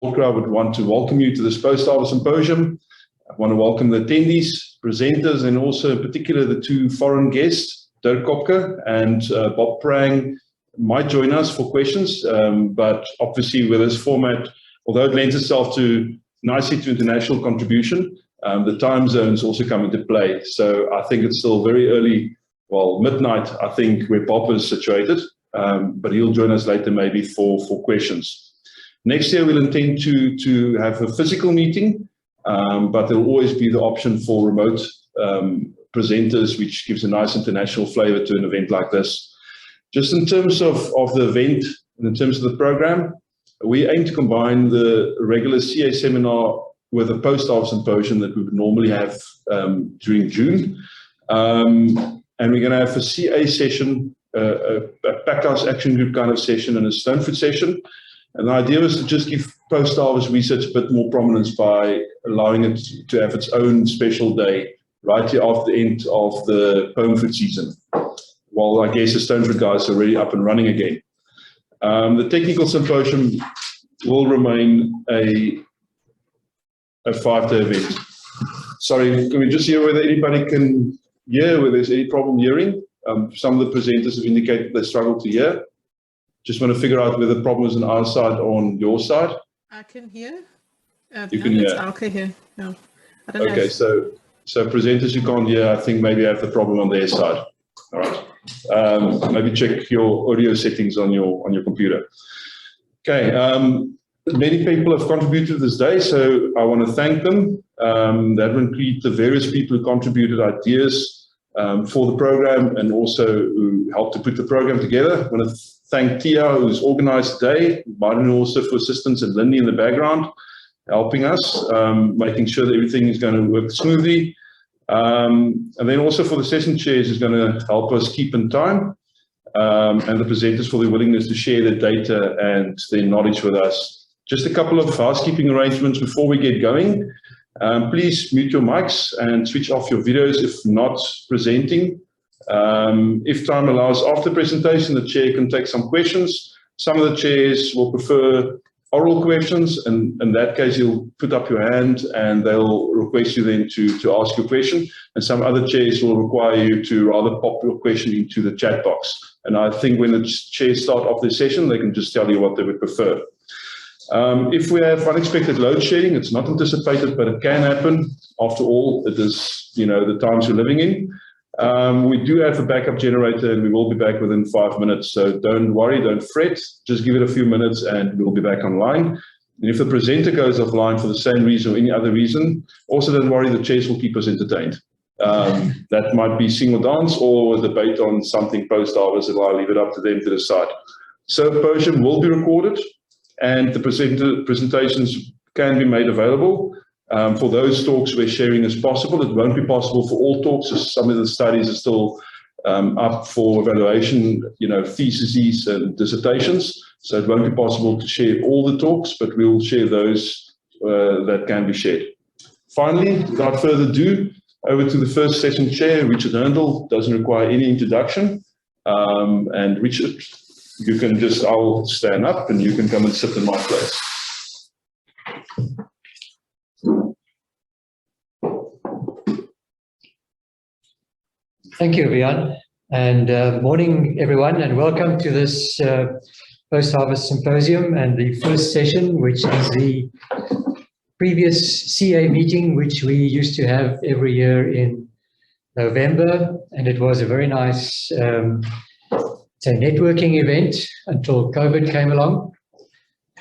I would want to welcome you to this post-harvest symposium. I want to welcome the attendees, presenters, and also in particular the two foreign guests, Dirk Kopke and Bob Prang, might join us for questions, but obviously with this format, although it lends itself nicely to international contribution, the time zones also come into play. So I think it's still very early, well, midnight, I think, where Bob is situated, but he'll join us later maybe for questions. Next year, we'll intend to have a physical meeting, but there will always be the option for remote presenters, which gives a nice international flavor to an event like this. Just in terms of the event, and in terms of the program, we aim to combine the regular CA seminar with a post-harvest symposium that we would normally have during June. And we're going to have a CA session, a Packhouse Action Group kind of session, and a Stonefoot session. And the idea was to just give post-harvest research a bit more prominence by allowing it to have its own special day right here after the end of the poem food season. While I guess the Stonefoot guys are already up and running again. The technical symposium will remain a 5-day event. Sorry, can we just hear whether anybody can hear, whether there's any problem hearing? Some of the presenters have indicated they struggle to hear. Just want to figure out whether the problem is on our side or on your side. I can hear. You can hear. Okay, here. No, I don't okay, so presenters who can't hear, I think maybe have the problem on their side. All right. Maybe check your audio settings on your computer. Okay. Many people have contributed this day, so I want to thank them. That will include the various people who contributed ideas for the program and also who helped to put the program together. I want to thank Tia, who's organized today, Martin also for assistance, and Lindy in the background, helping us, making sure that everything is going to work smoothly. And then also for the session chairs is going to help us keep in time, and the presenters for their willingness to share their data and their knowledge with us. Just a couple of housekeeping arrangements before we get going. Please mute your mics and switch off your videos if not presenting. If time allows after presentation, the chair can take some questions. Some of the chairs will prefer oral questions, and in that case, you'll put up your hand and they'll request you then to ask your question. And some other chairs will require you to rather pop your question into the chat box. And I think when the chairs start off their session, they can just tell you what they would prefer. If we have unexpected load shedding, it's not anticipated, but it can happen. After all, it is, the times we're living in. We do have a backup generator and we will be back within 5 minutes. So don't worry, don't fret. Just give it a few minutes and we'll be back online. And if the presenter goes offline for the same reason or any other reason, also don't worry, the chairs will keep us entertained. That might be single dance or a debate on something post-harvest, and I'll leave it up to them to decide. So Symposium will be recorded and the presentations can be made available. For those talks where sharing is possible. It won't be possible for all talks, as some of the studies are still up for evaluation, theses and dissertations. So it won't be possible to share all the talks, but we'll share those that can be shared. Finally, without further ado, over to the first session chair, Richard Herndl. Doesn't require any introduction. And Richard, I'll stand up and you can come and sit in my place. Thank you, Rian, and morning, everyone, and welcome to this post-harvest symposium and the first session, which is the previous CA meeting, which we used to have every year in November, and it was a very nice networking event until COVID came along.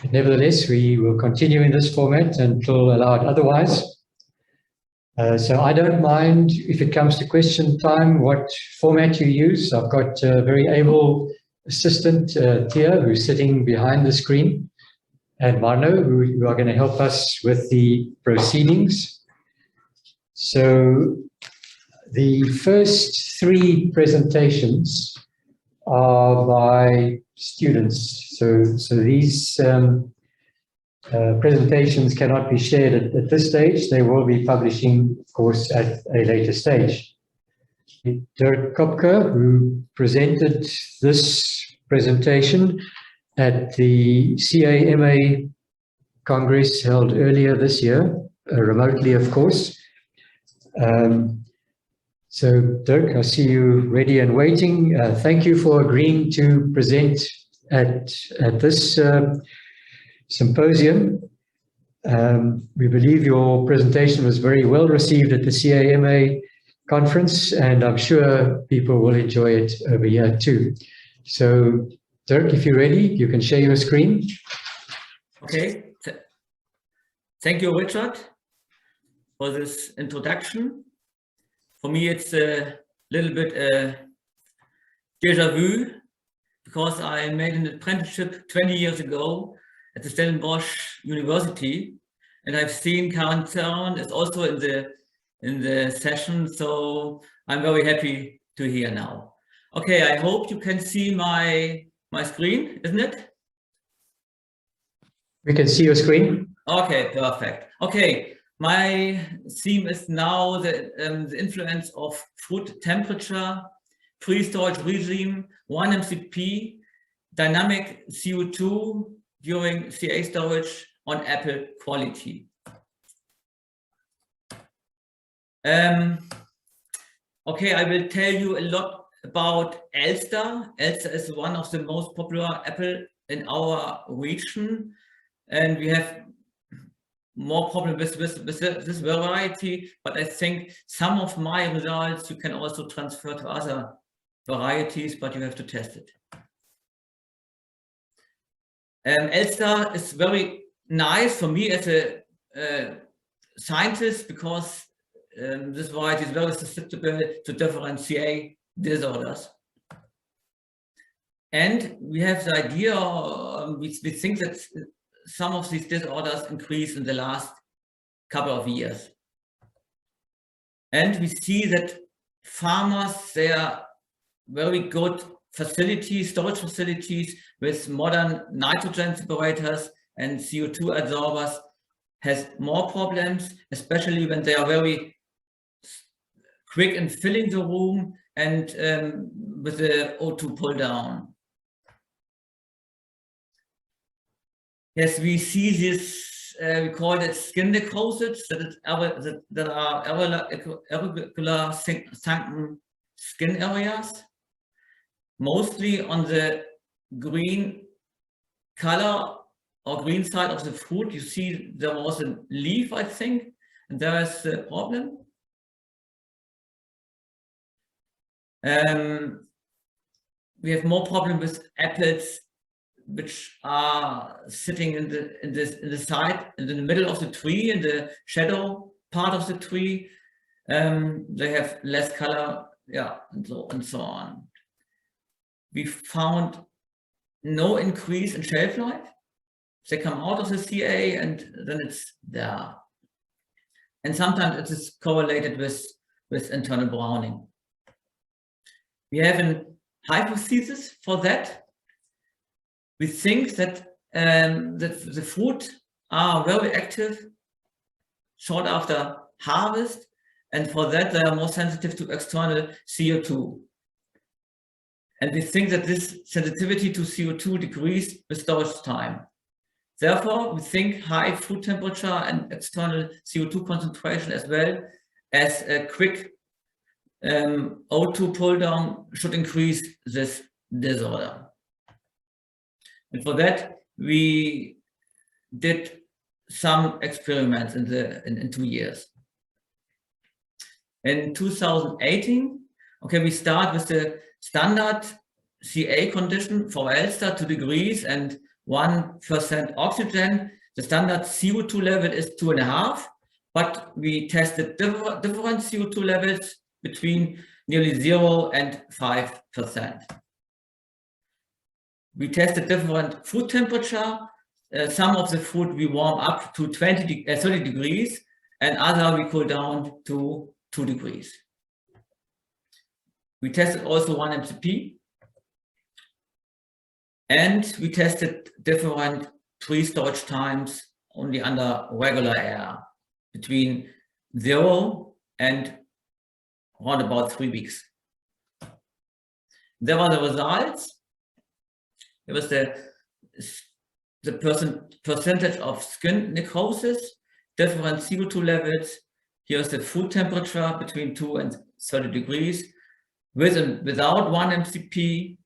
But nevertheless, we will continue in this format until allowed otherwise. So I don't mind if it comes to question time, what format you use. I've got a very able assistant, Tia, who's sitting behind the screen, and Marno, who are going to help us with the proceedings. So the first 3 presentations are by students. So these presentations cannot be shared at this stage. They will be publishing, of course, at a later stage. Dirk Kopke, who presented this presentation at the CAMA Congress held earlier this year, remotely, of course. So, Dirk, I see you ready and waiting. Thank you for agreeing to present at this symposium. We believe your presentation was very well received at the CAMA conference, and I'm sure people will enjoy it over here too. So, Dirk, if you're ready, you can share your screen. Okay. Thank you, Richard, for this introduction. For me, it's a little bit déjà vu, because I made an apprenticeship 20 years ago at the Stellenbosch University, and I've seen Cassandra is also in the session, so I'm very happy to hear now. Okay, I hope you can see my screen, isn't it? We can see your screen. Okay, perfect. Okay, my theme is now the influence of food temperature, pre-storage regime, 1-MCP, dynamic CO2 during CA storage on apple quality. Okay, I will tell you a lot about Elster. Elster is one of the most popular apple in our region, and we have more problems with this variety, but I think some of my results you can also transfer to other varieties, but you have to test it. Elster is very nice for me as a scientist, because this variety is very susceptible to different CA disorders. And we have the idea, we think that some of these disorders increase in the last couple of years. And we see that farmers, they are very good facilities, storage facilities with modern nitrogen separators and CO2 absorbers has more problems, especially when they are very quick in filling the room and with the O2 pull down. Yes, we see this, we call it skin necrosis, that are irregular sunken skin areas, mostly on the green color or green side of the fruit. You see there was a leaf, I think, and there is a problem. We have more problem with apples which are sitting in the side, in the middle of the tree, in the shadow part of the tree. They have less color, yeah, and so on. We found no increase in shelf life. They come out of the CA and then it's there. And sometimes it is correlated with internal browning. We have a hypothesis for that. We think that the fruit are very active short after harvest, and for that they are more sensitive to external CO2. And we think that this sensitivity to CO2 decreases with storage time. Therefore, we think high food temperature and external CO2 concentration, as well as a quick O2 pull down, should increase this disorder. And for that, we did some experiments in 2 years. In 2018, okay, we start with the standard CA condition for Elster, 2 degrees and 1% oxygen. The standard CO2 level is 2.5, but we tested different CO2 levels between nearly 0 and 5%. We tested different food temperature. Some of the food we warm up to 30 degrees, and other we cool down to 2 degrees. We tested also 1-MCP, and we tested different pre-storage times only under regular air, between 0 and around about 3 weeks. There were the results. It was the the percentage of skin necrosis, different CO2 levels. Here's the food temperature between 2 and 30 degrees, with and without 1 MCP,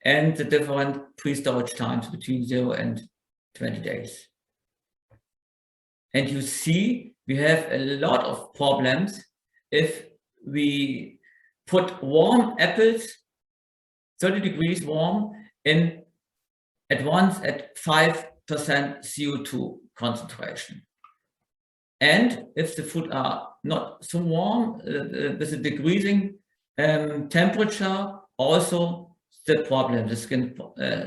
and the different pre-storage times between 0 and 20 days. And you see, we have a lot of problems if we put warm apples, 30 degrees warm, in at once at 5% CO2 concentration. And if the food are not so warm, with a decreasing temperature, also the problem, the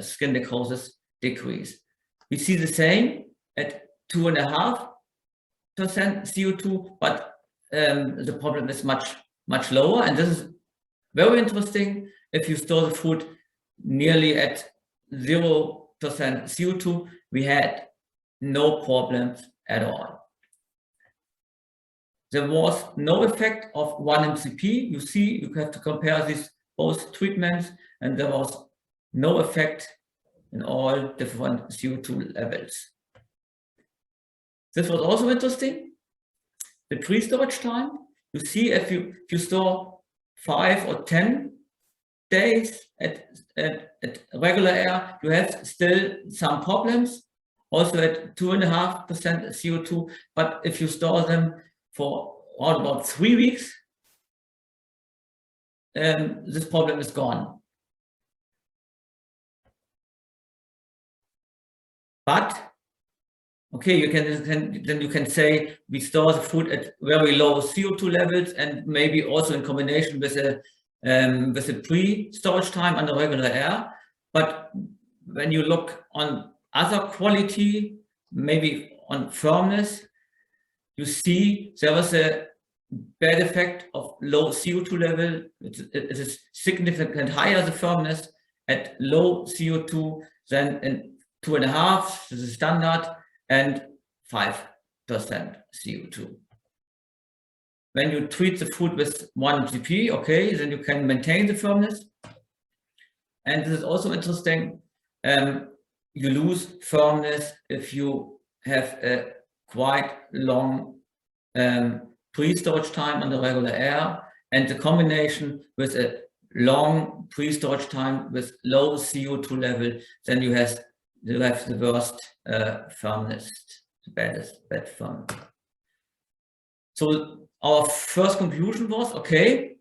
skin necrosis decrease. We see the same at 2.5% CO2, but the problem is much lower. And this is very interesting. If you store the food nearly at 0% CO2, we had no problems at all. There was no effect of 1 MCP. You see, you have to compare these both treatments, and there was no effect in all different CO2 levels. This was also interesting. The pre-storage time, you see, if you store 5 or 10 days at regular air, you have still some problems, also at 2.5% CO2. But if you store them for around about 3 weeks, this problem is gone. But okay, you can say we store the food at very low CO2 levels, and maybe also in combination with a pre-storage time under regular air. But when you look on other quality, maybe on firmness, you see there was a bad effect of low CO2 level. It is significantly higher, the firmness at low CO2 than in 2.5, this is standard, and 5% CO2. When you treat the food with 1 MCP, okay, then you can maintain the firmness. And this is also interesting. You lose firmness if you have a quite long pre-storage time under regular air, and the combination with a long pre-storage time with low CO2 level, then you have the worst firmness, the bad firmness. So our first conclusion was, okay,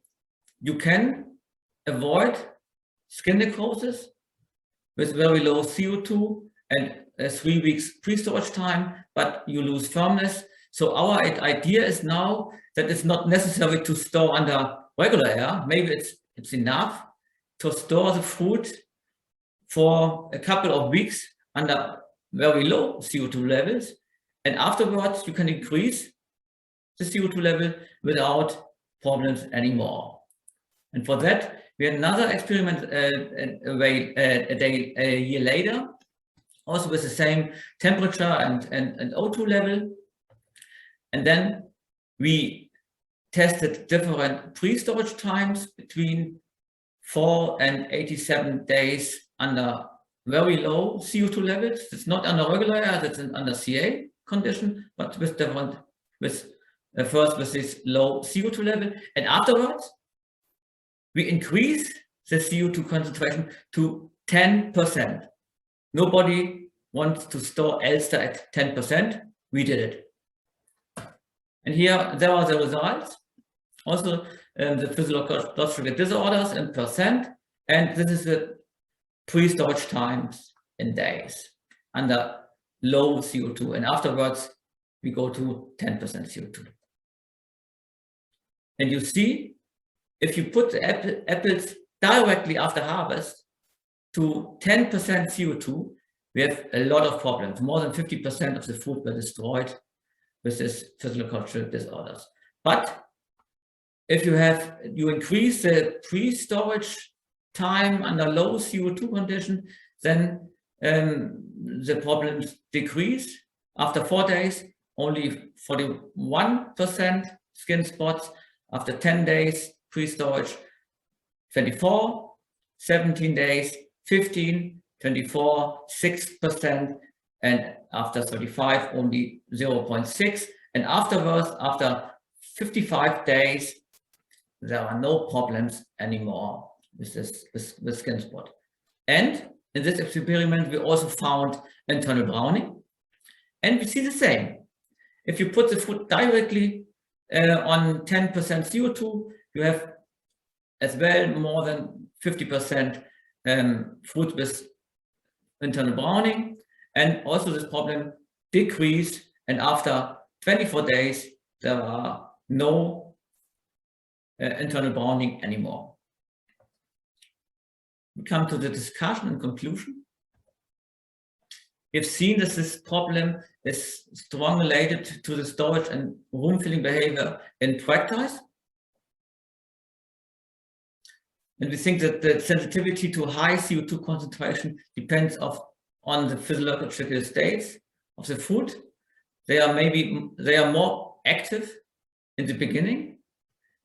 you can avoid skin necrosis with very low CO2 and 3 weeks pre-storage time, but you lose firmness. So our idea is now that it's not necessary to store under regular air. Maybe it's enough to store the food for a couple of weeks under very low CO2 levels, and afterwards you can increase the CO2 level without problems anymore. And for that, we had another experiment a year later, also with the same temperature and O2 level. And then we tested different pre-storage times between 4 and 87 days under very low CO2 levels. It's not under regular air, that's under CA condition, but with different, first with this low CO2 level. And afterwards, we increase the CO2 concentration to 10%. Nobody wants to store Elster at 10%. We did it. And here, there are the results. Also, the physiological disorders in percent. And this is the pre-storage times in days under low CO2. And afterwards, we go to 10% CO2. And you see, if you put the apples directly after harvest to 10% CO2, we have a lot of problems. More than 50% of the food were destroyed with this physiological disorders. But if you increase the pre-storage time under low CO2 condition, then the problems decrease. After 4 days, only 41% skin spots. After 10 days pre-storage, 24, 17 days, 15, 24, 6%, and after 35 only 0.6, and afterwards, after 55 days, there are no problems anymore with this with skin spot. And in this experiment, we also found internal browning, and we see the same. If you put the food directly on 10% CO2, you have as well more than 50% food with internal browning, and also this problem decreased, and after 24 days, there are no internal browning anymore. We come to the discussion and conclusion. We've seen that this problem is strongly related to the storage and room filling behavior in practice. And we think that the sensitivity to high CO2 concentration depends on the physiological states of the food. They are more active in the beginning,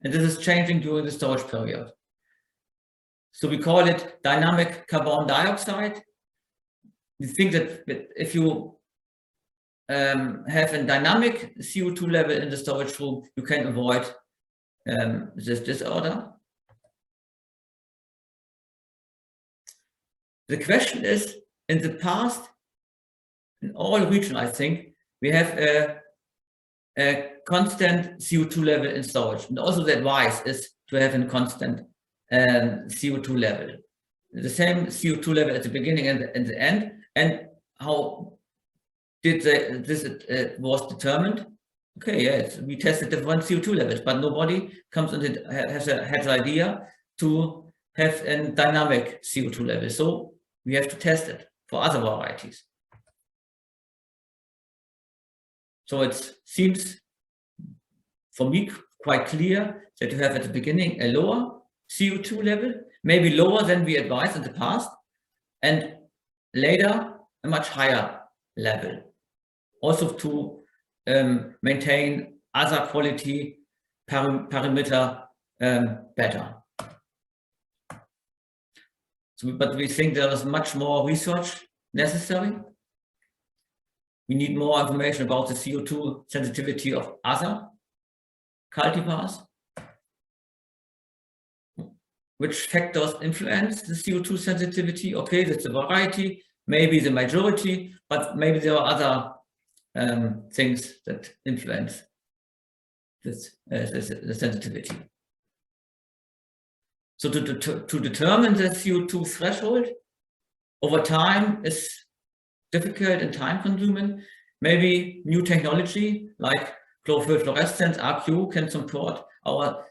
and this is changing during the storage period. So we call it dynamic carbon dioxide. We think that if you have a dynamic CO2 level in the storage room, you can avoid this disorder. The question is, in the past, in all regions, I think, we have a constant CO2 level in storage. And also the advice is to have a constant CO2 level. The same CO2 level at the beginning and the end. And how did this was determined? Okay, yes, we tested different CO2 levels, but nobody comes and has the idea to have a dynamic CO2 level. So we have to test it for other varieties. So it seems for me quite clear that you have at the beginning a lower CO2 level, maybe lower than we advised in the past, and later a much higher level, also to maintain other quality parameter better. So, but we think there is much more research necessary. We need more information about the CO2 sensitivity of other cultivars. Which factors influence the CO2 sensitivity? Okay, that's a variety, maybe the majority, but maybe there are other things that influence this, the sensitivity. So to determine the CO2 threshold over time is difficult and time consuming. Maybe new technology like chlorophyll fluorescence, RQ, can support our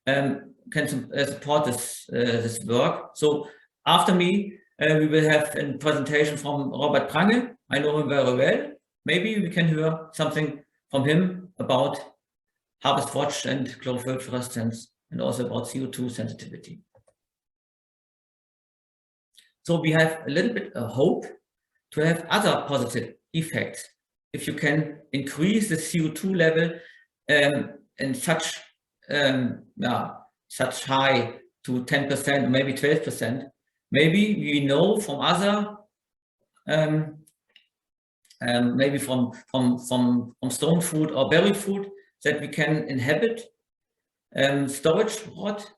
support this work. So after me, we will have a presentation from Robert Prange. I know him very well. Maybe we can hear something from him about harvest watch and chlorophyll fluorescence, and also about CO2 sensitivity. So we have a little bit of hope to have other positive effects if you can increase the CO2 level in such such high to 10%, maybe 12%. Maybe we know from other, maybe from stone food or berry food, that we can inhibit storage rot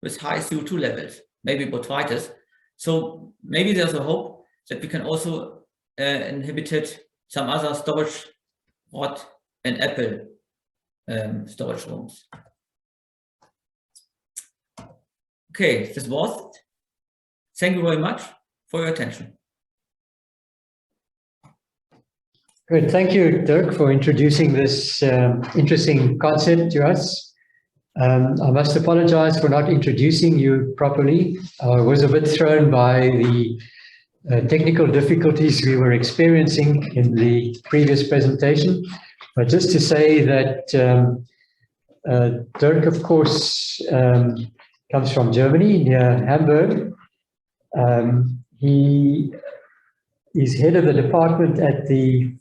with high CO2 levels, maybe botrytis. So maybe there's a hope that we can also inhibit some other storage rot in apple storage rooms. Okay, this was it. Thank you very much for your attention. Good, thank you, Dirk, for introducing this interesting concept to us. I must apologize for not introducing you properly. I was a bit thrown by the technical difficulties we were experiencing in the previous presentation. But just to say that Dirk, of course, comes from Germany, near Hamburg. He is head of the department at the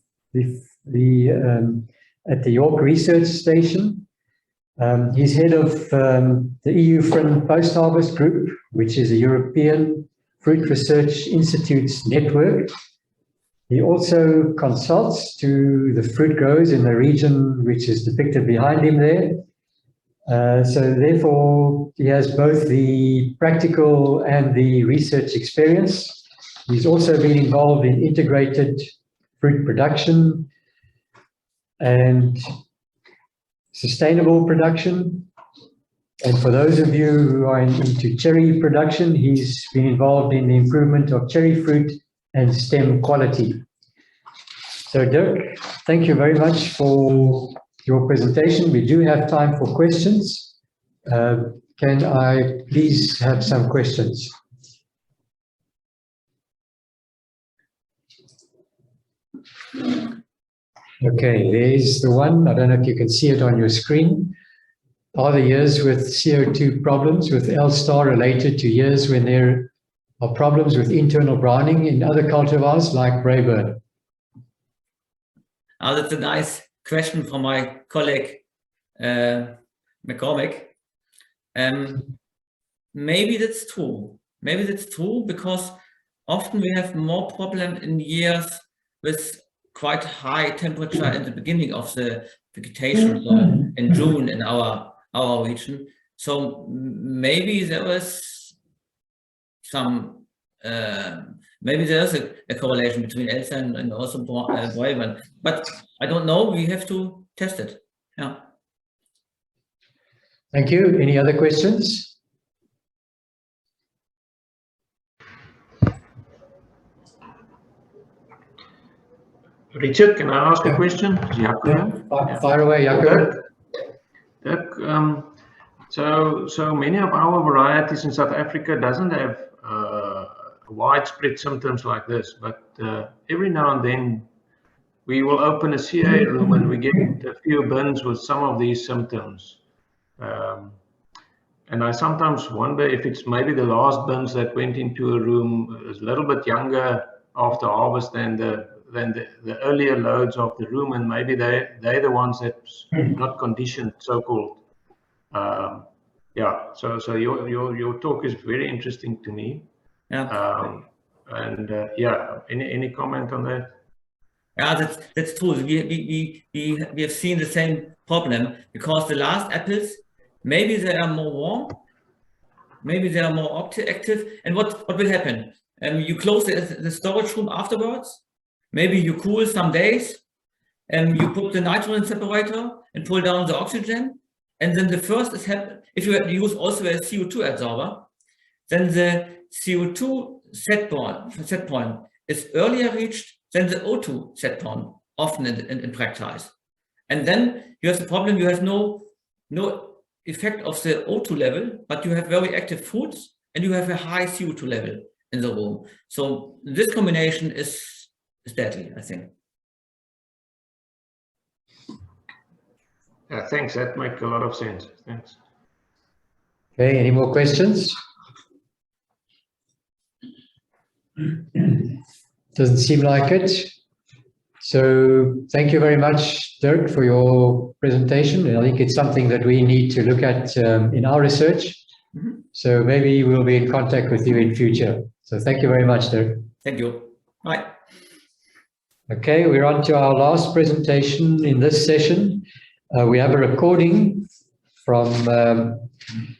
York Research Station. He's head of the EU Friend Post-Harvest Group, which is a European Fruit Research Institutes network. He also consults to the fruit growers in the region which is depicted behind him there. So therefore, he has both the practical and the research experience. He's also been involved in integrated fruit production and sustainable production. And for those of you who are into cherry production, he's been involved in the improvement of cherry fruit and stem quality. So Dirk, thank you very much for your presentation. We do have time for questions. Can I please have some questions? Okay, there's the one. I don't know if you can see it on your screen. Are the years with CO2 problems with L star related to years when there are problems with internal browning in other cultivars like Braeburn? Oh, that's a nice question from my colleague, McCormick. Maybe that's true. Maybe that's true because often we have more problem in years with quite high temperature in the beginning of the vegetation, so in June in our region. So maybe there was some, maybe there's a correlation between ELSA and also Braeburn, but I don't know. We have to test it. Yeah. Thank you. Any other questions? Richard, can I ask a question? Fire away, Jaco. Dirk, so many of our varieties in South Africa doesn't have widespread symptoms like this, but every now and then we will open a CA room and we get a few bins with some of these symptoms. And I sometimes wonder if it's maybe the last bins that went into a room is a little bit younger after harvest than the earlier loads of the room, and maybe they're the ones that's not conditioned, so-called. Yeah. So your talk is very interesting to me. Yeah. Yeah. Any comment on that? Yeah, that's true. We have seen the same problem because the last apples, maybe they are more warm, maybe they are more active. And what will happen? You close the storage room afterwards. Maybe you cool some days, and you put the nitrogen separator and pull down the oxygen. And then the first is happen. If you use also a CO2 absorber, then the CO2 set point is earlier reached than the O2 set point, often in practice. And then you have the problem, you have no effect of the O2 level, but you have very active fruits and you have a high CO2 level in the room. So this combination is deadly, I think. Yeah, thanks. That makes a lot of sense. Thanks. Okay, any more questions? Doesn't seem like it. So thank you very much, Dirk, for your presentation. And I think it's something that we need to look at in our research. So maybe we'll be in contact with you in future. So thank you very much, Dirk. Thank you. Bye. Okay, we're on to our last presentation in this session. We have a recording from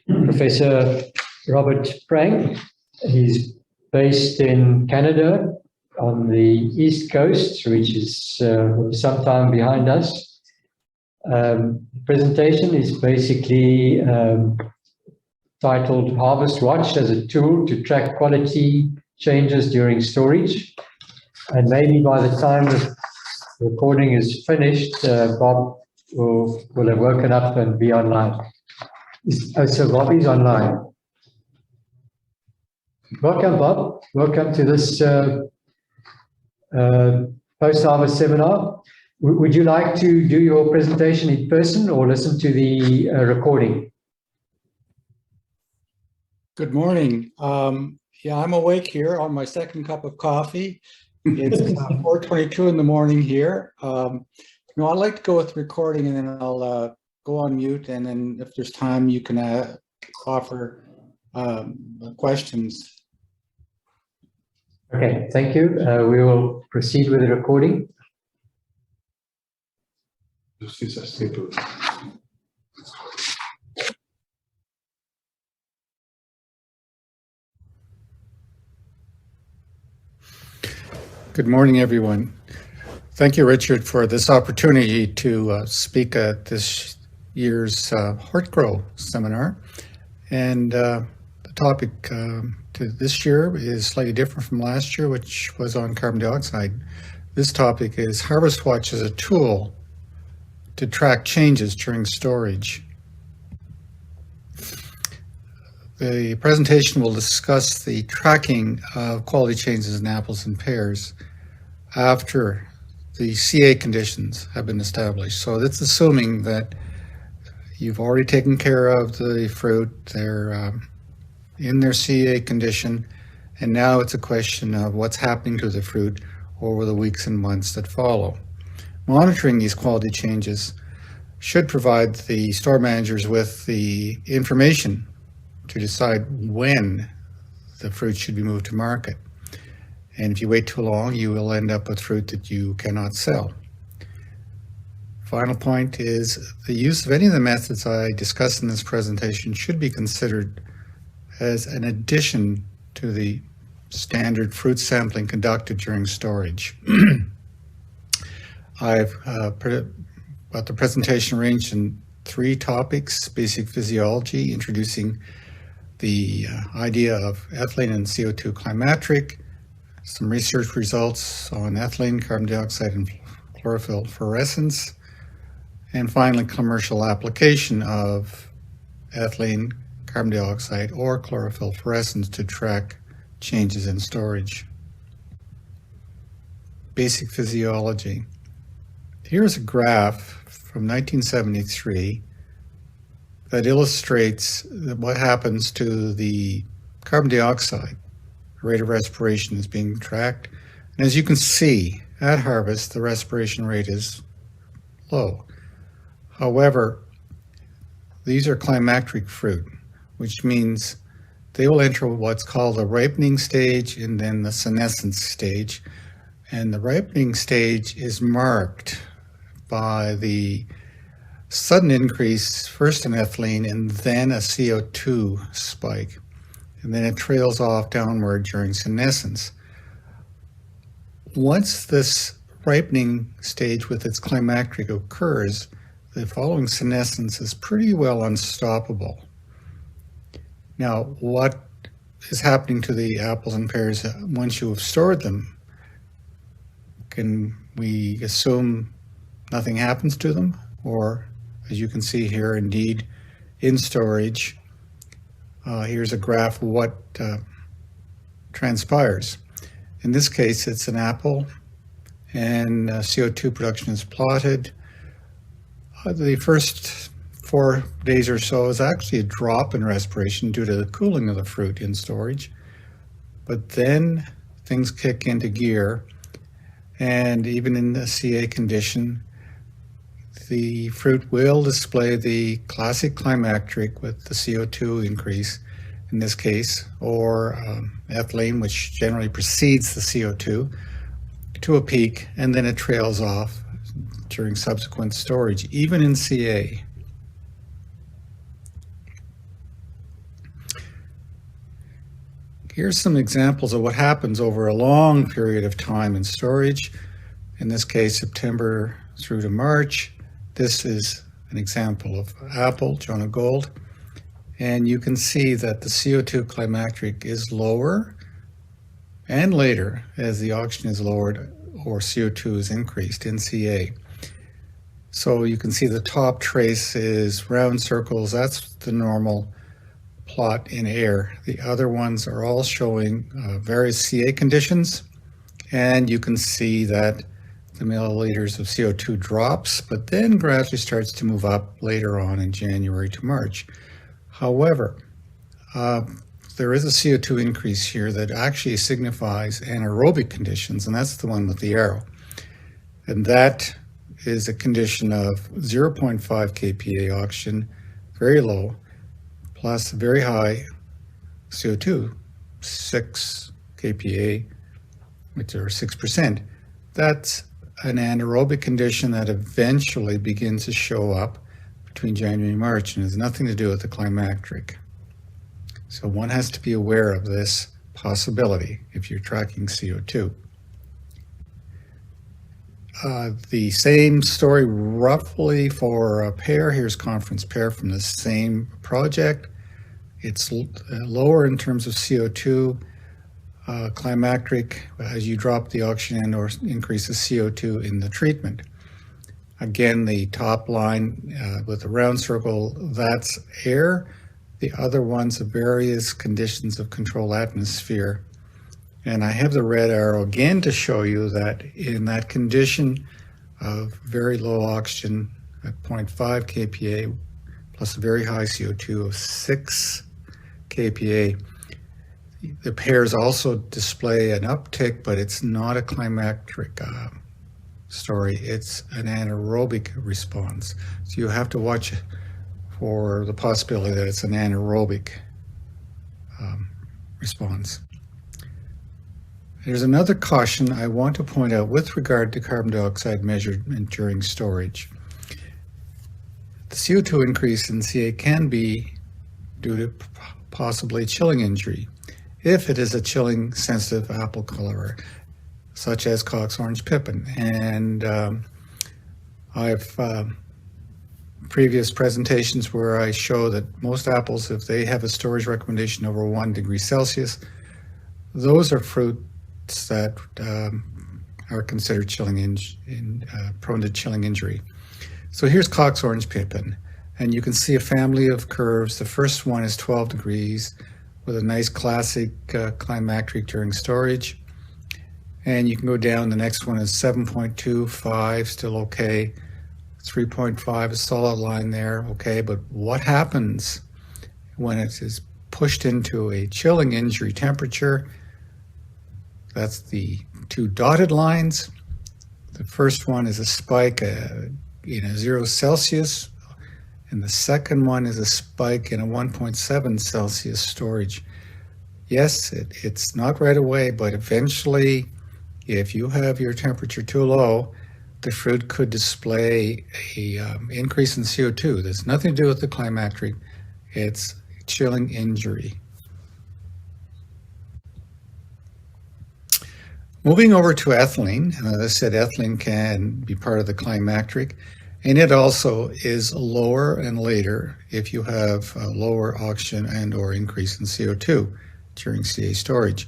Professor Robert Prang. He's based in Canada on the East Coast, which is some time behind us. Presentation is basically titled Harvest Watch as a tool to track quality changes during storage. And maybe by the time the recording is finished, Bob will have woken up and be online. So Bob is online. Welcome, Bob. Welcome to this post-harvest seminar. Would you like to do your presentation in person or listen to the recording? Good morning. Yeah, I'm awake here on my second cup of coffee. It's 4:22 in the morning here. No, I'd like to go with recording and then I'll go on mute, and then if there's time, you can offer questions. Okay, thank you. We will proceed with the recording. Good morning, everyone. Thank you, Richard, for this opportunity to speak at this year's HortGrow seminar. And the topic to this year is slightly different from last year, which was on carbon dioxide. This topic is Harvest Watch as a tool to track changes during storage. The presentation will discuss the tracking of quality changes in apples and pears after the CA conditions have been established. So that's assuming that you've already taken care of the fruit, they're in their CA condition, and now it's a question of what's happening to the fruit over the weeks and months that follow. Monitoring these quality changes should provide the store managers with the information to decide when the fruit should be moved to market. And if you wait too long, you will end up with fruit that you cannot sell. Final point is the use of any of the methods I discussed in this presentation should be considered as an addition to the standard fruit sampling conducted during storage. I've got the presentation arranged in 3 topics: basic physiology, introducing the idea of ethylene and CO2 climatric, some research results on ethylene, carbon dioxide, and chlorophyll fluorescence, and finally commercial application of ethylene, carbon dioxide, or chlorophyll fluorescence to track changes in storage. Basic physiology. Here's a graph from 1973 that illustrates what happens to the carbon dioxide. The rate of respiration is being tracked. And as you can see, at harvest, the respiration rate is low. However, these are climacteric fruit, which means they will enter what's called the ripening stage and then the senescence stage. And the ripening stage is marked by the sudden increase, first in ethylene and then a CO2 spike. And then it trails off downward during senescence. Once this ripening stage with its climacteric occurs, the following senescence is pretty well unstoppable. Now, what is happening to the apples and pears once you have stored them? Can we assume nothing happens to them? Or, as you can see here, indeed, in storage, here's a graph of what transpires. In this case, it's an apple, and CO2 production is plotted. The first 4 days or so is actually a drop in respiration due to the cooling of the fruit in storage. But then things kick into gear, and even in the CA condition, the fruit will display the classic climacteric with the CO2 increase in this case, or ethylene, which generally precedes the CO2, to a peak, and then it trails off during subsequent storage, even in CA. Here's some examples of what happens over a long period of time in storage. In this case, September through to March. This is an example of apple, Jonah Gold. And you can see that the CO2 climacteric is lower and later as the oxygen is lowered or CO2 is increased in CA. So you can see the top trace is round circles. That's the normal plot in air. The other ones are all showing various CA conditions. And you can see that the milliliters of CO2 drops, but then gradually starts to move up later on in January to March. However, there is a CO2 increase here that actually signifies anaerobic conditions, and that's the one with the arrow. And that is a condition of 0.5 kPa oxygen, very low, plus very high CO2, 6 kPa, which are 6%. That's an anaerobic condition that eventually begins to show up between January and March and has nothing to do with the climacteric. So one has to be aware of this possibility if you're tracking CO2. The same story roughly for a pear. Here's conference pear from the same project. It's lower in terms of CO2 climacteric as you drop the oxygen and or increase the CO2 in the treatment. Again, the top line with the round circle, that's air. The other ones are various conditions of control atmosphere. And I have the red arrow again to show you that in that condition of very low oxygen at 0.5 kPa plus a very high CO2 of 6 kPa, the pears also display an uptick, but it's not a climacteric story. It's an anaerobic response. So you have to watch for the possibility that it's an anaerobic response. There's another caution I want to point out with regard to carbon dioxide measurement during storage. The CO2 increase in CA can be due to possibly chilling injury, if it is a chilling sensitive apple color, such as Cox orange pippin. And I've previous presentations where I show that most apples, if they have a storage recommendation over 1 degree Celsius, those are fruits that are considered prone to chilling injury. So here's Cox orange pippin, and you can see a family of curves. The first one is 12 degrees with a nice classic climacteric during storage. And you can go down, the next one is 7.25, still okay. 3.5, a solid line there, okay. But what happens when it is pushed into a chilling injury temperature? That's the 2 dotted lines. The first one is a spike in a 0 Celsius, and the second one is a spike in a 1.7 Celsius storage. Yes, it's not right away, but eventually, if you have your temperature too low, the fruit could display a increase in CO2. There's nothing to do with the climacteric. It's chilling injury. Moving over to ethylene, and as I said, ethylene can be part of the climacteric, and it also is lower and later if you have lower oxygen and or increase in CO2 during CA storage.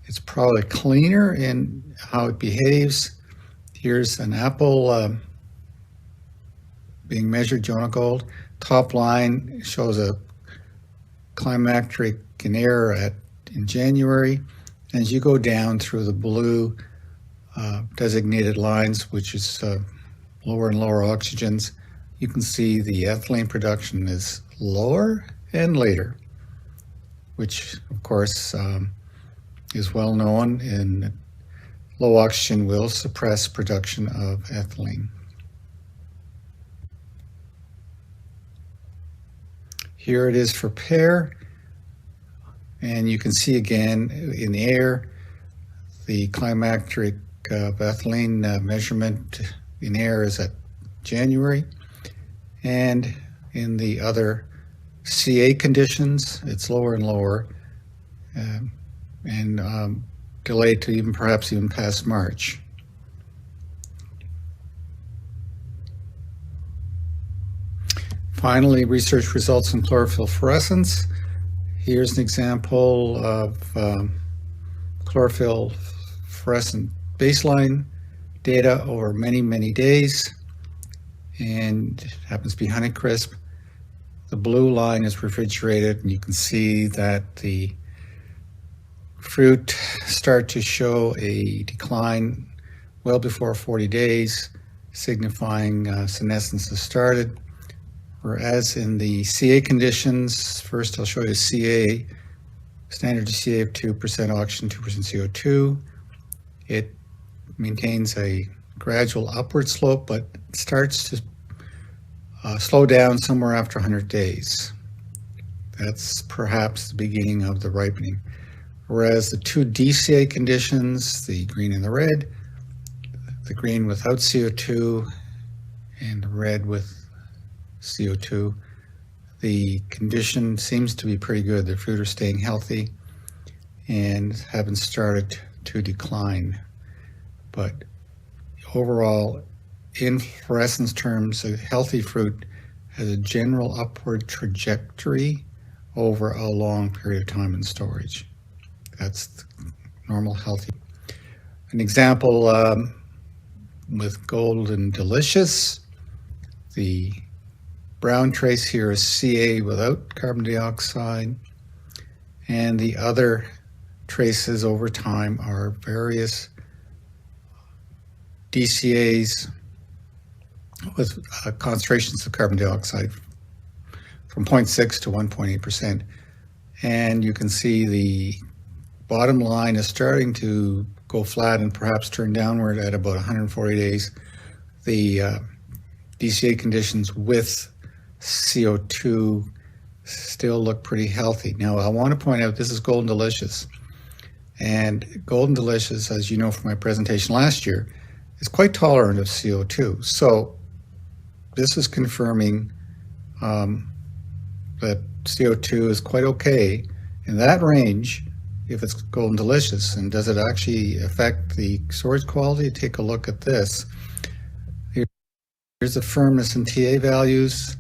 It's probably cleaner in how it behaves. Here's an apple being measured, Jonah Gold. Top line shows a climacteric in air in January. As you go down through the blue designated lines, which is lower and lower oxygens, you can see the ethylene production is lower and later, which of course is well known, and low oxygen will suppress production of ethylene. Here it is for pear. And you can see again in the air, the climacteric of ethylene measurement in air is at January. And in the other CA conditions, it's lower and lower, and delayed to perhaps even past March. Finally, research results in chlorophyll fluorescence. Here's an example of chlorophyll fluorescent baseline data over many, many days, and it happens to be Honeycrisp. The blue line is refrigerated, and you can see that the fruit start to show a decline well before 40 days, signifying senescence has started. Whereas in the CA conditions, first I'll show you CA, standard CA of 2% oxygen, 2% CO2. It maintains a gradual upward slope, but starts to slow down somewhere after 100 days. That's perhaps the beginning of the ripening. whereas the two DCA conditions, the green and the red, the green without CO2 and the red with CO2, the condition seems to be pretty good. The fruit are staying healthy and haven't started to decline. But overall, in fluorescence terms, a healthy fruit has a general upward trajectory over a long period of time in storage. That's normal healthy. An example with Golden Delicious, the brown trace here is CA without carbon dioxide, and the other traces over time are various DCAs with concentrations of carbon dioxide from 0.6 to 1.8%. And you can see the bottom line is starting to go flat and perhaps turn downward at about 140 days. The DCA conditions with CO2 still look pretty healthy. Now, I want to point out this is Golden Delicious. And Golden Delicious, as you know from my presentation last year, is quite tolerant of CO2. So this is confirming that CO2 is quite okay in that range if it's Golden Delicious. And does it actually affect the storage quality? Take a look at this. Here's the firmness and TA values.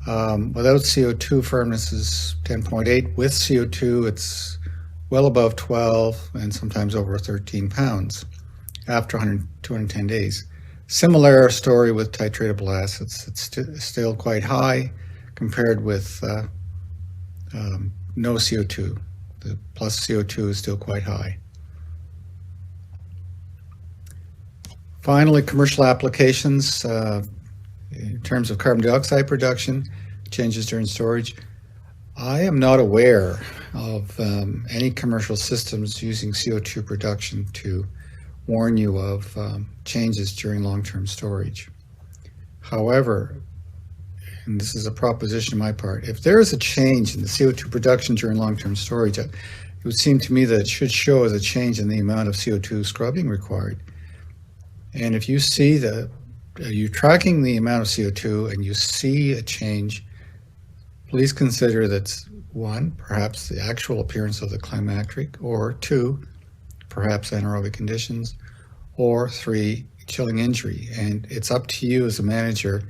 Without CO2, firmness is 10.8. With CO2, it's well above 12 and sometimes over 13 pounds after 210 days. Similar story with titratable acids. It's still quite high compared with no CO2. The plus CO2 is still quite high. Finally, commercial applications in terms of carbon dioxide production, changes during storage. I am not aware of any commercial systems using CO2 production to warn you of changes during long-term storage. However, and this is a proposition on my part, if there is a change in the CO2 production during long-term storage, it would seem to me that it should show as a change in the amount of CO2 scrubbing required. And if you see you're tracking the amount of CO2 and you see a change, please consider that one, perhaps the actual appearance of the climacteric, or two, perhaps anaerobic conditions, or three, chilling injury. And it's up to you as a manager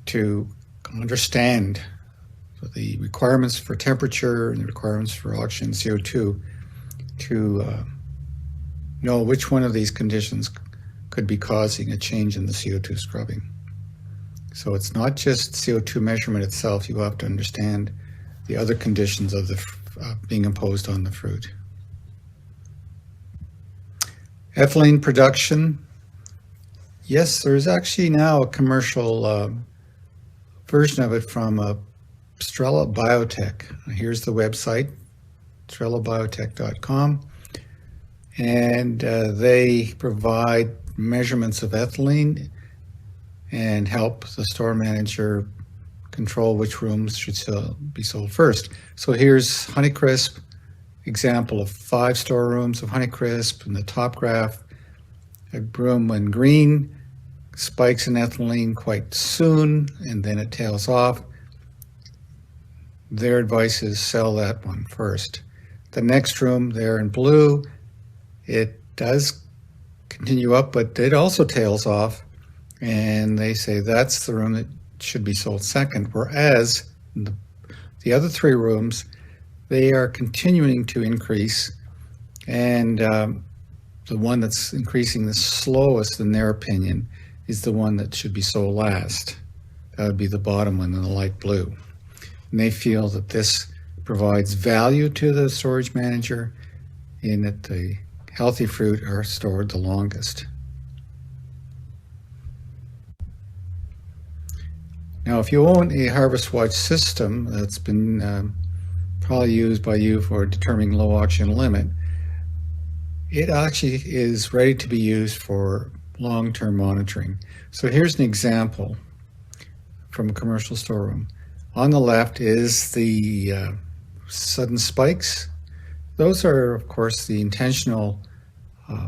to understand the requirements for temperature and the requirements for oxygen and CO2 to know which one of these conditions could be causing a change in the CO2 scrubbing. So it's not just CO2 measurement itself, you have to understand the other conditions of the being imposed on the fruit. Ethylene production. Yes, there's actually now a commercial version of it from Strela Biotech. Here's the website, strelabiotech.com, and they provide measurements of ethylene and help the store manager control which rooms should be sold first. So here's Honeycrisp, example of 5 storerooms of Honeycrisp. In the top graph, a room in green spikes in ethylene quite soon, and then it tails off. Their advice is sell that one first. The next room there in blue, it does continue up, but it also tails off, and they say that's the room that should be sold second, whereas the other 3 rooms, they are continuing to increase, and the one that's increasing the slowest, in their opinion, is the one that should be sold last. That would be the bottom one in the light blue. And they feel that this provides value to the storage manager in that the healthy fruit are stored the longest. Now, if you own a Harvest Watch system that's been probably used by you for determining low oxygen limit, it actually is ready to be used for long-term monitoring. So here's an example from a commercial storeroom. On the left is the sudden spikes. those are, of course, the intentional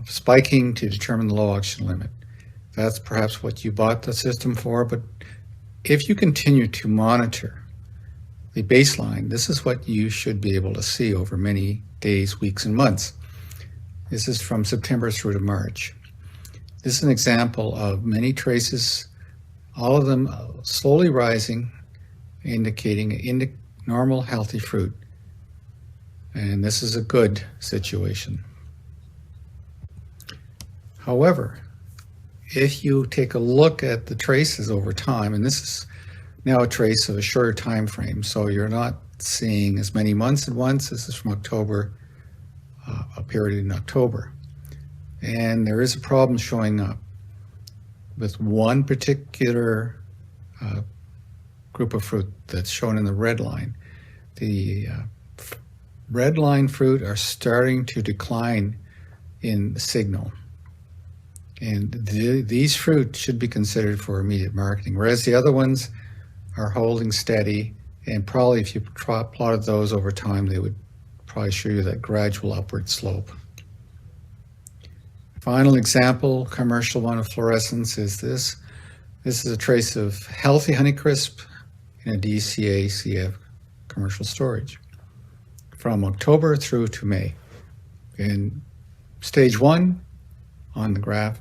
spiking to determine the low oxygen limit. That's perhaps what you bought the system for, but if you continue to monitor the baseline, this is what you should be able to see over many days, weeks, and months. This is from September through to March. This is an example of many traces, all of them slowly rising, indicating normal, healthy fruit. And this is a good situation. However, if you take a look at the traces over time, and this is now a trace of a shorter time frame, so you're not seeing as many months at once. This is from October, a period in October. And there is a problem showing up with one particular group of fruit that's shown in the red line. The red line fruit are starting to decline in signal. And these fruit should be considered for immediate marketing, whereas the other ones are holding steady, and probably if you plotted those over time, they would probably show you that gradual upward slope. Final example, commercial monofluorescence, is this. This is a trace of healthy Honeycrisp in a DCA CF commercial storage from October through to May. In stage 1 on the graph,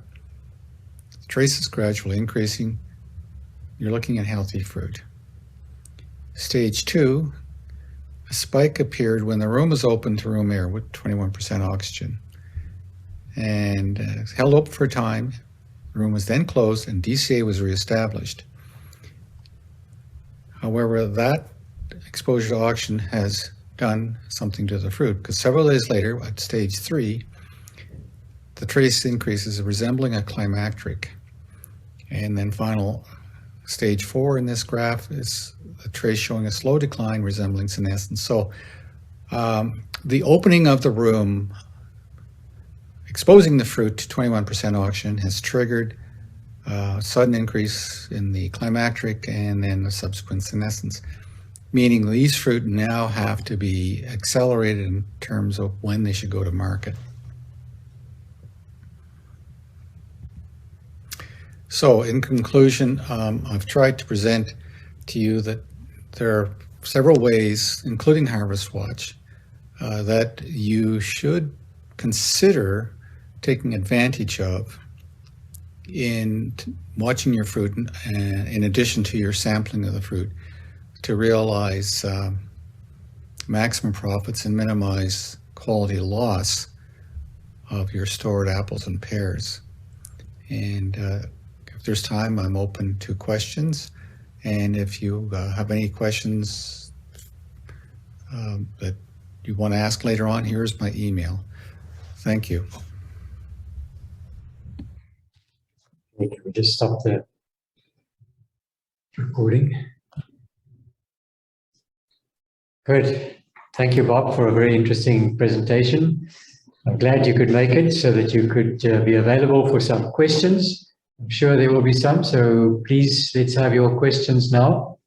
the trace is gradually increasing. You're looking at healthy fruit. Stage 2, a spike appeared when the room was open to room air with 21% oxygen, and held open for a time. The room was then closed and DCA was reestablished. However, that exposure to oxygen has done something to the fruit, because several days later, at stage 3, the trace increases resembling a climacteric. And then final stage 4 in this graph is a trace showing a slow decline resembling senescence. So the opening of the room, exposing the fruit to 21% oxygen, has triggered a sudden increase in the climacteric and then a subsequent senescence, meaning these fruit now have to be accelerated in terms of when they should go to market. So in conclusion, I've tried to present to you that there are several ways, including Harvest Watch, that you should consider taking advantage of in watching your fruit, in addition to your sampling of the fruit, to realize maximum profits and minimize quality loss of your stored apples and pears. And if there's time, I'm open to questions. And if you have any questions that you want to ask later on, here's my email. Thank you. Can we just stop the recording? Good. Thank you, Bob, for a very interesting presentation. I'm glad you could make it so that you could be available for some questions. I'm sure there will be some, so please, let's have your questions now.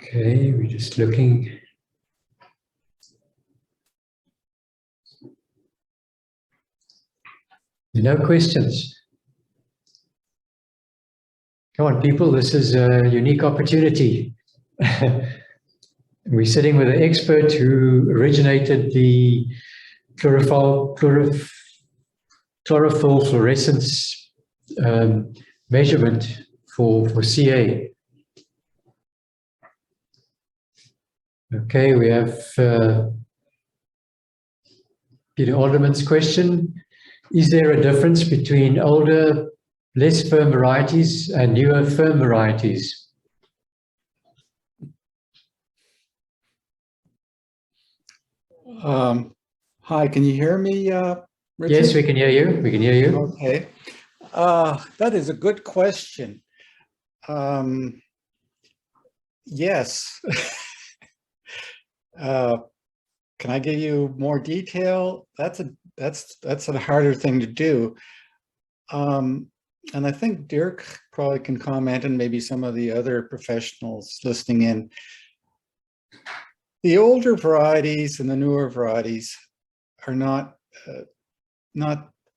Okay, we're just looking. No questions. Come on, people, this is a unique opportunity. We're sitting with an expert who originated the chlorophyll fluorescence measurement for CA. Okay, we have Peter Alderman's question. Is there a difference between older, less firm varieties and newer firm varieties? Hi, can you hear me, Richard? Yes, we can hear you. We can hear you. Okay. That is a good question. Yes. Can I give you more detail? That's a harder thing to do. and I think Dirk probably can comment, and maybe some of the other professionals listening in. The older varieties and the newer varieties are not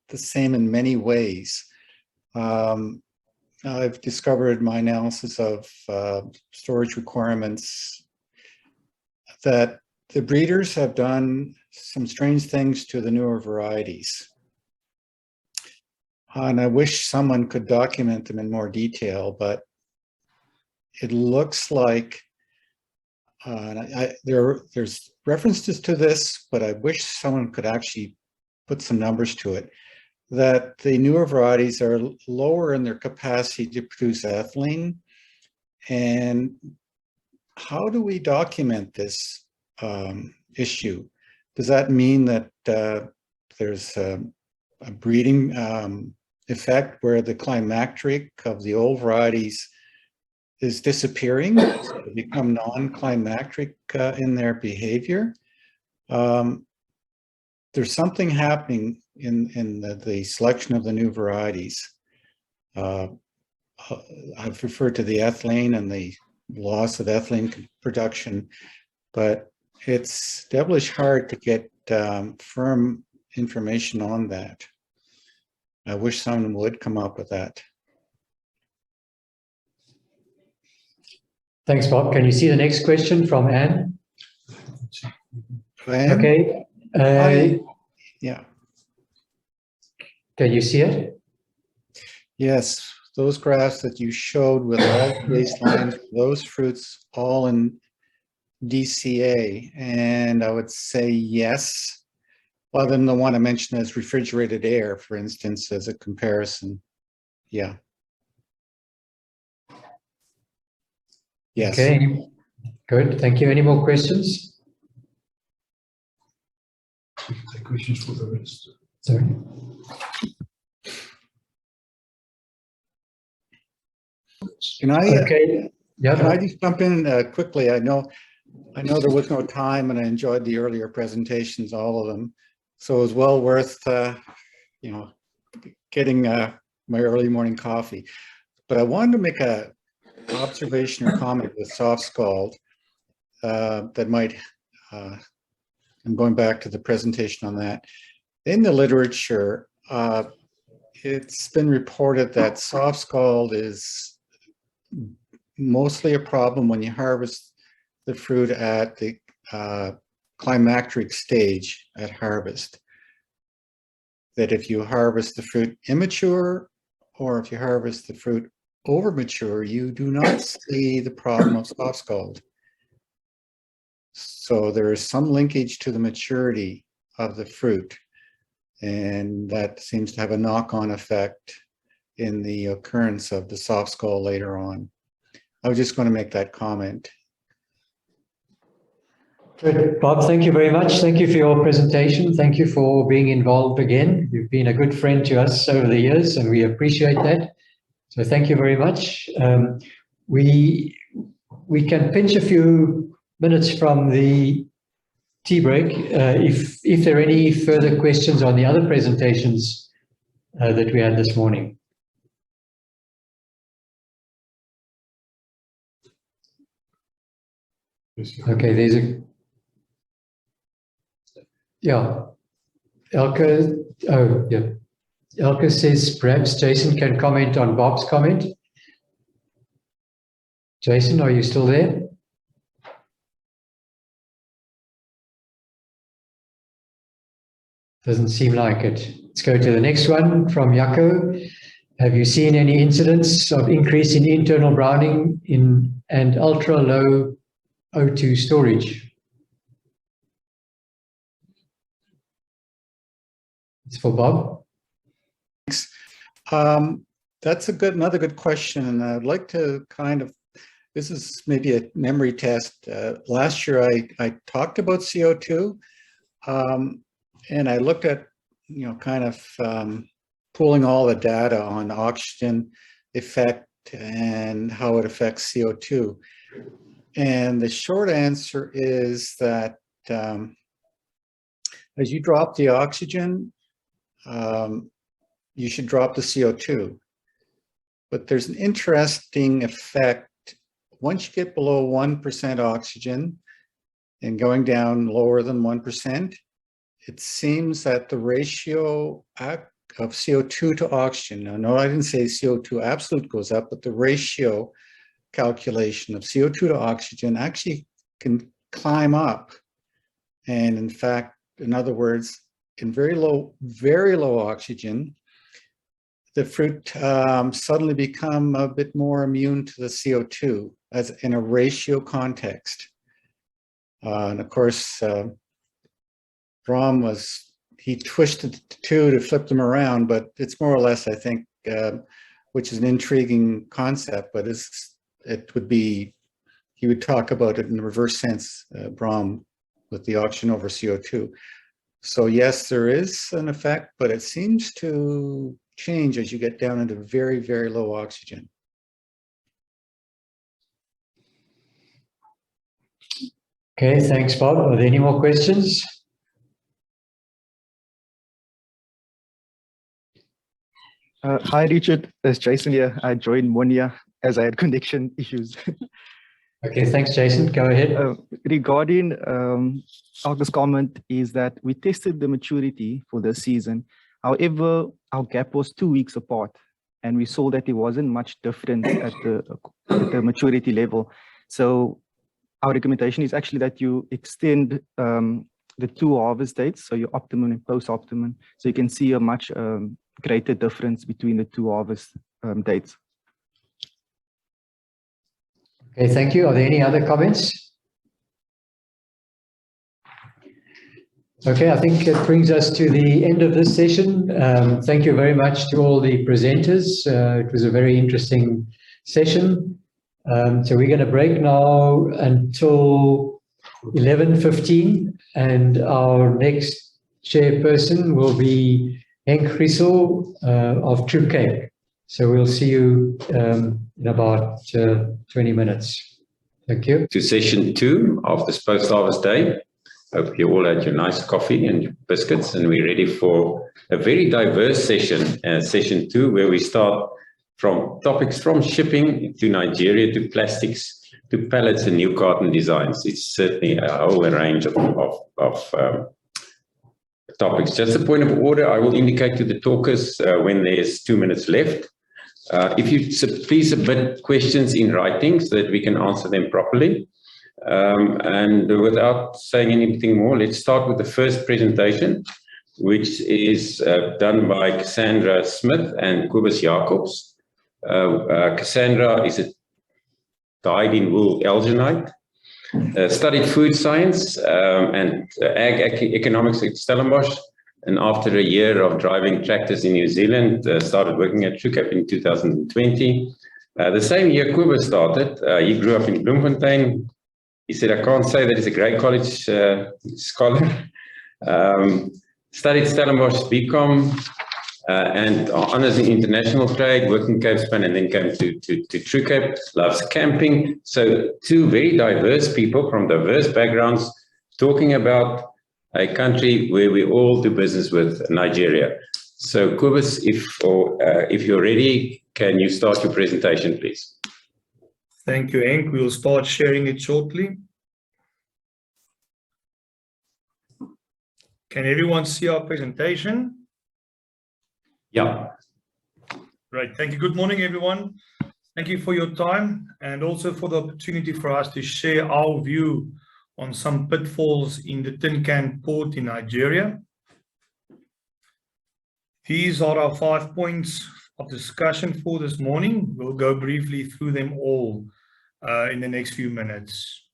the same in many ways. I've discovered my analysis of storage requirements that the breeders have done some strange things to the newer varieties. And I wish someone could document them in more detail, but it looks like there's references to this, but I wish someone could actually put some numbers to it, that the newer varieties are lower in their capacity to produce ethylene. And how do we document this issue? Does that mean that there's a breeding effect where the climacteric of the old varieties is disappearing, so they become non-climacteric in their behavior? There's something happening in the selection of the new varieties. I've referred to the ethylene and the loss of ethylene production, but it's devilish hard to get firm information on that. I wish someone would come up with that. Thanks, Bob. Can you see the next question from Anne? Anne? Okay. Yeah. Can you see it? Yes, those graphs that you showed with all baselines, those fruits all in DCA, and I would say yes. Other than the one I mentioned as refrigerated air, for instance, as a comparison. Yeah. Yes. Okay, good. Thank you. Any more questions? Take questions for the rest. Sorry. Can I? Okay. Yeah. Can I just jump in quickly? I know there was no time, and I enjoyed the earlier presentations, all of them. So it was well worth, getting my early morning coffee. But I wanted to make a observation or comment with soft scald that might. I'm going back to the presentation on that. In the literature, it's been reported that soft scald is mostly a problem when you harvest the fruit at the climacteric stage at harvest. That if you harvest the fruit immature, or if you harvest the fruit over mature, you do not see the problem of soft scald. So there is some linkage to the maturity of the fruit, and that seems to have a knock-on effect in the occurrence of the soft scald later on. I was just going to make that comment. Good. Bob, thank you very much. Thank you for your presentation. Thank you for being involved again. You've been a good friend to us over the years, and we appreciate that. So thank you very much. We can pinch a few minutes from the tea break if there are any further questions on the other presentations that we had this morning. Okay, there's a, yeah, Elke, oh yeah, Elke says perhaps Jason can comment on Bob's comment. Jason, are you still there? Doesn't seem like it. Let's go to the next one from Jaco. Have you seen any incidents of increase in internal browning and ultra low O2 storage? It's for Bob. Thanks. That's another good question, and I'd like to this is maybe a memory test. Last year I talked about CO2, and I looked at, pulling all the data on oxygen effect and how it affects CO2. And the short answer is that as you drop the oxygen, you should drop the CO2. but there's an interesting effect. Once you get below 1% oxygen and going down lower than 1%, it seems that the ratio of CO2 to oxygen, now, no, I didn't say CO2 absolute goes up, but the ratio calculation of CO2 to oxygen actually can climb up. And in fact, in other words, in very low oxygen, the fruit suddenly become a bit more immune to the CO2 as in a ratio context. And of course, Brom he twisted the two to flip them around, but it's more or less, I think, which is an intriguing concept, but it would be, he would talk about it in the reverse sense, Brom, with the oxygen over CO2. So yes, there is an effect, but it seems to change as you get down into very, very low oxygen. Okay, thanks, Bob. Are there any more questions? Hi, Richard. It's Jason here. I joined 1 year as I had connection issues. Okay, thanks, Jason. Go ahead. Regarding August's comment is that we tested the maturity for this season. However, our gap was 2 weeks apart, and we saw that there wasn't much difference at the maturity level. So our recommendation is actually that you extend the 2 harvest dates, so your optimum and post-optimum, so you can see a much greater difference between the 2 harvest dates. Okay, thank you. Are there any other comments? Okay, I think it brings us to the end of this session. Thank you very much to all the presenters. It was a very interesting session. So we're going to break now until 11:15, and our next chairperson will be Henk Griesel of True Cape. So we'll see you in about 20 minutes. Thank you. To session 2 of this post-harvest day. Hope you all had your nice coffee and your biscuits, and we're ready for a very diverse session, session 2, where we start from topics from shipping to Nigeria, to plastics, to pallets and new carton designs. It's certainly a whole range of topics. Just a point of order, I will indicate to the talkers when there's 2 minutes left. If you please submit questions in writing so that we can answer them properly. And without saying anything more, let's start with the first presentation, which is done by Cassandra Smith and Cobus Jacobs. Cassandra is a dyed-in-wool Algerite, studied food science and ag economics at Stellenbosch, and after a year of driving tractors in New Zealand, started working at True Cape in 2020. The same year Cobus started, he grew up in Bloemfontein. He said, I can't say that he's a great college scholar. Studied Stellenbosch BCom and honors in international trade, worked in Cape Span, and then came to True Cape, loves camping. So 2 very diverse people from diverse backgrounds talking about a country where we all do business with, Nigeria. So Cobus, if you're ready, can you start your presentation, please? Thank you, Henk. We will start sharing it shortly. Can everyone see our presentation? Yeah. Right. Thank you. Good morning, everyone. Thank you for your time and also for the opportunity for us to share our view on some pitfalls in the tin can port in Nigeria. These are our 5 points of discussion for this morning. We'll go briefly through them all in the next few minutes.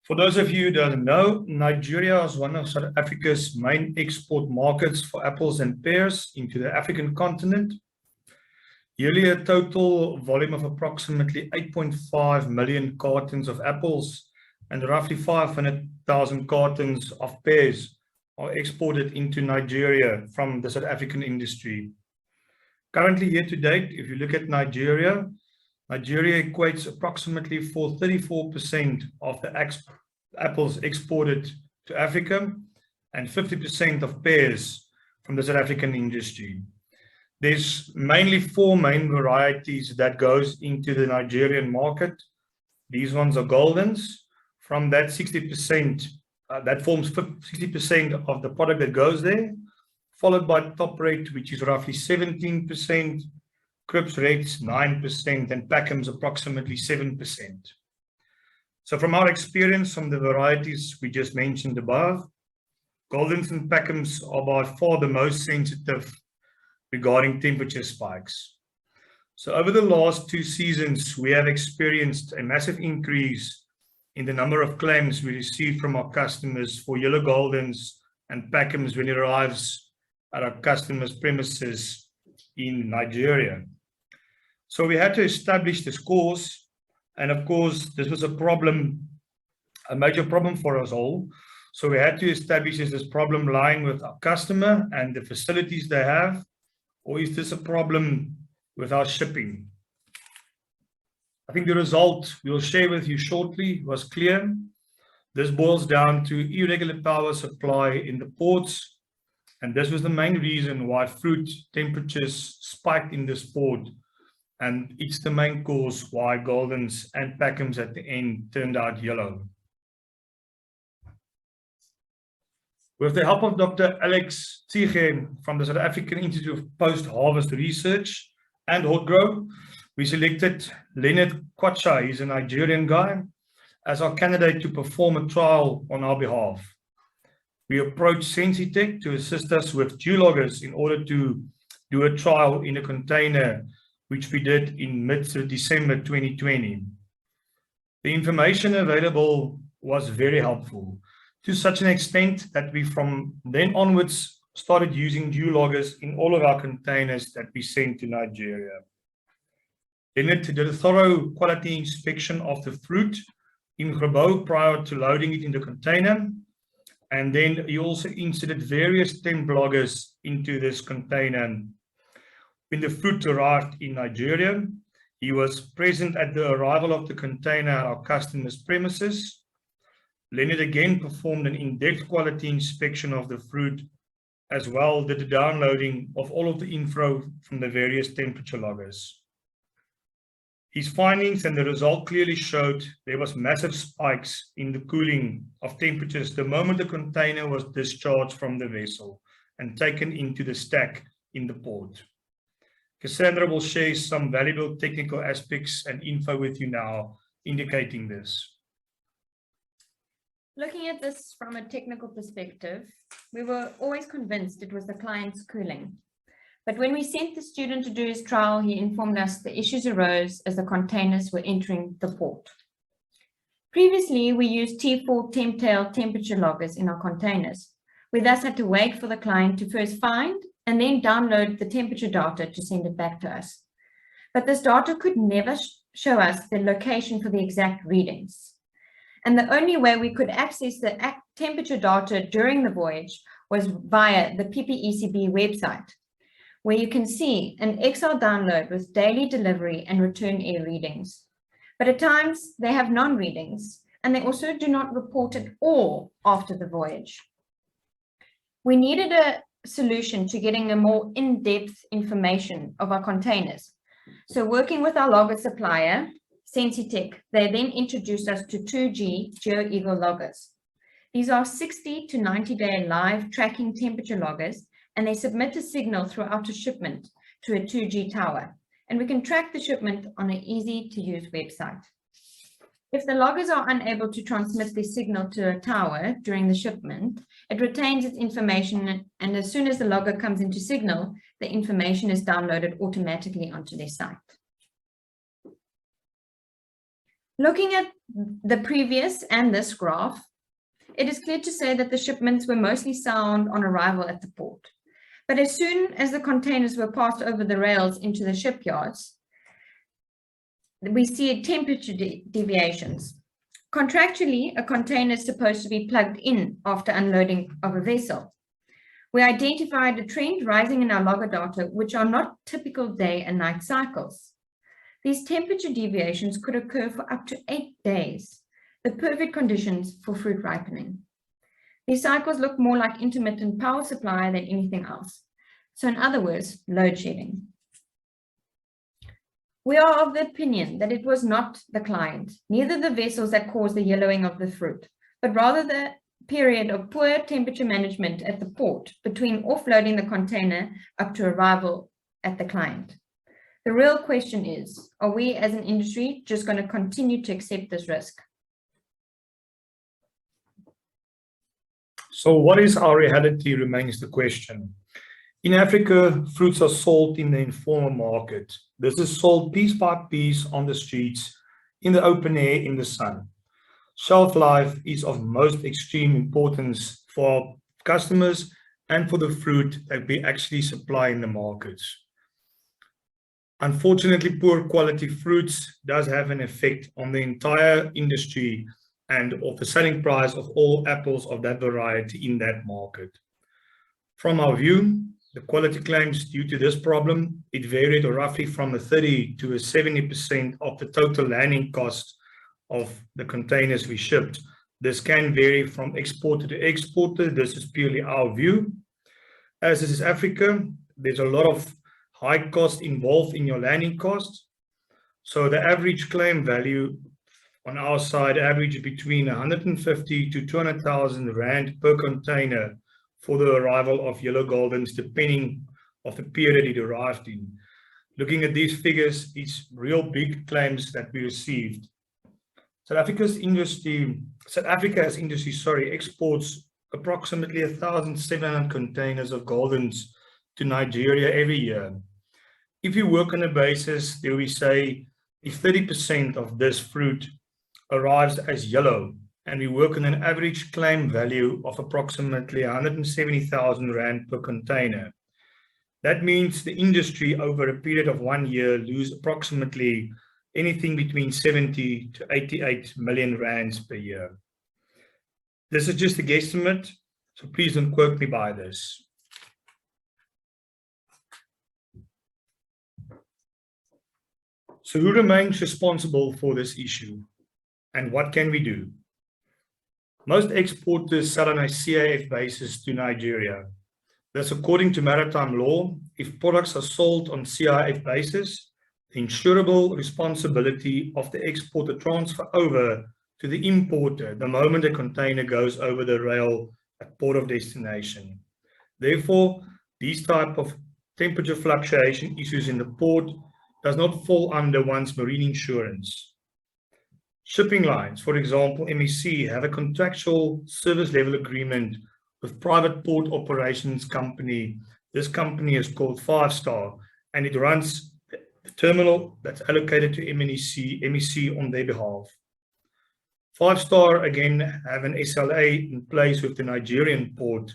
For those of you who don't know, Nigeria is one of South Africa's main export markets for apples and pears into the African continent. Yearly, a total volume of approximately 8.5 million cartons of apples and roughly 500,000 cartons of pears are exported into Nigeria from the South African industry. Currently, year to date, if you look at Nigeria equates approximately for 34% of the apples exported to Africa and 50% of pears from the South African industry. There's mainly 4 main varieties that goes into the Nigerian market. These ones are Goldens. From that 60%, that forms 60% of the product that goes there, followed by Top Red, which is roughly 17%, Crips Reds 9%, and Peckhams approximately 7%. So from our experience from the varieties we just mentioned above, Goldens and Peckhams are by far the most sensitive regarding temperature spikes. So over the last 2 seasons, we have experienced a massive increase in the number of claims we receive from our customers for yellow Goldens and Peckhams when it arrives at our customers' premises in Nigeria. So we had to establish this cause, and of course, this was a major problem for us all. So we had to establish, is this problem lying with our customer and the facilities they have, or is this a problem with our shipping? I think the result we'll share with you shortly was clear. This boils down to irregular power supply in the ports, and this was the main reason why fruit temperatures spiked in this port, and it's the main cause why Goldens and Peckhams at the end turned out yellow. With the help of Dr. Alex Tige from the South African Institute of Post-Harvest Research and Hotgrow, we selected Leonard Kwacha, he's a Nigerian guy, as our candidate to perform a trial on our behalf. We approached Sensitech to assist us with dew loggers in order to do a trial in a container, which we did in mid-December 2020. The information available was very helpful, to such an extent that we from then onwards started using dew loggers in all of our containers that we sent to Nigeria. Leonard did a thorough quality inspection of the fruit in Grabo prior to loading it in the container, and then he also inserted various temp loggers into this container. When the fruit arrived in Nigeria, he was present at the arrival of the container at our customer's premises. Leonard again performed an in-depth quality inspection of the fruit, as well did the downloading of all of the info from the various temperature loggers. His findings and the result clearly showed there was massive spikes in the cooling of temperatures the moment the container was discharged from the vessel and taken into the stack in the port. Cassandra will share some valuable technical aspects and info with you now, indicating this. Looking at this from a technical perspective, we were always convinced it was the client's cooling. But when we sent the student to do his trial, he informed us the issues arose as the containers were entering the port. Previously, we used T4 temp tail temperature loggers in our containers. We thus had to wait for the client to first find and then download the temperature data to send it back to us. But this data could never show us the location for the exact readings. And the only way we could access the temperature data during the voyage was via the PPECB website, where you can see an Excel download with daily delivery and return air readings. But at times they have non-readings, and they also do not report at all after the voyage. We needed a solution to getting a more in-depth information of our containers. So working with our logger supplier, Sensitech, they then introduced us to 2G GeoEagle loggers. These are 60 to 90-day live tracking temperature loggers, and they submit a signal throughout a shipment to a 2G tower, and we can track the shipment on an easy-to-use website. If the loggers are unable to transmit the signal to a tower during the shipment, it retains its information, and as soon as the logger comes into signal, the information is downloaded automatically onto their site. Looking at the previous and this graph, it is clear to say that the shipments were mostly sound on arrival at the port. But as soon as the containers were passed over the rails into the shipyards, we see temperature deviations. Contractually, a container is supposed to be plugged in after unloading of a vessel. We identified a trend rising in our logger data, which are not typical day and night cycles. These temperature deviations could occur for up to 8 days, the perfect conditions for fruit ripening. These cycles look more like intermittent power supply than anything else. So in other words, load shedding. We are of the opinion that it was not the client, neither the vessels that caused the yellowing of the fruit, but rather the period of poor temperature management at the port between offloading the container up to arrival at the client. The real question is, are we as an industry just going to continue to accept this risk? So what is our reality remains the question. In Africa, fruits are sold in the informal market. This is sold piece by piece on the streets, in the open air, in the sun. Shelf life is of most extreme importance for our customers and for the fruit that we actually supply in the markets. Unfortunately, poor quality fruits does have an effect on the entire industry and of the selling price of all apples of that variety in that market. From our view, the quality claims due to this problem, it varied roughly from a 30 to a 70% of the total landing cost of the containers we shipped. This can vary from exporter to exporter. This is purely our view. As this is Africa, there's a lot of high cost involved in your landing costs. So the average claim value on our side averaged between 150 to 200,000 Rand per container for the arrival of yellow goldens, depending on the period it arrived in. Looking at these figures, it's real big claims that we received. South Africa as industry, exports approximately 1,700 containers of goldens to Nigeria every year. If you work on a basis, there we say if 30% of this fruit arrives as yellow, and we work on an average claim value of approximately 170,000 Rand per container. That means the industry over a period of 1 year lose approximately anything between 70 to 88 million Rands per year. This is just a guesstimate, so please don't quote me by this. So who remains responsible for this issue, and what can we do? Most exporters sell on a CIF basis to Nigeria. Thus, according to maritime law, if products are sold on CIF basis, the insurable responsibility of the exporter transfer over to the importer the moment a container goes over the rail at port of destination. Therefore, these type of temperature fluctuation issues in the port does not fall under one's marine insurance. Shipping lines, for example, MEC, have a contractual service level agreement with private port operations company. This company is called 5-Star, and it runs the terminal that's allocated to MEC on their behalf. 5-Star, again, have an SLA in place with the Nigerian port.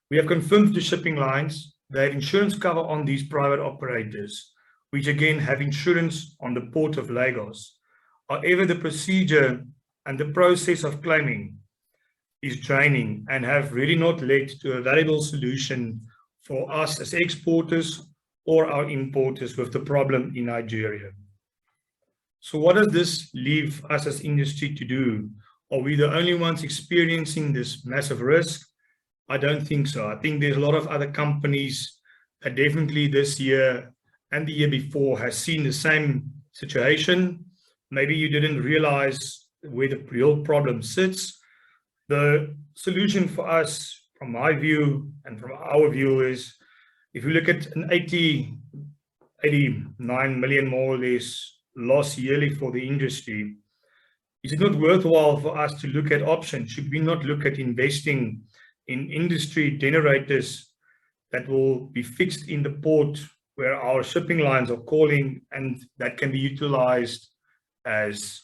We have confirmed to shipping lines they have insurance cover on these private operators, which again have insurance on the port of Lagos. However, the procedure and the process of claiming is draining and have really not led to a valuable solution for us as exporters or our importers with the problem in Nigeria. So what does this leave us as industry to do? Are we the only ones experiencing this massive risk? I don't think so. I think there's a lot of other companies that definitely this year and the year before has seen the same situation. Maybe you didn't realize where the real problem sits. The solution for us, from my view and from our view, is if you look at an 89 million more or less loss yearly for the industry, is it not worthwhile for us to look at options? Should we not look at investing in industry generators that will be fixed in the port where our shipping lines are calling, and that can be utilized as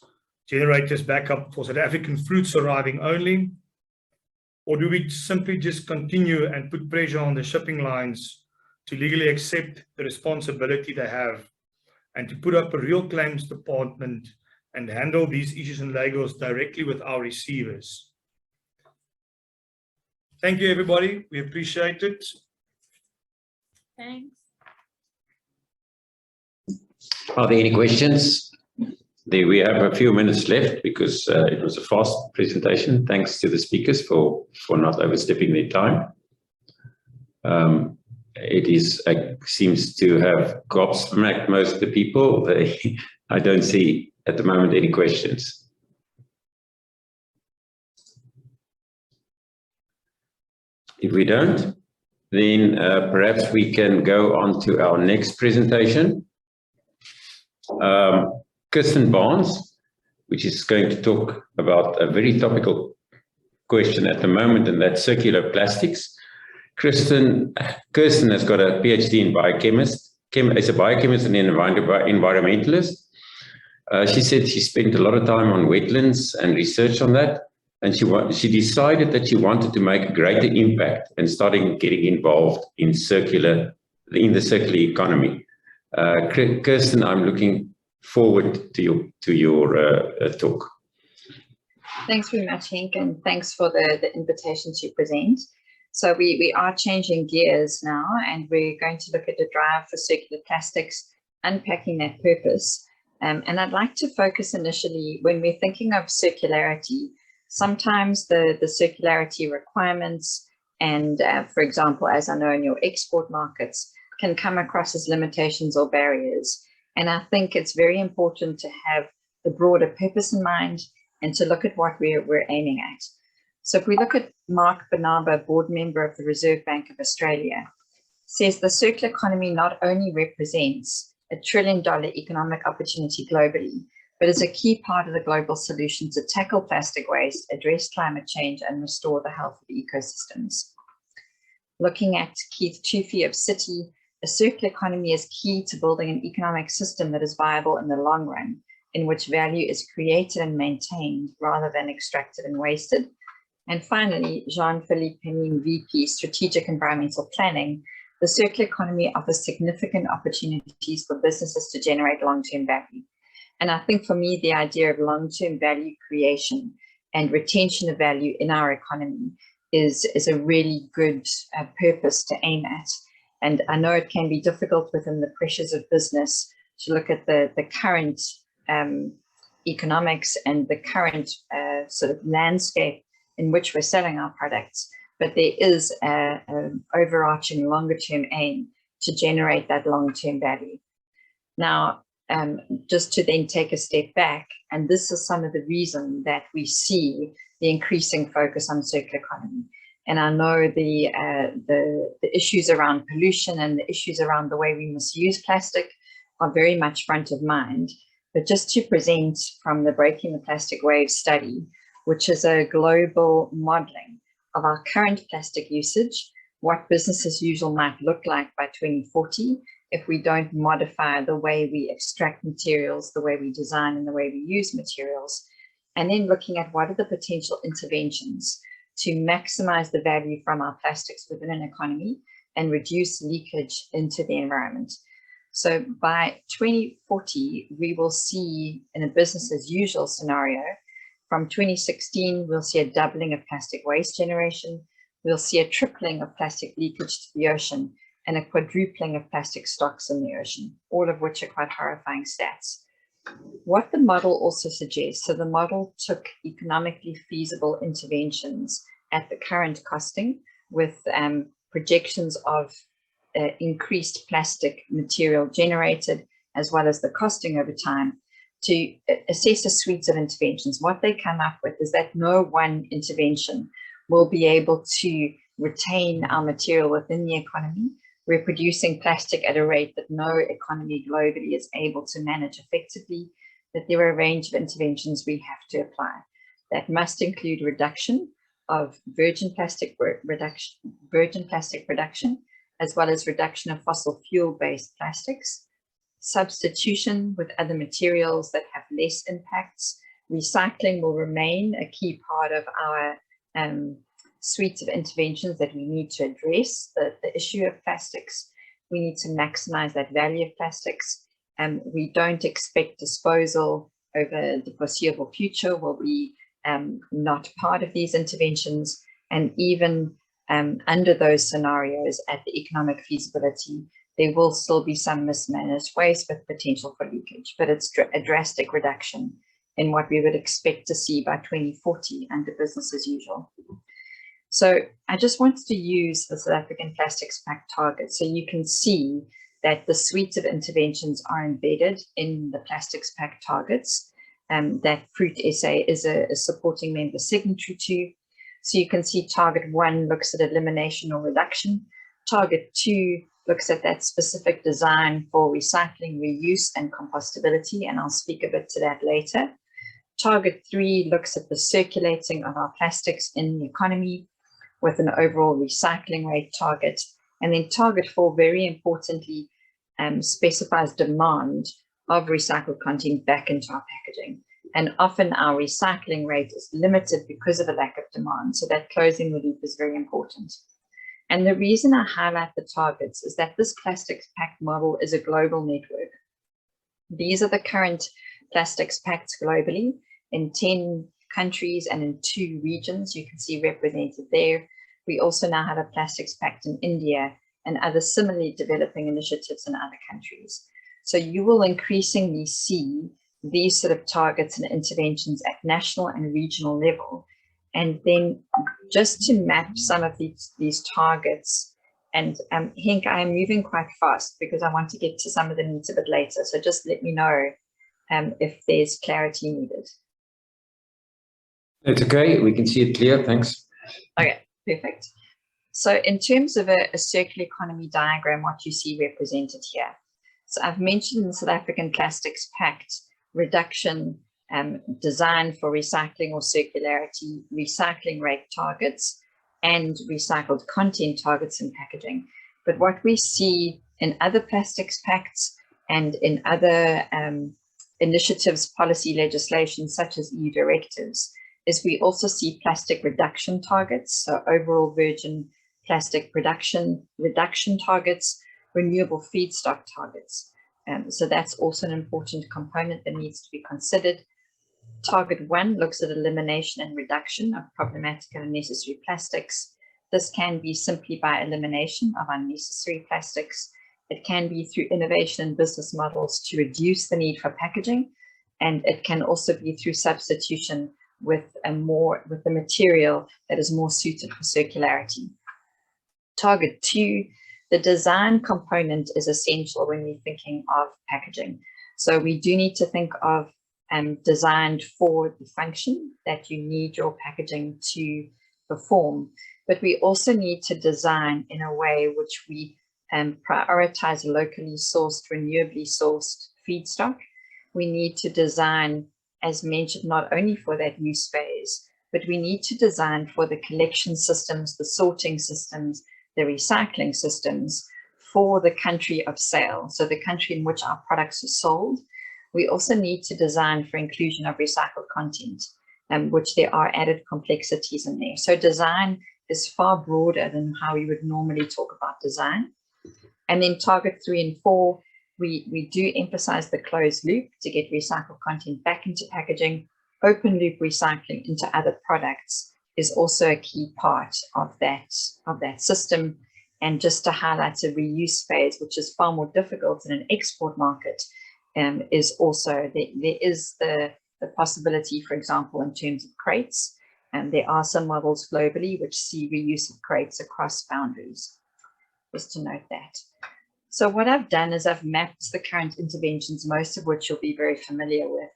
generators backup for South African fruits arriving only? Or do we simply just continue and put pressure on the shipping lines to legally accept the responsibility they have and to put up a real claims department and handle these issues in Lagos directly with our receivers? Thank you, everybody. We appreciate it. Thanks. Are there any questions? We have a few minutes left because it was a fast presentation. Thanks to the speakers for not overstepping their time. seems to have gobsmacked most of the people. I don't see at the moment any questions. If we don't, then perhaps we can go on to our next presentation. Kirsten Barnes, which is going to talk about a very topical question at the moment, and that's circular plastics. Kirsten has got a PhD in biochemist. Is a biochemist and an environmentalist. She said she spent a lot of time on wetlands and research on that, and she decided that she wanted to make a greater impact and starting getting involved in the circular economy. Kirsten, I'm looking forward to your talk. Thanks very much, Henk, and thanks for the invitation to present. So we are changing gears now, and we're going to look at the drive for circular plastics, unpacking that purpose. And I'd like to focus initially, when we're thinking of circularity, sometimes the circularity requirements and, for example, as I know in your export markets, can come across as limitations or barriers. And I think it's very important to have the broader purpose in mind and to look at what we're aiming at. So if we look at Mark Banaba, board member of the Reserve Bank of Australia, says the circular economy not only represents a $1 trillion economic opportunity globally, but is a key part of the global solution to tackle plastic waste, address climate change, and restore the health of ecosystems. Looking at Keith Tufey of Citi, a circular economy is key to building an economic system that is viable in the long run, in which value is created and maintained rather than extracted and wasted. And finally, Jean-Philippe Henin, VP, Strategic Environmental Planning, the circular economy offers significant opportunities for businesses to generate long-term value. And I think for me, the idea of long-term value creation and retention of value in our economy is a really good purpose to aim at. And I know it can be difficult within the pressures of business to look at the current economics and the current sort of landscape in which we're selling our products, but there is an overarching longer-term aim to generate that long-term value. Now, just to then take a step back, and this is some of the reason that we see the increasing focus on circular economy. And I know the issues around pollution and the issues around the way we misuse plastic are very much front of mind. But just to present from the Breaking the Plastic Wave study, which is a global modeling of our current plastic usage, what business as usual might look like by 2040 if we don't modify the way we extract materials, the way we design, and the way we use materials, and then looking at what are the potential interventions to maximize the value from our plastics within an economy and reduce leakage into the environment. So by 2040, we will see in a business as usual scenario, from 2016, we'll see a doubling of plastic waste generation. We'll see a tripling of plastic leakage to the ocean and a quadrupling of plastic stocks in the ocean, all of which are quite horrifying stats. What the model also suggests, so the model took economically feasible interventions at the current costing with projections of increased plastic material generated, as well as the costing over time, to assess a suite of interventions. What they come up with is that no one intervention will be able to retain our material within the economy. We're producing plastic at a rate that no economy globally is able to manage effectively, that there are a range of interventions we have to apply. That must include reduction of virgin plastic production, as well as reduction of fossil fuel-based plastics, substitution with other materials that have less impacts. Recycling will remain a key part of our suite of interventions that we need to address the issue of plastics. We need to maximize that value of plastics. We don't expect disposal over the foreseeable future will be not part of these interventions. And even under those scenarios at the economic feasibility, there will still be some mismanaged waste with potential for leakage, but it's a drastic reduction in what we would expect to see by 2040 under business as usual. So I just wanted to use the South African Plastics Pact target so you can see that the suite of interventions are embedded in the Plastics Pact targets, that Fruit SA is a supporting member signatory to. So you can see target 1 looks at elimination or reduction. Target 2 looks at that specific design for recycling, reuse, and compostability, and I'll speak a bit to that later. Target 3 looks at the circulating of our plastics in the economy with an overall recycling rate target. And then target 4, very importantly, specifies demand of recycled content back into our packaging. And often our recycling rate is limited because of a lack of demand. So that closing the loop is very important. And the reason I highlight the targets is that this Plastics Pact model is a global network. These are the current Plastics Pacts globally in 10 countries and in 2 regions. You can see represented there. We also now have a Plastics Pact in India and other similarly developing initiatives in other countries. So you will increasingly see these sort of targets and interventions at national and regional level. And then just to map some of these targets, and Henk, I am moving quite fast because I want to get to some of the needs a bit later. So just let me know if there's clarity needed. It's okay, we can see it clear, thanks. Okay, perfect. So in terms of a circular economy diagram, what you see represented here. So I've mentioned the South African Plastics Pact reduction design for recycling or circularity, recycling rate targets, and recycled content targets in packaging. But what we see in other plastics pacts and in other initiatives, policy legislation, such as EU directives, is we also see plastic reduction targets, so overall virgin plastic production reduction targets, renewable feedstock targets. So that's also an important component that needs to be considered. Target 1 looks at elimination and reduction of problematic and unnecessary plastics. This can be simply by elimination of unnecessary plastics. It can be through innovation in business models to reduce the need for packaging. And it can also be through substitution with the material that is more suited for circularity. Target 2, the design component is essential when we're thinking of packaging. So we do need to think of designed for the function that you need your packaging to perform. But we also need to design in a way which we prioritize locally sourced, renewably sourced feedstock. We need to design, as mentioned, not only for that use phase, but we need to design for the collection systems, the sorting systems, the recycling systems for the country of sale, so the country in which our products are sold. We also need to design for inclusion of recycled content, which there are added complexities in there. So design is far broader than how we would normally talk about design. And then target 3 and 4, we do emphasize the closed loop to get recycled content back into packaging. Open loop recycling into other products is also a key part of that system. And just to highlight the reuse phase, which is far more difficult in an export market, is also, there is the possibility, for example, in terms of crates, and there are some models globally which see reuse of crates across boundaries, just to note that. So what I've done is I've mapped the current interventions, most of which you'll be very familiar with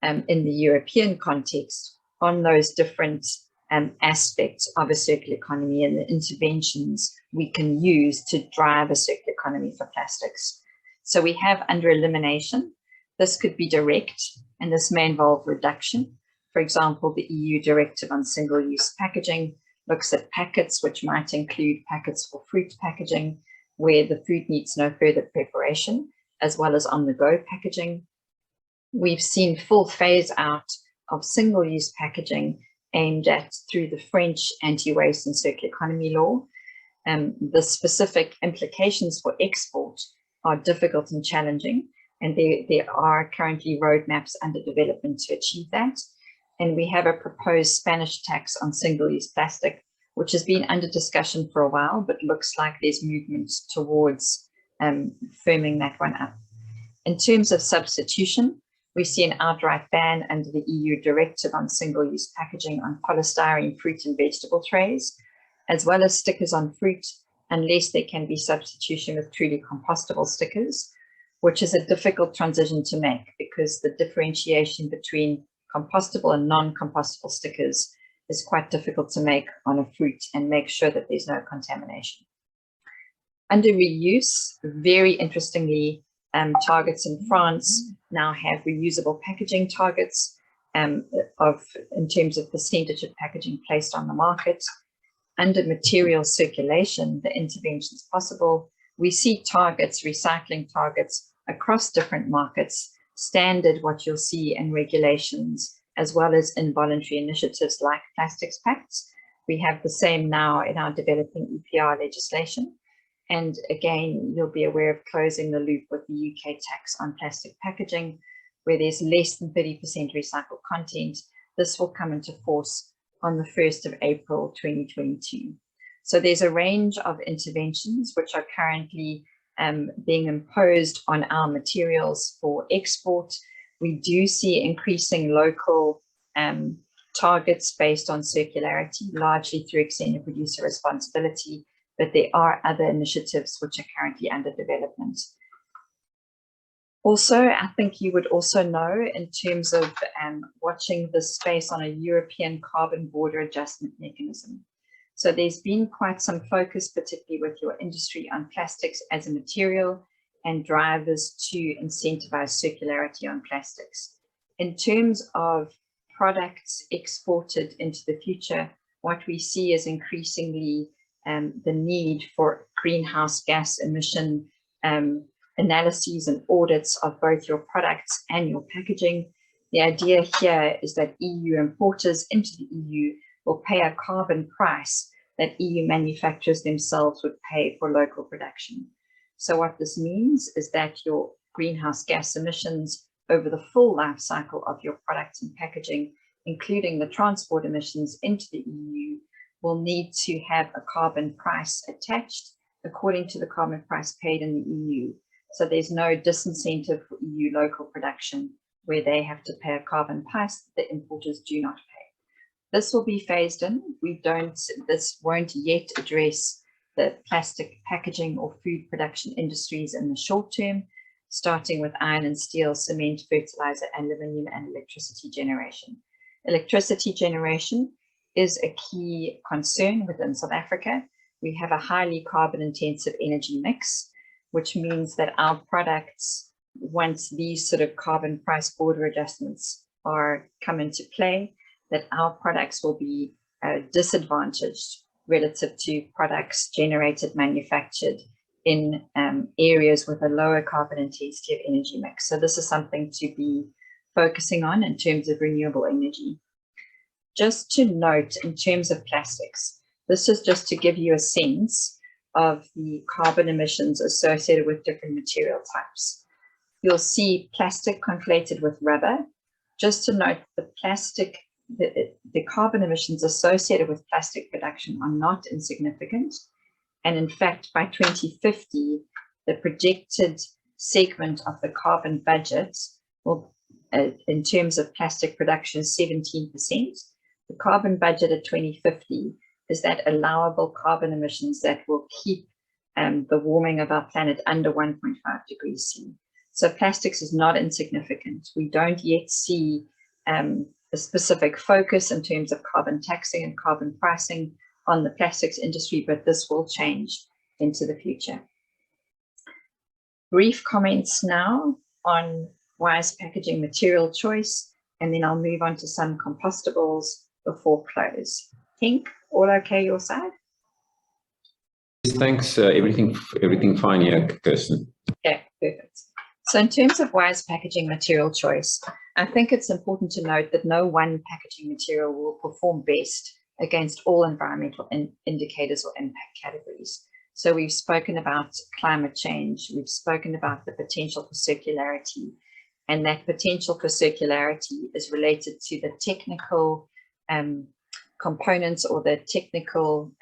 in the European context, on those different aspects of a circular economy and the interventions we can use to drive a circular economy for plastics. So we have under elimination, this could be direct, and this may involve reduction. For example, the EU directive on single-use packaging looks at packets, which might include packets for fruit packaging, where the food needs no further preparation, as well as on-the-go packaging. We've seen full phase out of single-use packaging aimed at through the French anti-waste and circular economy law. The specific implications for export are difficult and challenging, and there are currently roadmaps under development to achieve that. And we have a proposed Spanish tax on single-use plastic, which has been under discussion for a while, but looks like there's movement towards firming that one up. In terms of substitution, we see an outright ban under the EU directive on single-use packaging on polystyrene fruit and vegetable trays. as well as stickers on fruit, unless there can be substitution with truly compostable stickers, which is a difficult transition to make because the differentiation between compostable and non-compostable stickers is quite difficult to make on a fruit and make sure that there's no contamination. Under reuse, very interestingly, targets in France now have reusable packaging targets in terms of percentage of packaging placed on the market. Under material circulation, the interventions possible, we see targets, recycling targets across different markets, standard what you'll see in regulations, as well as involuntary initiatives like plastics pacts. We have the same now in our developing EPR legislation. And again, you'll be aware of closing the loop with the UK tax on plastic packaging, where there's less than 30% recycled content. This will come into force on the 1st of April 2022. So there's a range of interventions which are currently being imposed on our materials for export. We do see increasing local targets based on circularity, largely through extended producer responsibility, but there are other initiatives which are currently under development. Also, I think you would also know in terms of watching the space on a European carbon border adjustment mechanism. So there's been quite some focus, particularly with your industry, on plastics as a material and drivers to incentivize circularity on plastics. In terms of products exported into the future, what we see is increasingly the need for greenhouse gas emission analyses and audits of both your products and your packaging. The idea here is that EU importers into the EU will pay a carbon price that EU manufacturers themselves would pay for local production. So what this means is that your greenhouse gas emissions over the full life cycle of your products and packaging, including the transport emissions into the EU, will need to have a carbon price attached according to the carbon price paid in the EU. So there's no disincentive for EU local production where they have to pay a carbon price that the importers do not pay. This will be phased in. This won't yet address the plastic packaging or food production industries in the short term, starting with iron and steel, cement, fertilizer, aluminium, and electricity generation. Electricity generation is a key concern within South Africa. We have a highly carbon intensive energy mix, which means that our products, once these sort of carbon price border adjustments come into play, that our products will be disadvantaged relative to products generated, manufactured in areas with a lower carbon intensity of energy mix. So this is something to be focusing on in terms of renewable energy. Just to note, in terms of plastics, this is just to give you a sense of the carbon emissions associated with different material types. You'll see plastic conflated with rubber. Just to note, the carbon emissions associated with plastic production are not insignificant. And in fact, by 2050, the projected segment of the carbon budget will, in terms of plastic production, is 17%. The carbon budget at 2050 is that allowable carbon emissions that will keep the warming of our planet under 1.5 degrees C. So plastics is not insignificant. We don't yet see a specific focus in terms of carbon taxing and carbon pricing on the plastics industry, but this will change into the future. Brief comments now on wise packaging material choice, and then I'll move on to some compostables before close. Henk, all okay your side? Thanks. Everything fine here, Kirsten. Okay, perfect. So in terms of wise packaging material choice, I think it's important to note that no one packaging material will perform best against all environmental indicators or impact categories. So we've spoken about climate change, we've spoken about the potential for circularity, and that potential for circularity is related to the technical components or the technical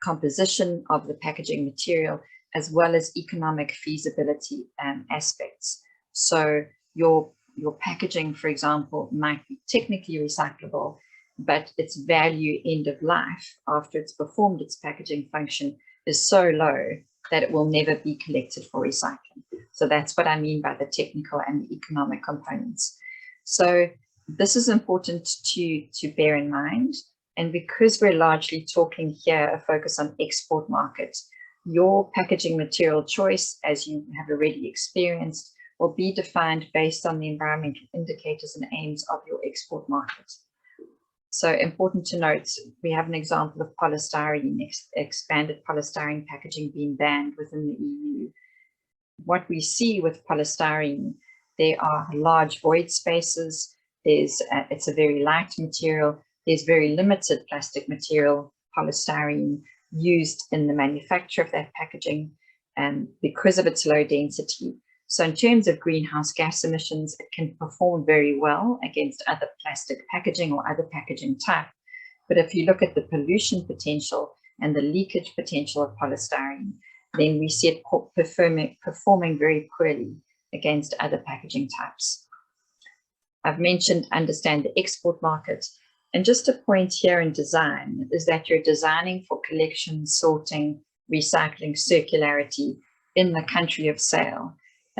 composition of the packaging material, as well as economic feasibility aspects. So your packaging, for example, might be technically recyclable, but its value end of life after it's performed its packaging function is so low that it will never be collected for recycling. So that's what I mean by the technical and the economic components. So this is important to bear in mind. And because we're largely talking here, a focus on export markets, your packaging material choice, as you have already experienced, will be defined based on the environmental indicators and aims of your export market. So important to note, we have an example of polystyrene, expanded polystyrene packaging being banned within the EU. What we see with polystyrene, there are large void spaces. It's a very light material. There's very limited plastic material, polystyrene, used in the manufacture of that packaging, because of its low density. So in terms of greenhouse gas emissions, it can perform very well against other plastic packaging or other packaging type. But if you look at the pollution potential and the leakage potential of polystyrene, then we see it performing very poorly against other packaging types. I've mentioned understand the export market. And just a point here in design is that you're designing for collection, sorting, recycling, circularity in the country of sale.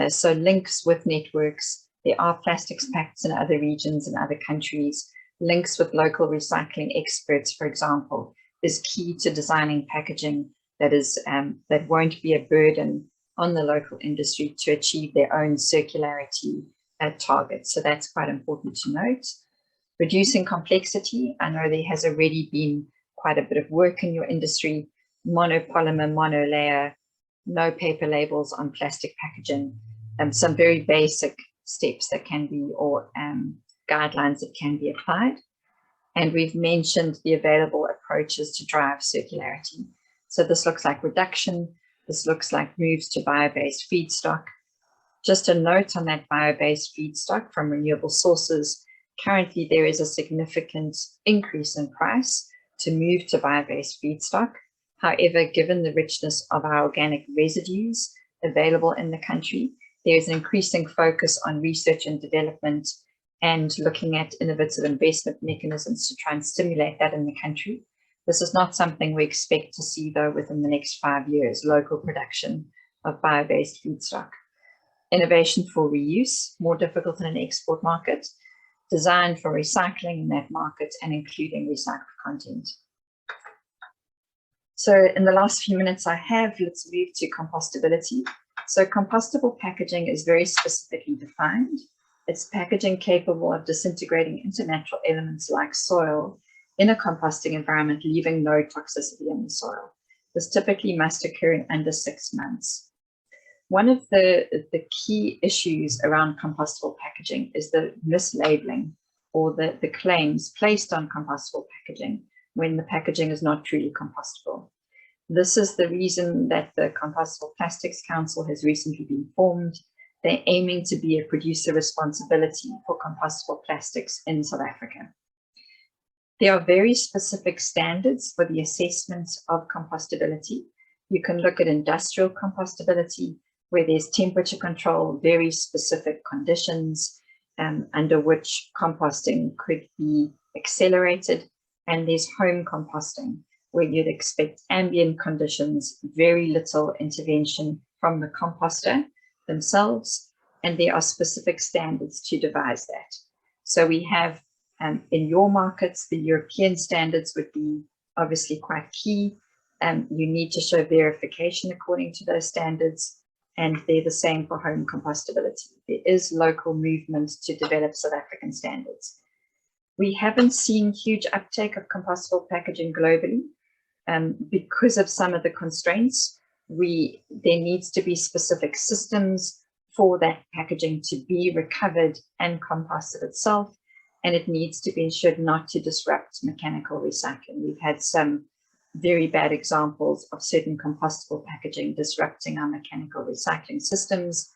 So links with networks, there are plastics pacts in other regions and other countries. Links with local recycling experts, for example, is key to designing packaging that won't be a burden on the local industry to achieve their own circularity targets. So that's quite important to note. Reducing complexity. I know there has already been quite a bit of work in your industry. Monopolymer, monolayer, no paper labels on plastic packaging. Some very basic steps that can be, or guidelines that can be applied. And we've mentioned the available approaches to drive circularity. So this looks like reduction. This looks like moves to bio-based feedstock. Just a note on that bio-based feedstock from renewable sources. Currently, there is a significant increase in price to move to bio-based feedstock. However, given the richness of our organic residues available in the country, there is an increasing focus on research and development and looking at innovative investment mechanisms to try and stimulate that in the country. This is not something we expect to see, though, within the next 5 years, local production of bio-based feedstock. Innovation for reuse, more difficult in an export market, designed for recycling in that market and including recycled content. So in the last few minutes I have, let's move to compostability. So compostable packaging is very specifically defined. It's packaging capable of disintegrating into natural elements like soil in a composting environment, leaving no toxicity in the soil. This typically must occur in under 6 months. One of the key issues around compostable packaging is the mislabeling or the claims placed on compostable packaging when the packaging is not truly compostable. This is the reason that the Compostable Plastics Council has recently been formed. They're aiming to be a producer responsibility for compostable plastics in South Africa. There are very specific standards for the assessment of compostability. You can look at industrial compostability, where there's temperature control, very specific conditions under which composting could be accelerated. And there's home composting, where you'd expect ambient conditions, very little intervention from the composter themselves, and there are specific standards to devise that. So we have in your markets, the European standards would be obviously quite key. You need to show verification according to those standards, and they're the same for home compostability. There is local movement to develop South African standards. We haven't seen huge uptake of compostable packaging globally because of some of the constraints. There needs to be specific systems for that packaging to be recovered and composted itself, and it needs to be ensured not to disrupt mechanical recycling. We've had some very bad examples of certain compostable packaging disrupting our mechanical recycling systems.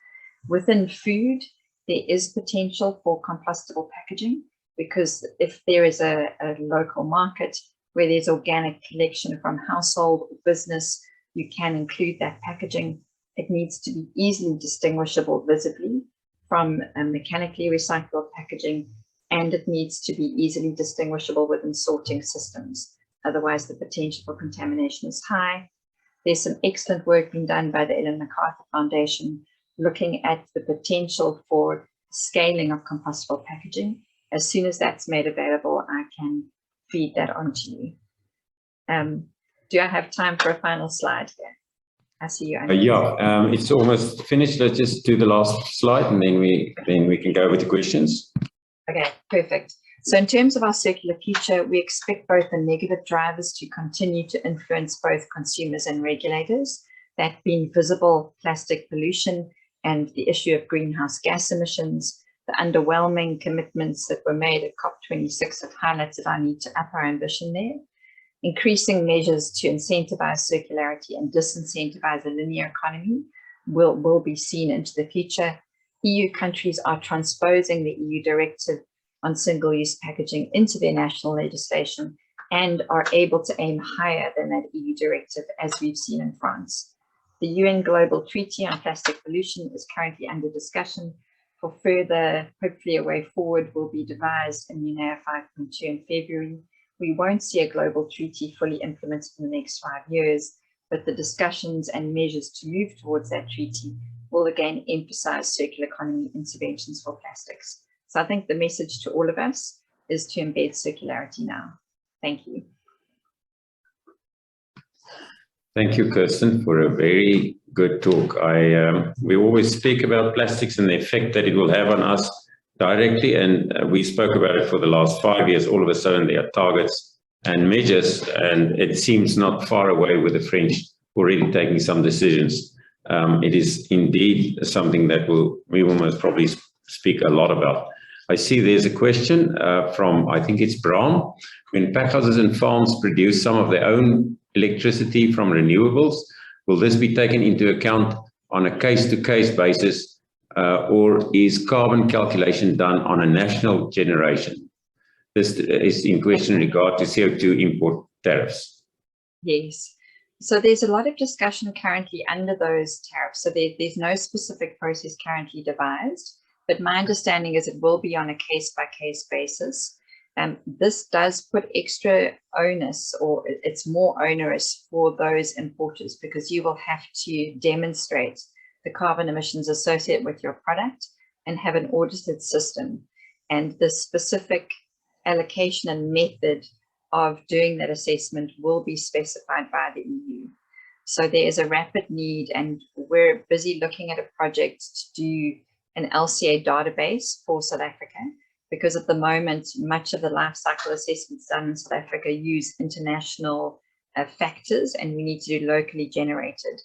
Within food, there is potential for compostable packaging, because if there is a local market where there's organic collection from household or business, you can include that packaging. It needs to be easily distinguishable visibly from mechanically recyclable packaging, and it needs to be easily distinguishable within sorting systems. Otherwise, the potential for contamination is high. There's some excellent work being done by the Ellen MacArthur Foundation looking at the potential for scaling of compostable packaging. As soon as that's made available, I can feed that on to you. Do I have time for a final slide here? I see you. Yeah, it's almost finished. Let's just do the last slide, and then we can go with the questions. Okay, perfect. So in terms of our circular future, we expect both the negative drivers to continue to influence both consumers and regulators, that being visible plastic pollution and the issue of greenhouse gas emissions. The underwhelming commitments that were made at COP26 have highlighted our need to up our ambition there. Increasing measures to incentivize circularity and disincentivize a linear economy will be seen into the future. EU countries are transposing the EU directive on single-use packaging into their national legislation and are able to aim higher than that EU directive, as we've seen in France. The UN Global Treaty on Plastic Pollution is currently under discussion. For further, hopefully a way forward will be devised in UNEA 5.2 in February. We won't see a global treaty fully implemented in the next 5 years, but the discussions and measures to move towards that treaty will again emphasize circular economy interventions for plastics. So I think the message to all of us is to embed circularity now. Thank you. Thank you, Kirsten, for a very good talk. We always speak about plastics and the effect that it will have on us directly, and we spoke about it for the last 5 years. All of a sudden, there are targets and measures, and it seems not far away with the French already taking some decisions. It is indeed something that we will most probably speak a lot about. I see there's a question from, I think it's Bram. When packhouses and farms produce some of their own electricity from renewables, will this be taken into account on a case-to-case basis, or is carbon calculation done on a national generation? This is in question in regard to CO2 import tariffs. Yes. So there's a lot of discussion currently under those tariffs. So there's no specific process currently devised, but my understanding is it will be on a case-by-case basis. This does put extra onus, or it's more onerous for those importers, because you will have to demonstrate the carbon emissions associated with your product and have an audited system. And the specific allocation and method of doing that assessment will be specified by the EU. So there is a rapid need, and we're busy looking at a project to do an LCA database for South Africa, because at the moment, much of the life cycle assessments done in South Africa use international factors, and we need to do locally generated.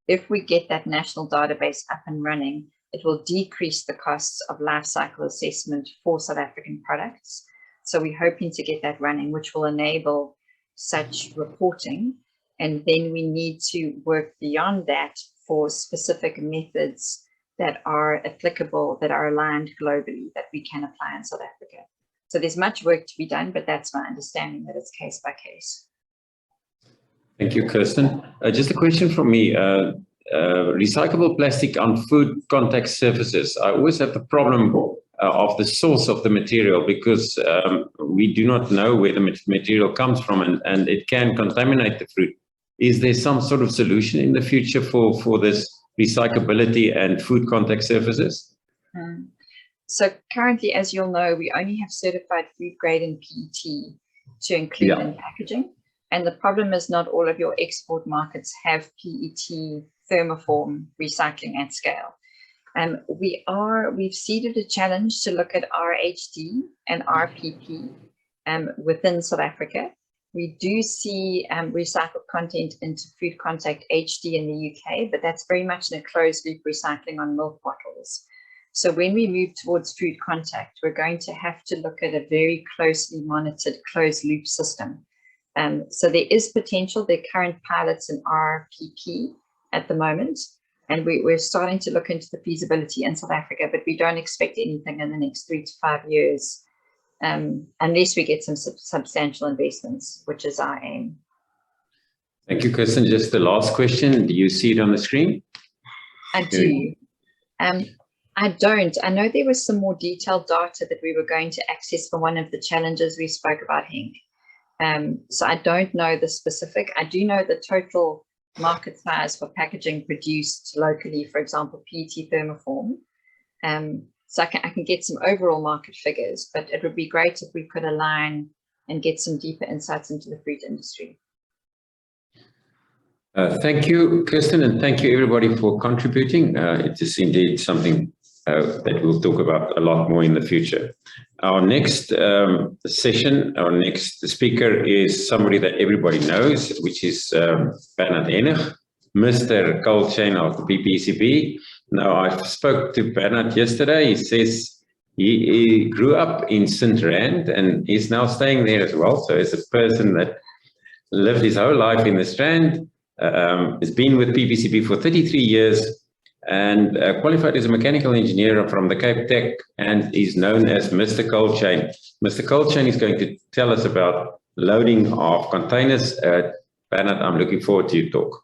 If we get that national database up and running, it will decrease the costs of life cycle assessment for South African products. So we're hoping to get that running, which will enable such reporting. And then we need to work beyond that for specific methods that are applicable, that are aligned globally, that we can apply in South Africa. So there's much work to be done, but that's my understanding, that it's case by case. Thank you, Kirsten. Just a question from me. Recyclable plastic on food contact surfaces. I always have the problem of the source of the material, because we do not know where the material comes from, and it can contaminate the fruit. Is there some sort of solution in the future for this recyclability and food contact surfaces? So currently, as you'll know, we only have certified food grade and PET to include in packaging. And the problem is not all of your export markets have PET thermoform recycling at scale. We've seeded a challenge to look at RHD and RPP within South Africa. We do see recycled content into food contact HD in the UK, but that's very much in a closed loop recycling on milk bottles. So when we move towards food contact, we're going to have to look at a very closely monitored closed loop system. So there is potential. There are current pilots in RPP at the moment, and we're starting to look into the feasibility in South Africa, but we don't expect anything in the next 3 to 5 years, unless we get some substantial investments, which is our aim. Thank you, Kirsten. Just the last question. Do you see it on the screen? I do. I don't. I know there was some more detailed data that we were going to access for one of the challenges we spoke about, Henk. So I don't know the specific. I do know the total market size for packaging produced locally, for example, PET thermoform. So I can get some overall market figures, but it would be great if we could align and get some deeper insights into the fruit industry. Thank you, Kirsten, and thank you everybody for contributing. It is indeed something that we'll talk about a lot more in the future. Our next session, our next speaker is somebody that everybody knows, which is Bernard Hennig, Mr. Cold Chain of the PPCB. Now, I spoke to Bernard yesterday. He says he grew up in St. Rand and is now staying there as well. So as a person that lived his whole life in the Strand, has been with PPCB for 33 years and qualified as a mechanical engineer from the Cape Tech and is known as Mr. Cold Chain. Mr. Cold Chain is going to tell us about loading of containers. Bernard, I'm looking forward to your talk.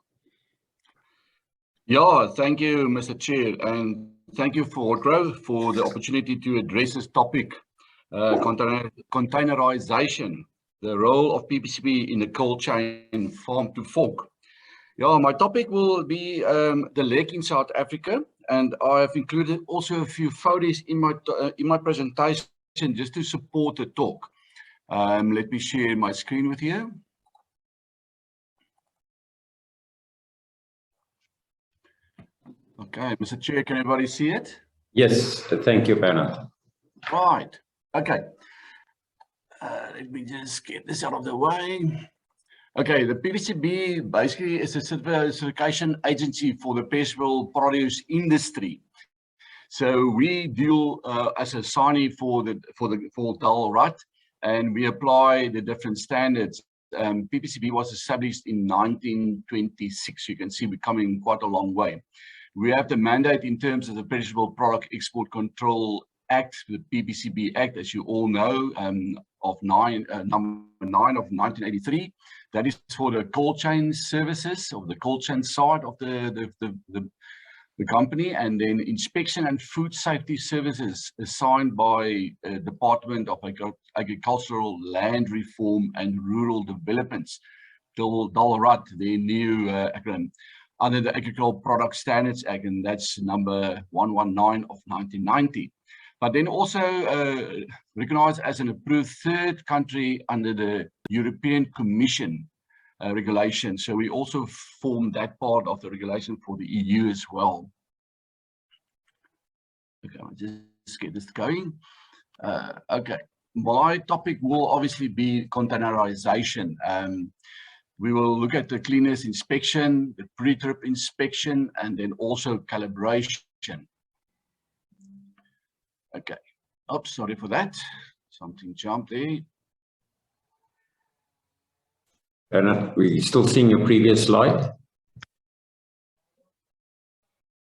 Yeah, thank you, Mr. Chair, and thank you for the opportunity to address this topic, containerization, the role of PPCB in the cold chain farm to fork. Yeah, my topic will be the leg in South Africa, and I have included also a few photos in my presentation just to support the talk. Let me share my screen with you. Okay, Mr. Chair, can everybody see it? Yes, thank you, Bernard. Right, okay. Let me just get this out of the way. Okay, the PPCB basically is a certification agency for the perishable produce industry. So we deal as a signee for Dalrot, and we apply the different standards. PPCB was established in 1926. You can see we're coming quite a long way. We have the mandate in terms of the Perishable Product Export Control Act, the PPCB Act, as you all know, of number 9 of 1983. That is for the cold chain services, or the cold chain side of the company, and then inspection and food safety services assigned by Department of Agricultural Land Reform and Rural Developments, DALRAD, their new acronym, under the Agricultural Product Standards Act, and that's number 119 of 1990. But then also recognized as an approved third country under the European Commission regulation. So we also form that part of the regulation for the EU as well. Okay, I'll just get this going. Okay, my topic will obviously be containerization. We will look at the cleanliness inspection, the pre-trip inspection, and then also calibration. Okay, oops, sorry for that. Something jumped there. Bernard, we're still seeing your previous slide.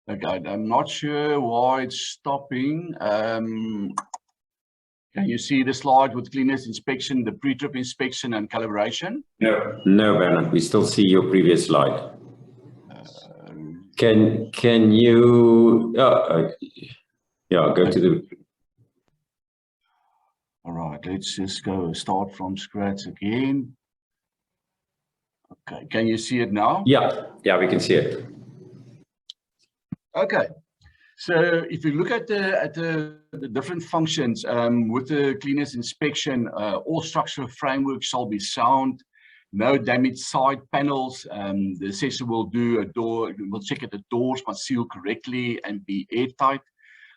Okay, I'm not sure why it's stopping. Can you see the slide with cleanliness inspection, the pre-trip inspection and calibration? No, Bernard, we still see your previous slide. Can you, yeah, go to the... All right, let's just go start from scratch again. Okay, can you see it now? Yeah, we can see it. Okay, so if you look at the different functions with the cleanliness inspection, all structural frameworks shall be sound, no damaged side panels. The assessor will do a door, will check that the doors must seal correctly and be airtight.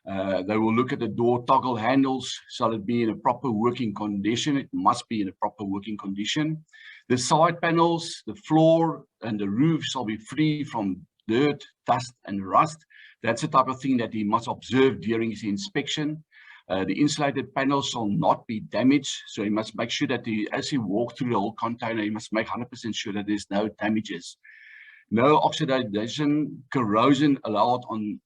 They will look at the door toggle handles, shall it be in a proper working condition? It must be in a proper working condition. The side panels, the floor and the roof shall be free from dirt, dust and rust. That's the type of thing that he must observe during his inspection. The insulated panels shall not be damaged, so he must make sure that as he walks through the whole container, he must make 100% sure that there's no damages. No oxidation, corrosion allowed on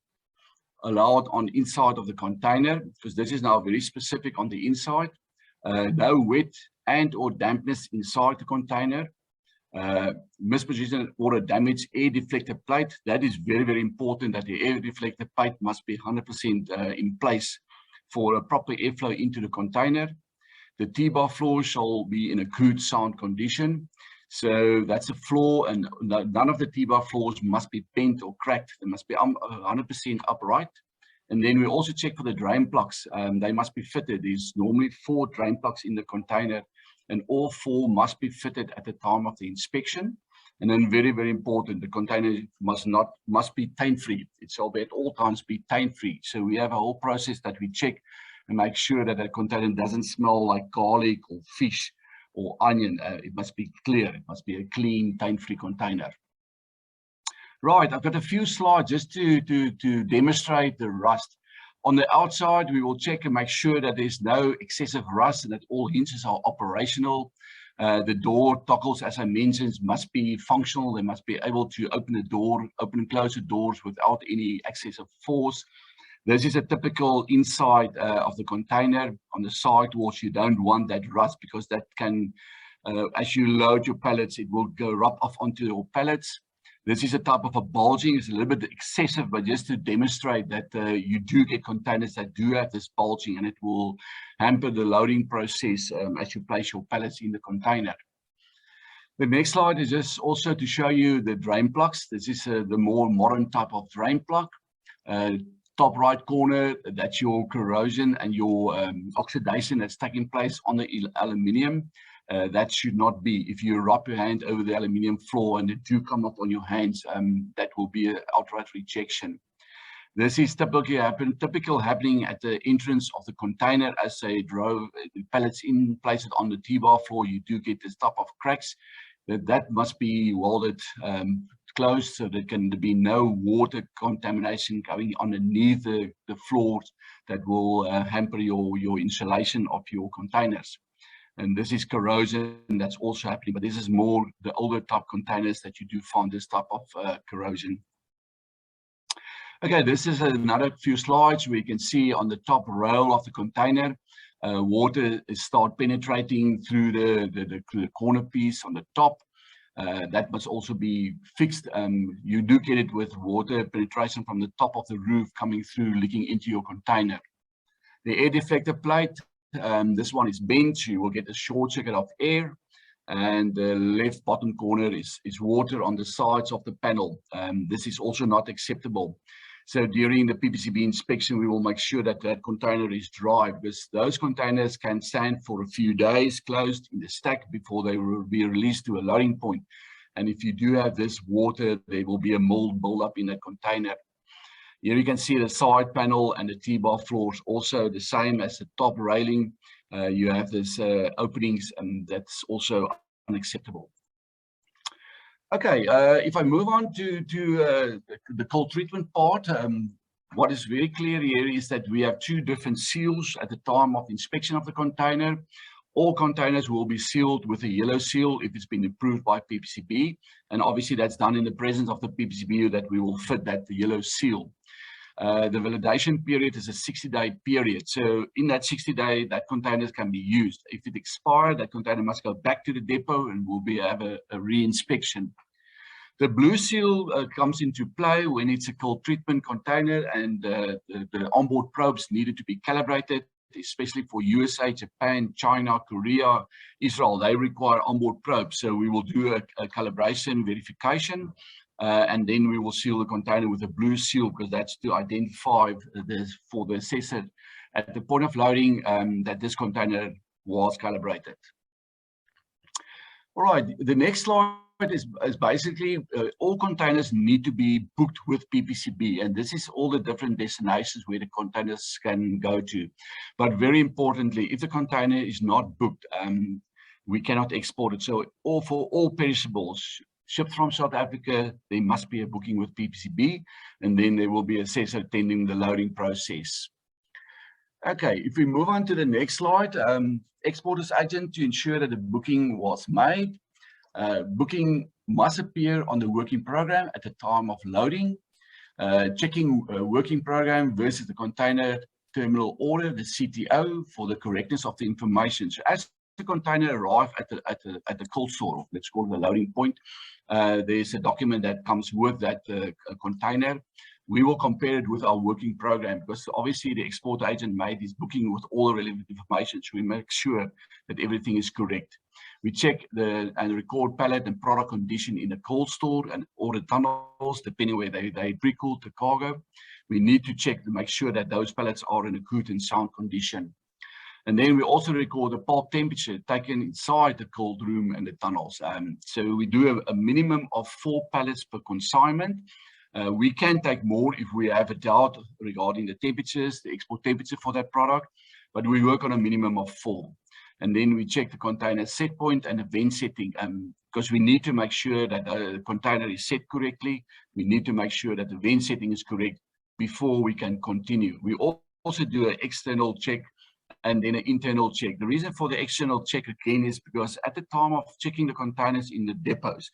inside of the container, because this is now very specific on the inside. No wet and or dampness inside the container. Misposition or a damaged air deflector plate. That is very, very important that the air deflector plate must be 100% in place for a proper airflow into the container. The T-bar floor shall be in a good sound condition. So that's a floor, and none of the T-bar floors must be bent or cracked. They must be 100% upright. And then we also check for the drain plugs. They must be fitted. There's normally 4 drain plugs in the container, and all 4 must be fitted at the time of the inspection. And then very, very important, the container must be taint-free. It shall be at all times be taint-free. So we have a whole process that we check and make sure that the container doesn't smell like garlic or fish or onion. It must be clear. It must be a clean, taint-free container. Right, I've got a few slides just to demonstrate the rust. On the outside, we will check and make sure that there's no excessive rust and that all hinges are operational. The door toggles, as I mentioned, must be functional. They must be able to open the door, open and close the doors without any excessive force. This is a typical inside of the container. On the sidewalls, you don't want that rust because that can, as you load your pallets, it will go rub off onto your pallets. This is a type of a bulging. It's a little bit excessive, but just to demonstrate that you do get containers that do have this bulging, and it will hamper the loading process as you place your pallets in the container. The next slide is just also to show you the drain plugs. This is the more modern type of drain plug. Top right corner, that's your corrosion and your oxidation that's taking place on the aluminium. That should not be. If you rub your hand over the aluminium floor and it do come up on your hands, that will be an outright rejection. This is typically happening at the entrance of the container as they drove the pallets in, place it on the T-bar floor. You do get this type of cracks. That must be welded closed so there can be no water contamination going underneath the floors that will hamper your insulation of your containers. And this is corrosion that's also happening, but this is more the older type containers that you do find this type of corrosion. Okay, this is another few slides where you can see on the top rail of the container, water start penetrating through the corner piece on the top. That must also be fixed. You do get it with water penetration from the top of the roof coming through, leaking into your container. The air deflector plate, this one is bent. You will get a short circuit of air, and the left bottom corner is water on the sides of the panel. This is also not acceptable. So during the PPCB inspection, we will make sure that that container is dry, because those containers can stand for a few days closed in the stack before they will be released to a loading point. And if you do have this water, there will be a mold buildup in that container. Here you can see the side panel and the T-bar floors also the same as the top railing. You have this openings, and that's also unacceptable. Okay, if I move on to the cold treatment part, what is very clear here is that we have 2 different seals at the time of inspection of the container. All containers will be sealed with a yellow seal if it's been approved by PPCB, and obviously that's done in the presence of the PPCB that we will fit that yellow seal. The validation period is a 60-day period. So in that 60-day, that container can be used. If it expires, that container must go back to the depot and will have a re-inspection. The blue seal comes into play when it's a cold treatment container, and the onboard probes needed to be calibrated, especially for USA, Japan, China, Korea, Israel. They require onboard probes. So we will do a calibration verification. And then we will seal the container with a blue seal, because that's to identify for the assessor at the point of loading that this container was calibrated. All right, the next slide is basically all containers need to be booked with PPCB, and this is all the different destinations where the containers can go to. But very importantly, if the container is not booked, we cannot export it. So for all perishables shipped from South Africa, there must be a booking with PPCB, and then there will be an assessor attending the loading process. Okay, if we move on to the next slide, exporter's agent to ensure that the booking was made. Booking must appear on the working program at the time of loading. Checking working program versus the container terminal order, the CTO, for the correctness of the information. So as the container arrive at the cold store, let's call it the loading point, there's a document that comes with that container. We will compare it with our working program, because obviously the export agent made this booking with all the relevant information, so we make sure that everything is correct. We check and record pallet and product condition in the cold store and or the tunnels, depending where they pre-cooled the cargo. We need to check to make sure that those pallets are in a good and sound condition. And then we also record the pulp temperature taken inside the cold room and the tunnels. So we do a minimum of 4 pallets per consignment. We can take more if we have a doubt regarding the temperatures, the export temperature for that product, but we work on a minimum of 4. And then we check the container set point and the vent setting, because we need to make sure that the container is set correctly. We need to make sure that the vent setting is correct before we can continue. We also do an external check and then an internal check. The reason for the external check again is because at the time of checking the containers in the depots,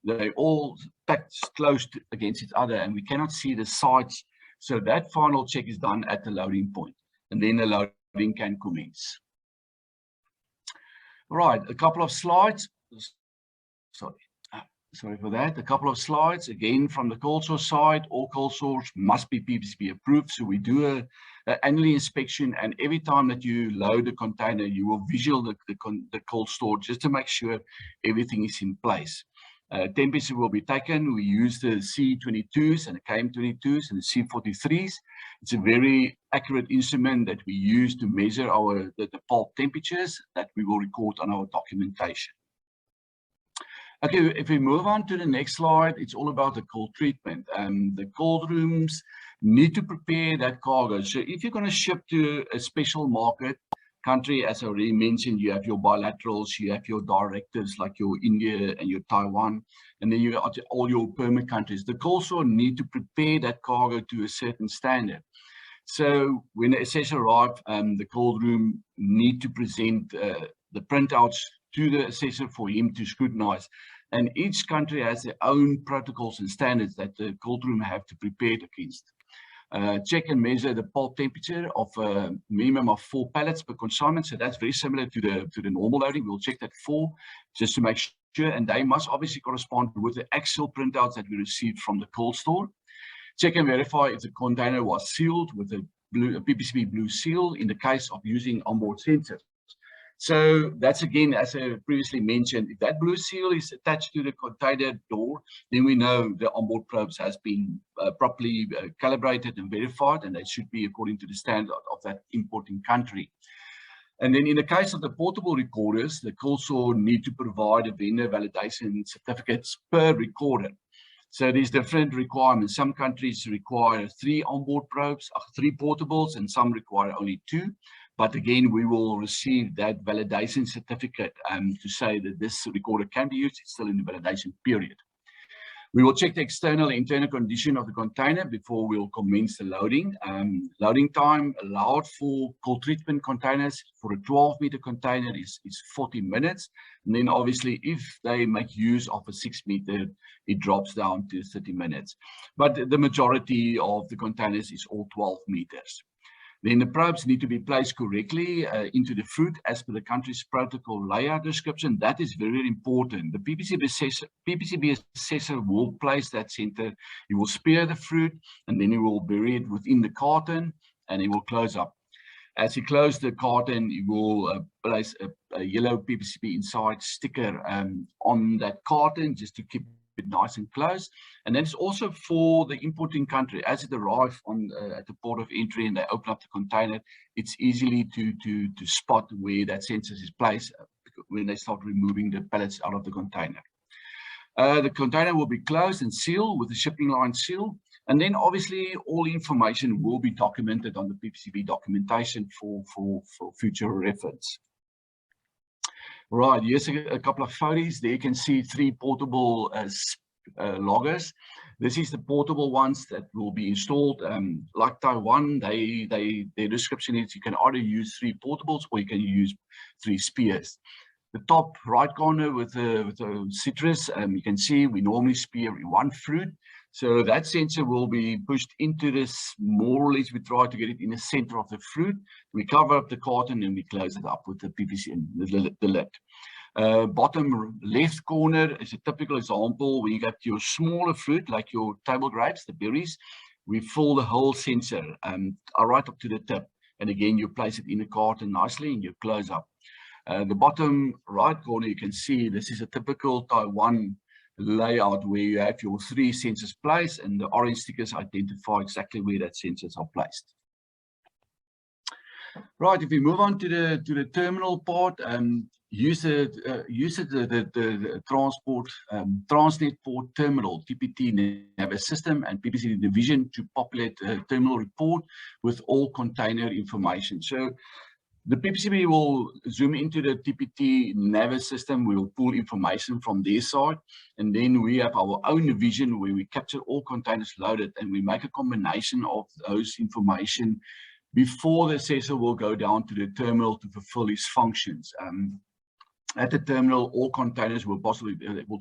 they all packed close against each other and we cannot see the sides. So that final check is done at the loading point, and then the loading can commence. Right, a couple of slides. Sorry for that. A couple of slides again from the cold store side. All cold stores must be PPCB approved. So we do an annual inspection, and every time that you load the container, you will visual the cold store just to make sure everything is in place. Temperature will be taken. We use the C22s and the KM22s and the C43s. It's a very accurate instrument that we use to measure the pulp temperatures that we will record on our documentation. Okay, if we move on to the next slide, it's all about the cold treatment. The cold rooms need to prepare that cargo. So if you're going to ship to a special market country, as I already mentioned, you have your bilaterals, you have your directives like your India and your Taiwan, and then you got all your permit countries. The cold store need to prepare that cargo to a certain standard. So when the assessor arrives, the cold room need to present the printouts to the assessor for him to scrutinize. And each country has their own protocols and standards that the cold room have to prepare against. Check and measure the pulp temperature of a minimum of 4 pallets per consignment. So that's very similar to the normal loading. We'll check that 4 just to make sure, and they must obviously correspond with the actual printouts that we received from the cold store. Check and verify if the container was sealed with a PPCB blue seal in the case of using onboard sensors. So that's again, as I previously mentioned, if that blue seal is attached to the container door, then we know the onboard probes has been properly calibrated and verified, and they should be according to the standard of that importing country. And then in the case of the portable recorders, the cold store need to provide a vendor validation certificates per recorder. So there's different requirements. Some countries require 3 onboard probes, 3 portables, and some require only 2. But again, we will receive that validation certificate to say that this recorder can be used. It's still in the validation period. We will check the external and internal condition of the container before we'll commence the loading. Loading time allowed for cold treatment containers for a 12-meter container is 40 minutes. And then obviously, if they make use of a 6-meter, it drops down to 30 minutes. But the majority of the containers is all 12 meters. Then the probes need to be placed correctly into the fruit as per the country's protocol layout description. That is very important. The PPCB assessor will place that center. He will spear the fruit, and then he will bury it within the carton, and he will close up. As he closes the carton, he will place a yellow PPCB inside sticker on that carton just to keep it nice and close. And then it's also for the importing country. As it arrives at the port of entry and they open up the container, it's easily to spot where that sensor is placed when they start removing the pallets out of the container. The container will be closed and sealed with the shipping line seal. And then obviously all information will be documented on the PPCB documentation for future reference. Right, here's a couple of photos. There you can see 3 portable loggers. This is the portable ones that will be installed. Like Taiwan, their description is you can either use 3 portables or you can use 3 spears. the top right corner with the citrus, you can see we normally spear one fruit. So that sensor will be pushed into this, more or less we try to get it in the center of the fruit. We cover up the carton and we close it up with the PVC and the lid. Bottom left corner is a typical example where you got your smaller fruit, like your table grapes, the berries. We fill the whole sensor right up to the tip. And again, you place it in the carton nicely and you close up. The bottom right corner, you can see this is a typical Taiwan layout where you have your 3 sensors placed and the orange stickers identify exactly where that sensors are placed. Right, if we move on to the terminal part, use the transport Transnet Port Terminal TPT Nav system and PPC division to populate a terminal report with all container information. So the PPCB will zoom into the TPT Nav system. We will pull information from their side, and then we have our own division where we capture all containers loaded, and we make a combination of those information before the assessor will go down to the terminal to fulfill his functions. At the terminal, all containers will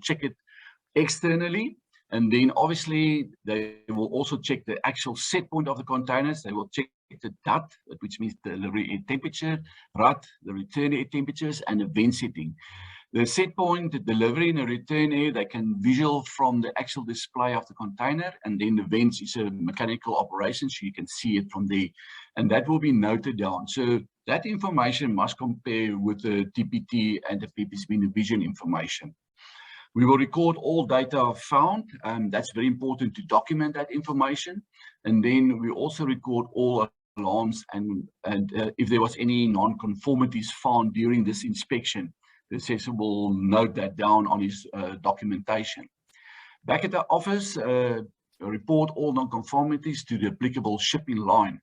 check it externally, and then obviously they will also check the actual set point of the containers. They will check the DAT, which means the delivery air temperature, RAT, the return air temperatures, and the vent setting. The set point, the delivery and the return air, they can visual from the actual display of the container, and then the vents is a mechanical operation, so you can see it from there, and that will be noted down. So that information must compare with the TPT and the PPCB division information. We will record all data found, and that's very important to document that information. And then we also record all alarms and if there was any non-conformities found during this inspection, the assessor will note that down on his documentation. Back at the office, report all non-conformities to the applicable shipping line.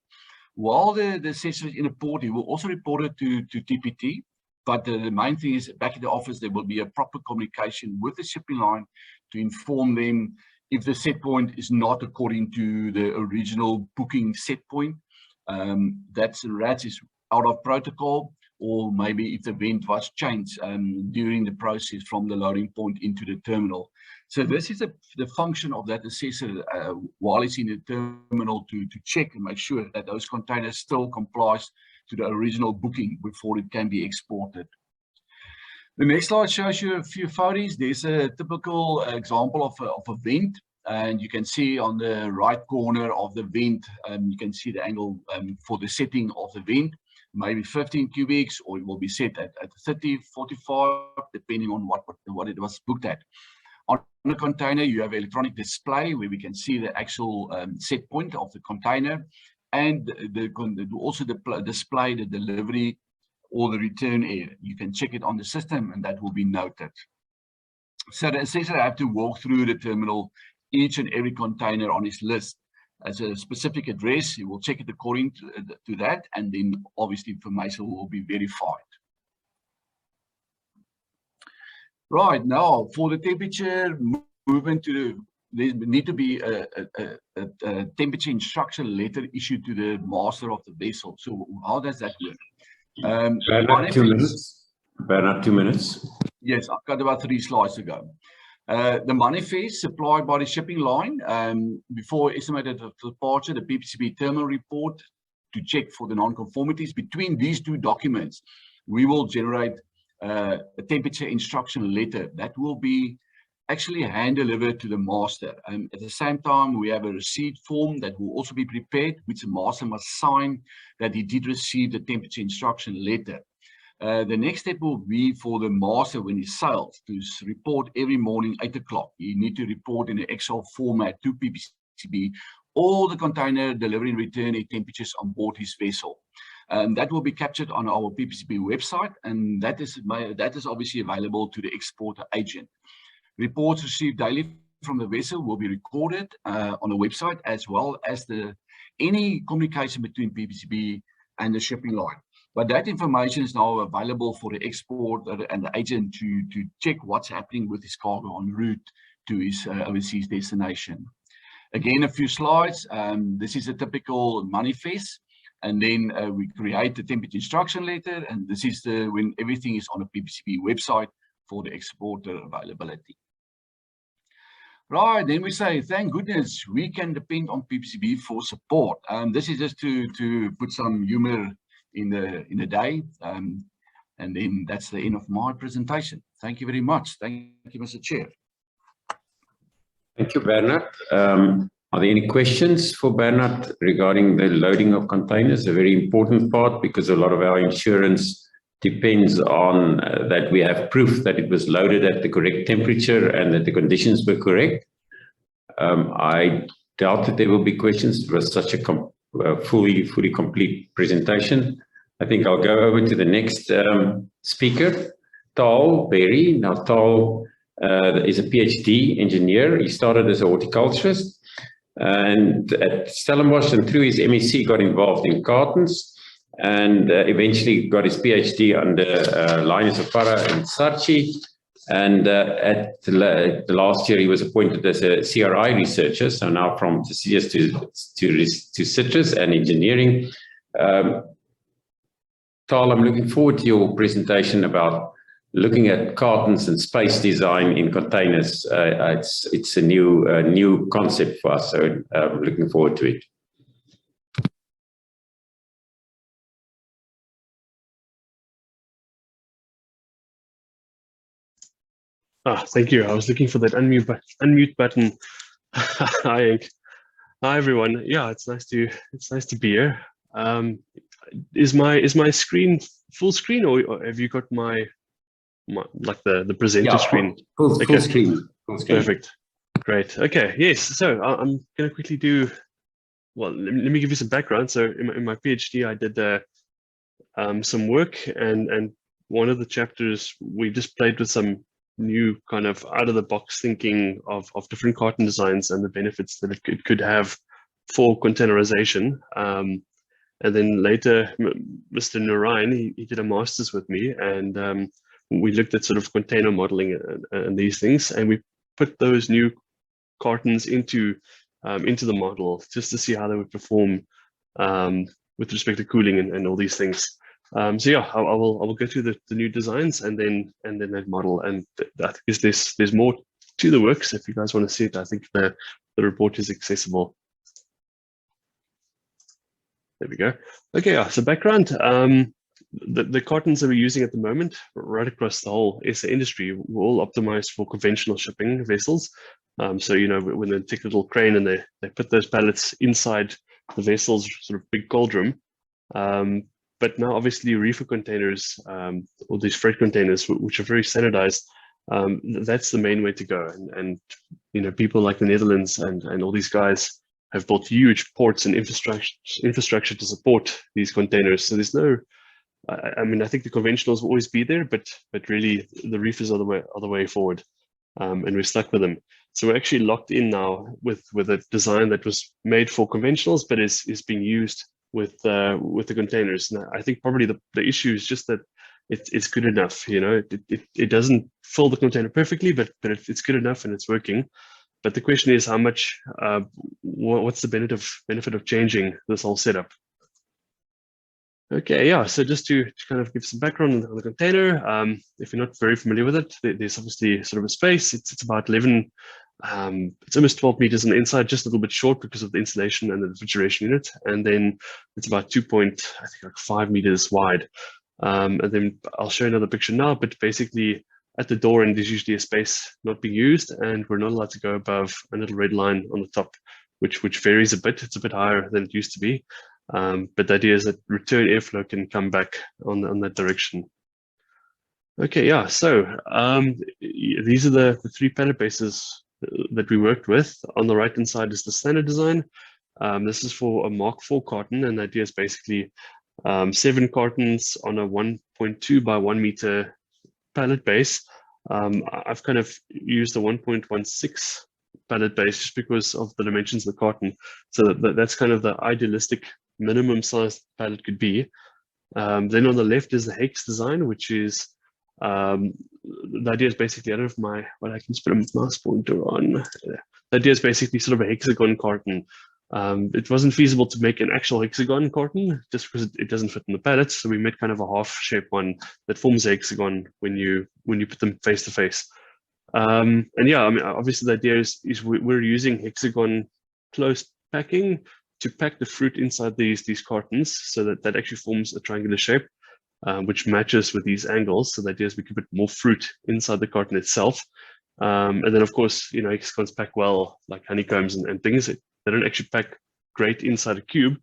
While the assessor is in a port, he will also report it to TPT. But the main thing is back at the office, there will be a proper communication with the shipping line to inform them if the set point is not according to the original booking set point. That's out of protocol, or maybe if the vent was changed during the process from the loading point into the terminal. So this is the function of that assessor while he's in the terminal to check and make sure that those containers still complies to the original booking before it can be exported. The next slide shows you a few photos. There's a typical example of a vent, and you can see on the right corner of the vent, you can see the angle for the setting of the vent, maybe 15 cubics, or it will be set at 30, 45, depending on what it was booked at. On the container, you have electronic display where we can see the actual set point of the container, and also display the delivery or the return air. You can check it on the system and that will be noted. So the assessor have to walk through the terminal, each and every container on his list as a specific address. He will check it according to that, and then obviously information will be verified. Right, now for the temperature movement there need to be a temperature instruction letter issued to the master of the vessel. So how does that work? About 2 minutes. About 2 minutes. Yes, I've got about 3 slides to go. The manifest supplied by the shipping line before estimated departure, the PPCB terminal report to check for the non-conformities. Between these 2 documents, we will generate a temperature instruction letter that will be actually hand delivered to the master. At the same time, we have a receipt form that will also be prepared, which the master must sign that he did receive the temperature instruction letter. The next step will be for the master when he sails to report every morning 8 o'clock. You need to report in an Excel format to PPCB all the container delivery and return temperatures on board his vessel. That will be captured on our PPCB website, and that is obviously available to the exporter agent. Reports received daily from the vessel will be recorded on the website, as well as any communication between PPCB and the shipping line. But that information is now available for the exporter and the agent to check what's happening with his cargo en route to his overseas destination. Again, a few slides. This is a typical manifest. And then we create the temperature instruction letter, and this is when everything is on a PPCB website for the exporter availability. Right, then we say, thank goodness we can depend on PPCB for support. This is just to put some humor in the day. And then that's the end of my presentation. Thank you very much. Thank you, Mr. Chair. Thank you, Bernard. Are there any questions for Bernard regarding the loading of containers? A very important part, because a lot of our insurance depends on that we have proof that it was loaded at the correct temperature and that the conditions were correct. I doubt that there will be questions. It was such a fully complete presentation. I think I'll go over to the next speaker, Tal Berry. Now, Tal is a PhD engineer. He started as a horticulturist and at Stellenbosch, and through his MSc got involved in cartons, and eventually got his PhD under Linus Opara and Sarchi. And at the last year, he was appointed as a CRI researcher. So now from CCS to citrus and engineering. Tal, I'm looking forward to your presentation about looking at cartons and space design in containers. It's a new concept for us, so I'm looking forward to it. Thank you. I was looking for that unmute button. Hi, everyone. Yeah, it's nice to be here. Is my screen full screen, or have you got my like the presenter screen? Full screen. Perfect. Great. Okay. Yes. So I'm going to quickly do. Well, let me give you some background. So in my PhD, I did some work, and one of the chapters we just played with some new kind of out of the box thinking of different carton designs and the benefits that it could have for containerization. And then later, Mr. Narayan, he did a master's with me, and we looked at sort of container modeling and these things, and we put those new cartons into the model just to see how they would perform with respect to cooling and all these things. So yeah, I will go through the new designs and then that model, and I think there's more to the works. If you guys want to see it, I think the report is accessible. There we go. Okay, yeah, so background. The cartons that we're using at the moment, right across the whole SA industry, were all optimized for conventional shipping vessels. So, you know, when they take a little crane and they put those pallets inside the vessel's sort of big cauldron. But now, obviously, reefer containers, or these freight containers, which are very standardized, that's the main way to go. And you know, people like the Netherlands and all these guys have built huge ports and infrastructure to support these containers. So there's no, I mean, I think the conventionals will always be there, but really the reefers are the way forward, and we're stuck with them. So we're actually locked in now with a design that was made for conventionals, but is being used with the containers. And I think probably the issue is just that it's good enough. You know, it doesn't fill the container perfectly, but it's good enough and it's working. But the question is how much, what's the benefit of changing this whole setup? Okay, yeah, so just to kind of give some background on the container, if you're not very familiar with it, there's obviously sort of a space. It's about 11, it's almost 12 meters on the inside, just a little bit short because of the insulation and the refrigeration unit. And then it's about 5 meters wide. And then I'll show another picture now, but basically at the door end, there's usually a space not being used, and we're not allowed to go above a little red line on the top, which varies a bit. It's a bit higher than it used to be. But the idea is that return airflow can come back on that direction. Okay, yeah, so these are the 3 pallet bases that we worked with. On the right-hand side is the standard design. This is for a Mark IV carton, and the idea is basically 7 cartons on a 1.2 by 1 meter pallet base. I've kind of used a 1.16 pallet base just because of the dimensions of the carton. So that's kind of the idealistic minimum size pallet could be. Then on the left is the hex design, which is the idea is basically, I don't know if I can just put a mouse pointer on. The idea is basically sort of a hexagon carton. It wasn't feasible to make an actual hexagon carton just because it doesn't fit in the pallet. So we made kind of a half shape one that forms a hexagon when you put them face to face. And yeah, I mean, obviously the idea is we're using hexagon closed packing to pack the fruit inside these cartons so that actually forms a triangular shape, which matches with these angles. So the idea is we can put more fruit inside the carton itself. And then of course, you know, hexagons pack well, like honeycombs and things. They don't actually pack great inside a cube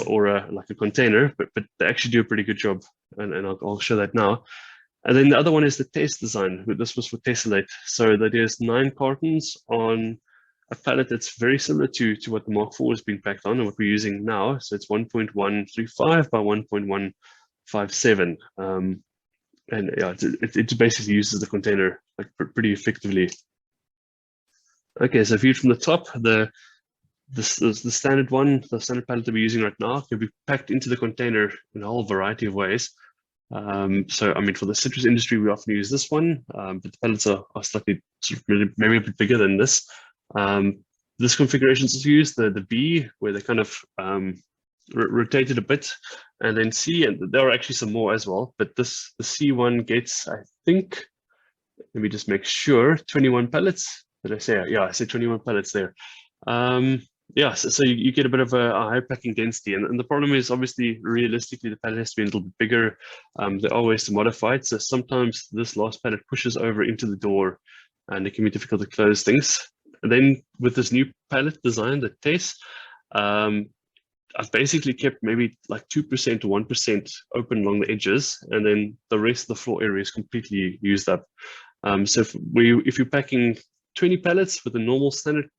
or like a container, but they actually do a pretty good job. And I'll show that now. And then the other one is the test design. This was for tessellate. So the idea is 9 cartons on a pallet that's very similar to what the Mark IV has been packed on and what we're using now. So it's 1.135 by 1.157. And yeah, it basically uses the container like pretty effectively. Okay, so viewed from the top, the standard one, the standard pallet that we're using right now can be packed into the container in a whole variety of ways. So, I mean, for the citrus industry, we often use this one, but the pallets are slightly sort of maybe a bit bigger than this. This configuration is used, the B, where they kind of rotated a bit, and then C, and there are actually some more as well, but the C one gets, I think, let me just make sure, 21 pallets. Did I say? Yeah, I said 21 pallets there. Yeah, so you get a bit of a high packing density, and the problem is obviously realistically the pallet has to be a little bit bigger. There are ways to modify it, so sometimes this last pallet pushes over into the door, and it can be difficult to close things. And then with this new pallet design, the test, I've basically kept maybe like 2% to 1% open along the edges, and then the rest of the floor area is completely used up. So if you're packing 20 pallets with a normal standard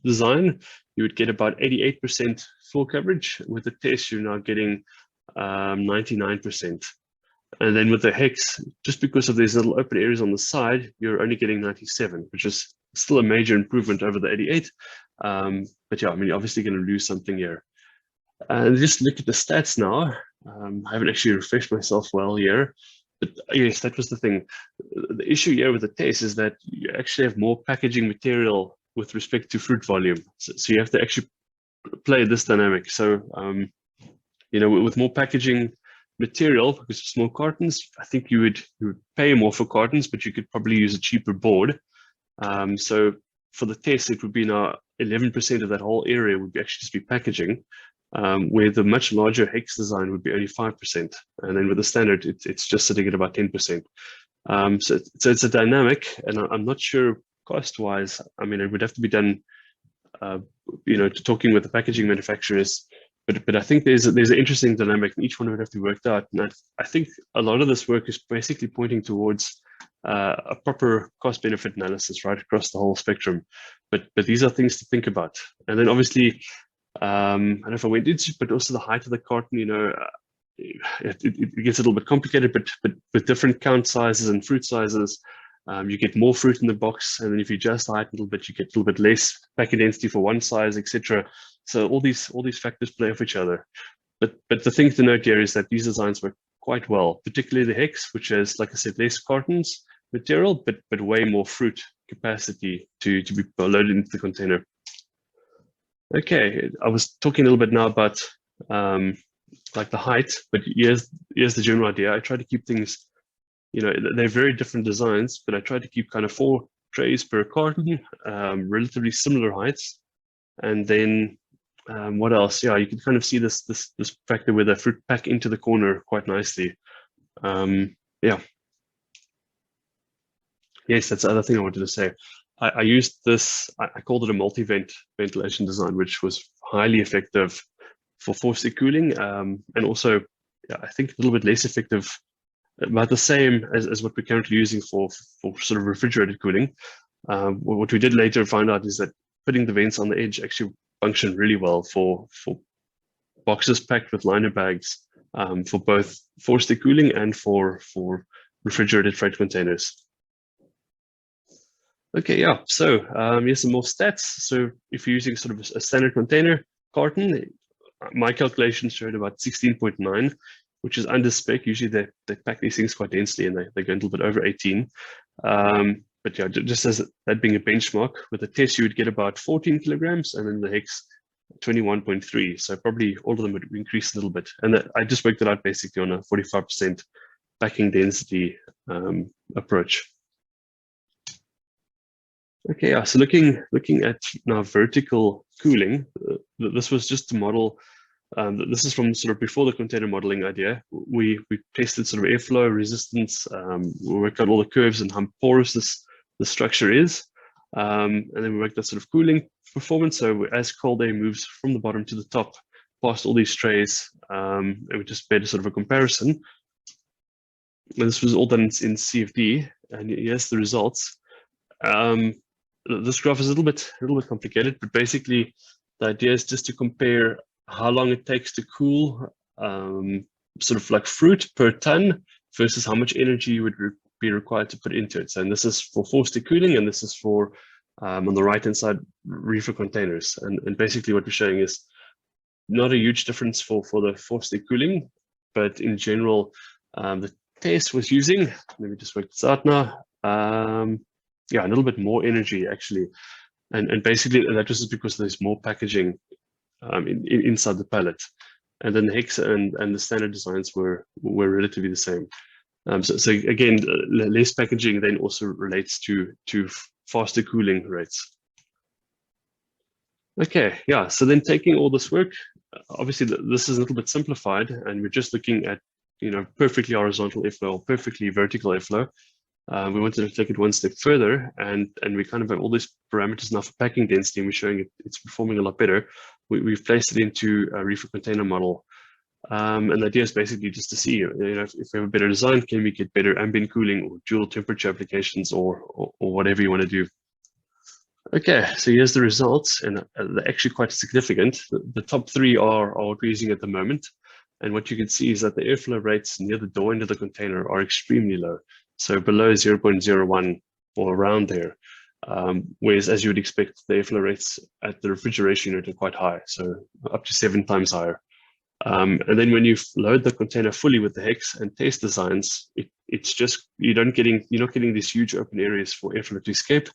design, you would get about 88% floor coverage. With the test, you're now getting 99%. And then with the hex, just because of these little open areas on the side, you're only getting 97, which is still a major improvement over the 88. But yeah, I mean, you're obviously going to lose something here. And just look at the stats now. I haven't actually refreshed myself well here. But yes, that was the thing. The issue here with the test is that you actually have more packaging material with respect to fruit volume. So you have to actually play this dynamic. So, you know, with more packaging material, because of small cartons, I think you would pay more for cartons, but you could probably use a cheaper board. So for the test, it would be now 11% of that whole area would be actually just be packaging, where the much larger hex design would be only 5%. And then with the standard, it's just sitting at about 10%. So it's a dynamic, and I'm not sure cost-wise. I mean, it would have to be done, you know, talking with the packaging manufacturers. But I think there's an interesting dynamic, and each one would have to be worked out. And I think a lot of this work is basically pointing towards a proper cost-benefit analysis right across the whole spectrum. But these are things to think about. And then obviously, I don't know if I went into, but also the height of the carton. You know, it gets a little bit complicated. But with different count sizes and fruit sizes, you get more fruit in the box, and then if you adjust the height a little bit, you get a little bit less packing density for one size, etc. So all these factors play off each other. But the thing to note here is that these designs work quite well, particularly the hex, which has, like I said, less cartons material, but way more fruit capacity to be loaded into the container. Okay, I was talking a little bit now about like the height, but here's the general idea. I try to keep things, you know, they're very different designs, but I try to keep kind of 4 trays per carton, relatively similar heights. And then what else? Yeah, you can kind of see this factor where the fruit pack into the corner quite nicely. Yeah. Yes, that's the other thing I wanted to say. I used this, I called it a multi-vent ventilation design, which was highly effective for forced cooling, and also, yeah, I think a little bit less effective, about the same as what we're currently using for sort of refrigerated cooling. What we did later find out is that putting the vents on the edge actually function really well for boxes packed with liner bags, for both forced cooling and for refrigerated freight containers. Okay, yeah, so here's some more stats. So if you're using sort of a standard container carton, my calculations showed about 16.9, which is under spec. Usually they pack these things quite densely, and they go a little bit over 18. But yeah, just as that being a benchmark, with the test you would get about 14 kilograms, and then the hex 21.3. So probably all of them would increase a little bit. And I just worked it out basically on a 45% packing density approach. Okay, yeah, so looking at now vertical cooling, this was just to model. This is from sort of before the container modeling idea. We tested sort of airflow resistance. We worked out all the curves and how porous the structure is, and then we worked out sort of cooling performance. So as cold air moves from the bottom to the top, past all these trays, and we just made a sort of a comparison. And this was all done in CFD, and here's the results. This graph is a little bit complicated, but basically the idea is just to compare how long it takes to cool sort of like fruit per ton versus how much energy you would be required to put into it. So, and this is for forced cooling, and this is for on the right hand side reefer containers. And basically what we're showing is not a huge difference for the forced cooling, but in general the test was using, let me just work this out now, yeah, a little bit more energy actually, and basically that was just because there's more packaging inside the pallet, and then the hex and the standard designs were relatively the same. So again, less packaging then also relates to faster cooling rates. Okay, yeah. So then taking all this work, obviously this is a little bit simplified, and we're just looking at perfectly horizontal airflow or perfectly vertical airflow. We wanted to take it one step further, and we kind of have all these parameters now for packing density, and we're showing it's performing a lot better. We've placed it into a reefer container model, and the idea is basically just to see, if we have a better design, can we get better ambient cooling or dual temperature applications or whatever you want to do. Okay, so here's the results, and they're actually quite significant. The top three are what we're using at the moment, and what you can see is that the airflow rates near the door end of the container are extremely low. So below 0.01 or around there, whereas as you would expect, the airflow rates at the refrigeration unit are quite high, so up to 7 times higher. And then when you load the container fully with the hex and test designs, it's just you're not getting these huge open areas for airflow to escape,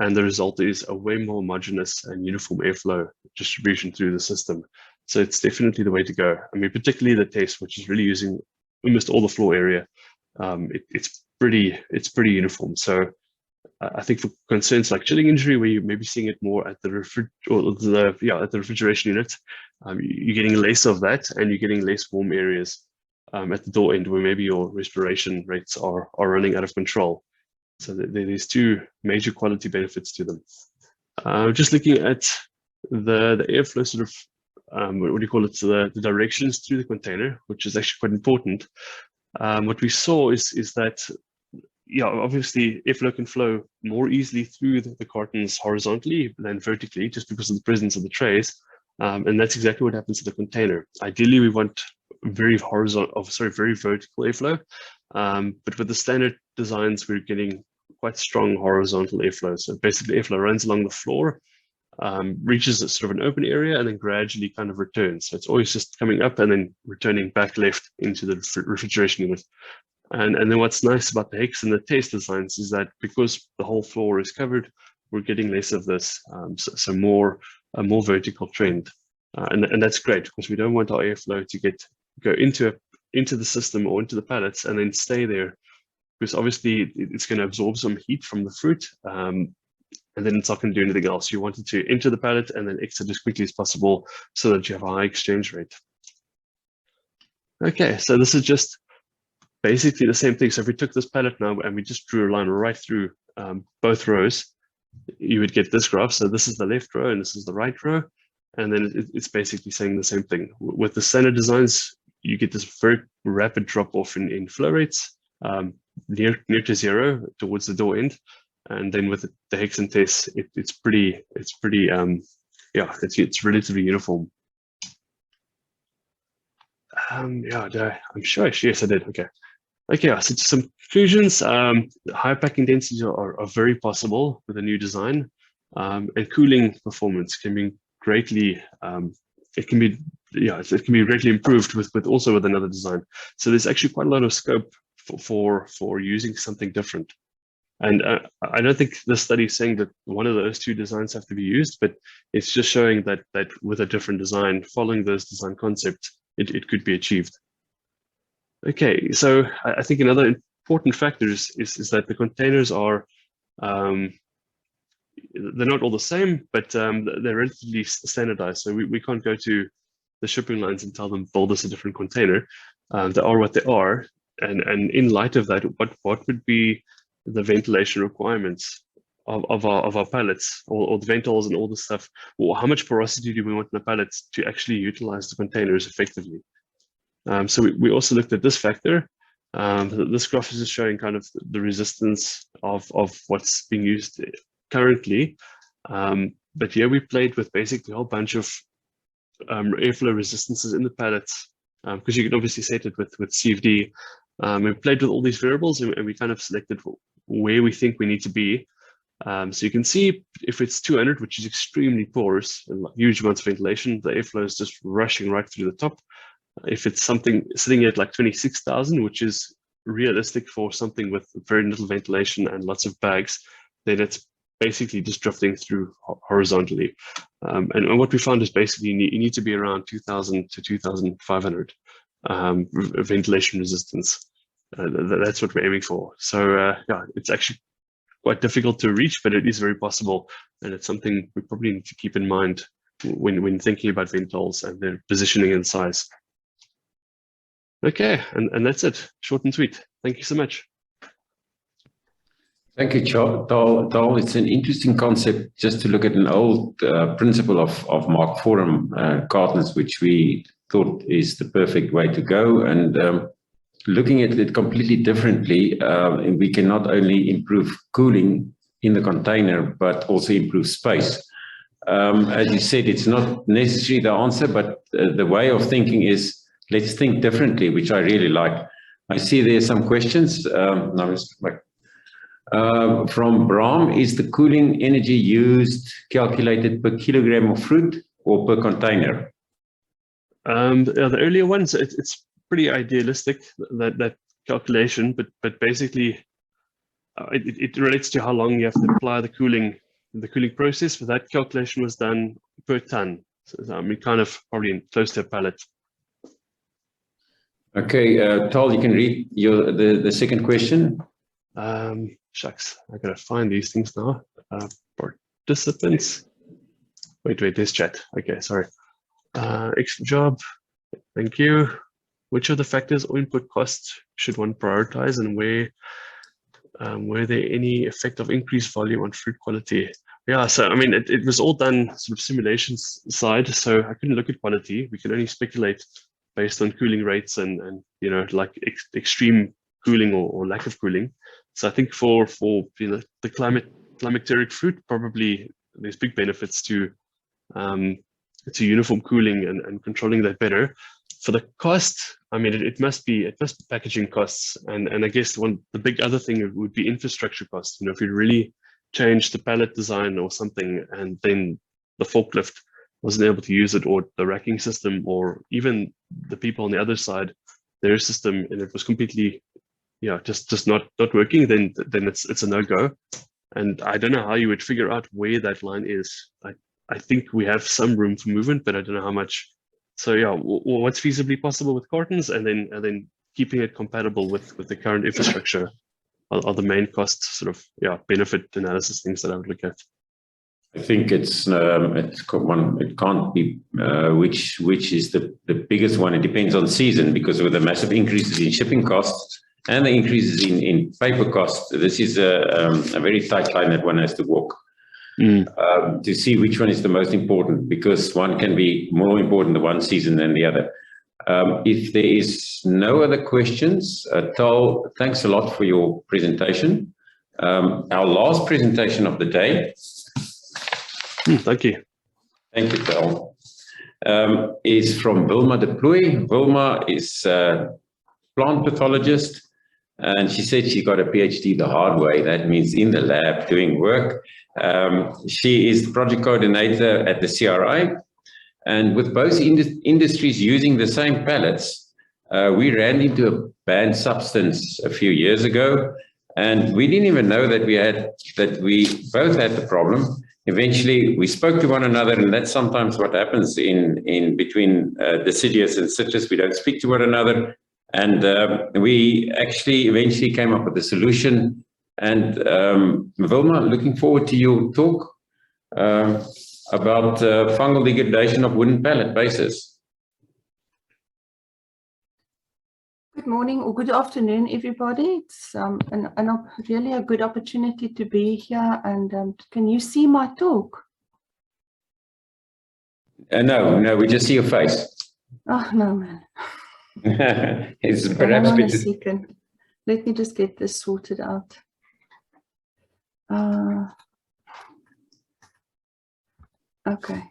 and the result is a way more homogeneous and uniform airflow distribution through the system. So it's definitely the way to go. I mean, particularly the test, which is really using almost all the floor area. It's pretty uniform. So I think for concerns like chilling injury, where you may be seeing it more at the refrigeration unit, you're getting less of that, and you're getting less warm areas at the door end, where maybe your respiration rates are running out of control. So there's two major quality benefits to them. Just looking at the airflow sort of what do you call it? So the directions through the container, which is actually quite important. What we saw is that, yeah, obviously airflow can flow more easily through the cartons horizontally than vertically, just because of the presence of the trays, and that's exactly what happens to the container. Ideally, we want very vertical airflow, but with the standard designs, we're getting quite strong horizontal airflow. So basically, airflow runs along the floor, reaches a sort of an open area, and then gradually kind of returns. So it's always just coming up and then returning back left into the refrigeration unit. And then what's nice about the hex and the test designs is that because the whole floor is covered, we're getting less of this, so a more vertical trend, and that's great because we don't want our airflow to go into the system or into the pallets and then stay there, because obviously it's going to absorb some heat from the fruit, and then it's not going to do anything else. You want it to enter the pallet and then exit as quickly as possible so that you have a high exchange rate. Okay, so this is just basically the same thing. So if we took this pallet now and we just drew a line right through both rows, you would get this graph. So this is the left row and this is the right row. And then it's basically saying the same thing. With the standard designs, you get this very rapid drop off in flow rates, near to zero towards the door end. And then with the hex and test, it's relatively uniform. Yeah, I'm sure yes, I did. Okay, so just some conclusions. Higher packing densities are very possible with a new design, and cooling performance can be greatly greatly improved with another design. So there's actually quite a lot of scope for using something different. And I don't think the study is saying that one of those two designs have to be used, but it's just showing that with a different design, following those design concepts, it could be achieved. Okay, so I think another important factor is that the containers are, they're not all the same, but they're relatively standardized. So we can't go to the shipping lines and tell them build us a different container. They are what they are. And in light of that, what would be the ventilation requirements of our pallets, or the vent holes and all the stuff? Or how much porosity do we want in the pallets to actually utilize the containers effectively? So we also looked at this factor. This graph is just showing kind of the resistance of what's being used currently. But here we played with basically a whole bunch of airflow resistances in the pallets, because you can obviously set it with CFD. We played with all these variables, and we kind of selected where we think we need to be. So you can see if it's 200, which is extremely porous, and huge amounts of ventilation, the airflow is just rushing right through the top. If it's something sitting at like 26,000, which is realistic for something with very little ventilation and lots of bags, then it's basically just drifting through horizontally. And what we found is basically you need to be around 2,000 to 2,500 ventilation resistance. That's what we're aiming for. So yeah, it's actually quite difficult to reach, but it is very possible. And it's something we probably need to keep in mind when thinking about vent holes and their positioning and size. Okay, and that's it. Short and sweet. Thank you so much. Thank you, Tal. It's an interesting concept just to look at an old principle of Mark Forum cartons, which we thought is the perfect way to go. And looking at it completely differently, we can not only improve cooling in the container, but also improve space. As you said, it's not necessarily the answer, but the way of thinking is let's think differently, which I really like. I see there's some questions. From Bram, is the cooling energy used calculated per kilogram of fruit or per container? The earlier ones, it's pretty idealistic, that calculation, but basically it relates to how long you have to apply the cooling process. For that calculation was done per ton. So I mean, kind of probably close to a pallet. Okay, Tal, you can read the second question. Shucks, I gotta find these things now. Participants. Wait, there's chat. Okay, sorry. Extra job. Thank you. Which of the factors or input costs should one prioritize, and were there any effect of increased volume on fruit quality? Yeah, so I mean, it was all done sort of simulations side, so I couldn't look at quality. We could only speculate based on cooling rates and you know, like extreme cooling or lack of cooling. So I think for you know, the climacteric fruit, probably there's big benefits to uniform cooling and controlling that better. For the cost, I mean, it must be packaging costs, and I guess the big other thing would be infrastructure costs. You know, if you really change the pallet design or something, and then the forklift wasn't able to use it, or the racking system, or even the people on the other side, their system, and it was completely, yeah, just not working, then it's a no-go. And I don't know how you would figure out where that line is. I think we have some room for movement, but I don't know how much. So yeah, what's feasibly possible with cartons, and then keeping it compatible with the current infrastructure are the main cost sort of, yeah, benefit analysis things that I would look at. I think it's one. It can't be which is the biggest one. It depends on season, because with the massive increases in shipping costs and the increases in paper costs, this is a very tight line that one has to walk to see which one is the most important, because one can be more important the one season than the other. If there is no other questions, Tal, thanks a lot for your presentation. Our last presentation of the day. Thank you. Thank you, Tal. Is from Wilma de Plooi. Wilma is a plant pathologist, and she said she got a PhD the hard way. That means in the lab doing work. She is the project coordinator at the CRI, and with both industries using the same pallets, we ran into a banned substance a few years ago. And we didn't even know that we both had the problem. Eventually, we spoke to one another, and that's sometimes what happens in between deciduous and citrus. We don't speak to one another, and we actually eventually came up with a solution. And Vilma, looking forward to your talk about fungal degradation of wooden pallet bases. Good morning or good afternoon, everybody. It's really a good opportunity to be here. And can you see my talk? No, we just see your face. Oh, no, man. It's Okay, perhaps hang on a better. second. Let me just get this sorted out. Okay.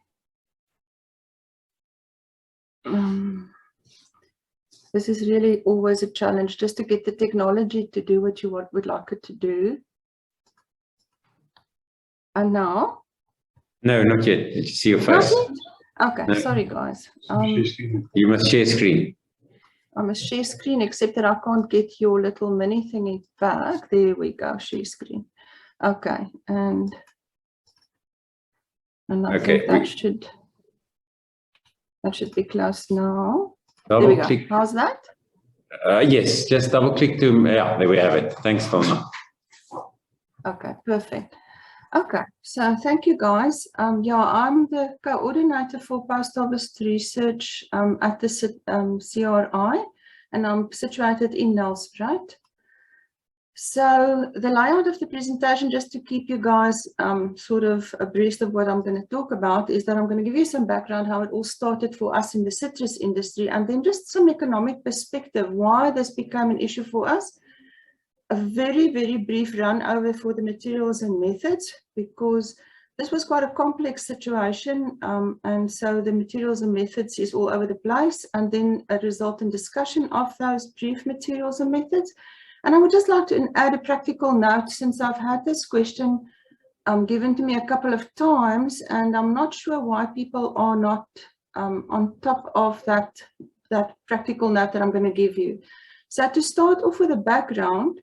This is really always a challenge, just to get the technology to do what you would like it to do. And now? No, not yet. You see your face. Okay, No. sorry, guys. You must share screen. I must share screen, except that I can't get your little mini thingy back. There we go, share screen. Okay, and I think that should be closed now. There we go. How's that? Yes, just double click to, yeah, there we have it. Thanks, Vilma. Okay, perfect. Okay, so thank you, guys. Yeah, I'm the coordinator for post-harvest research at the CRI, and I'm situated in Nelspruit. So the layout of the presentation, just to keep you guys sort of abreast of what I'm going to talk about, is that I'm going to give you some background how it all started for us in the citrus industry, and then just some economic perspective, why this became an issue for us. A very, very brief run over for the materials and methods, because this was quite a complex situation, and so the materials and methods is all over the place, and then a resultant discussion of those brief materials and methods. And I would just like to add a practical note, since I've had this question given to me a couple of times, and I'm not sure why people are not on top of that practical note that I'm going to give you. So to start off with a background,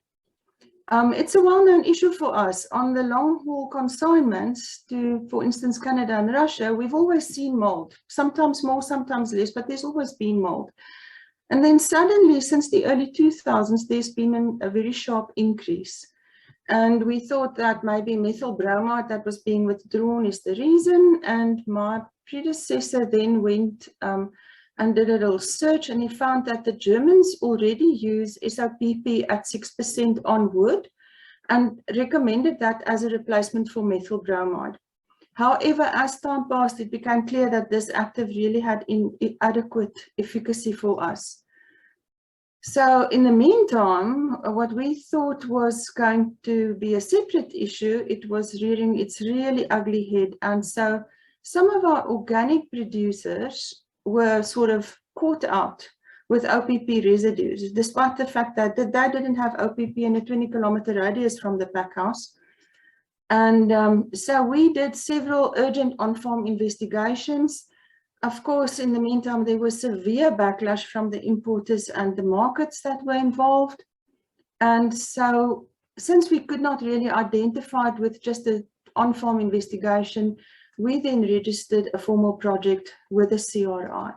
it's a well-known issue for us. On the long-haul consignments to, for instance, Canada and Russia, we've always seen mold, sometimes more, sometimes less, but there's always been mold. And then suddenly, since the early 2000s, there's been a very sharp increase. And we thought that maybe methyl bromide that was being withdrawn is the reason. And my predecessor then went and did a little search, and he found that the Germans already use SOPP at 6% on wood and recommended that as a replacement for methyl bromide. However, as time passed, it became clear that this active really had inadequate efficacy for us. So in the meantime, what we thought was going to be a separate issue, it was rearing its really ugly head. And so some of our organic producers were sort of caught out with OPP residues, despite the fact that they didn't have OPP in a 20-kilometer radius from the pack house. And so we did several urgent on-farm investigations. Of course, in the meantime, there was severe backlash from the importers and the markets that were involved. And so since we could not really identify it with just an on-farm investigation, we then registered a formal project with the CRI.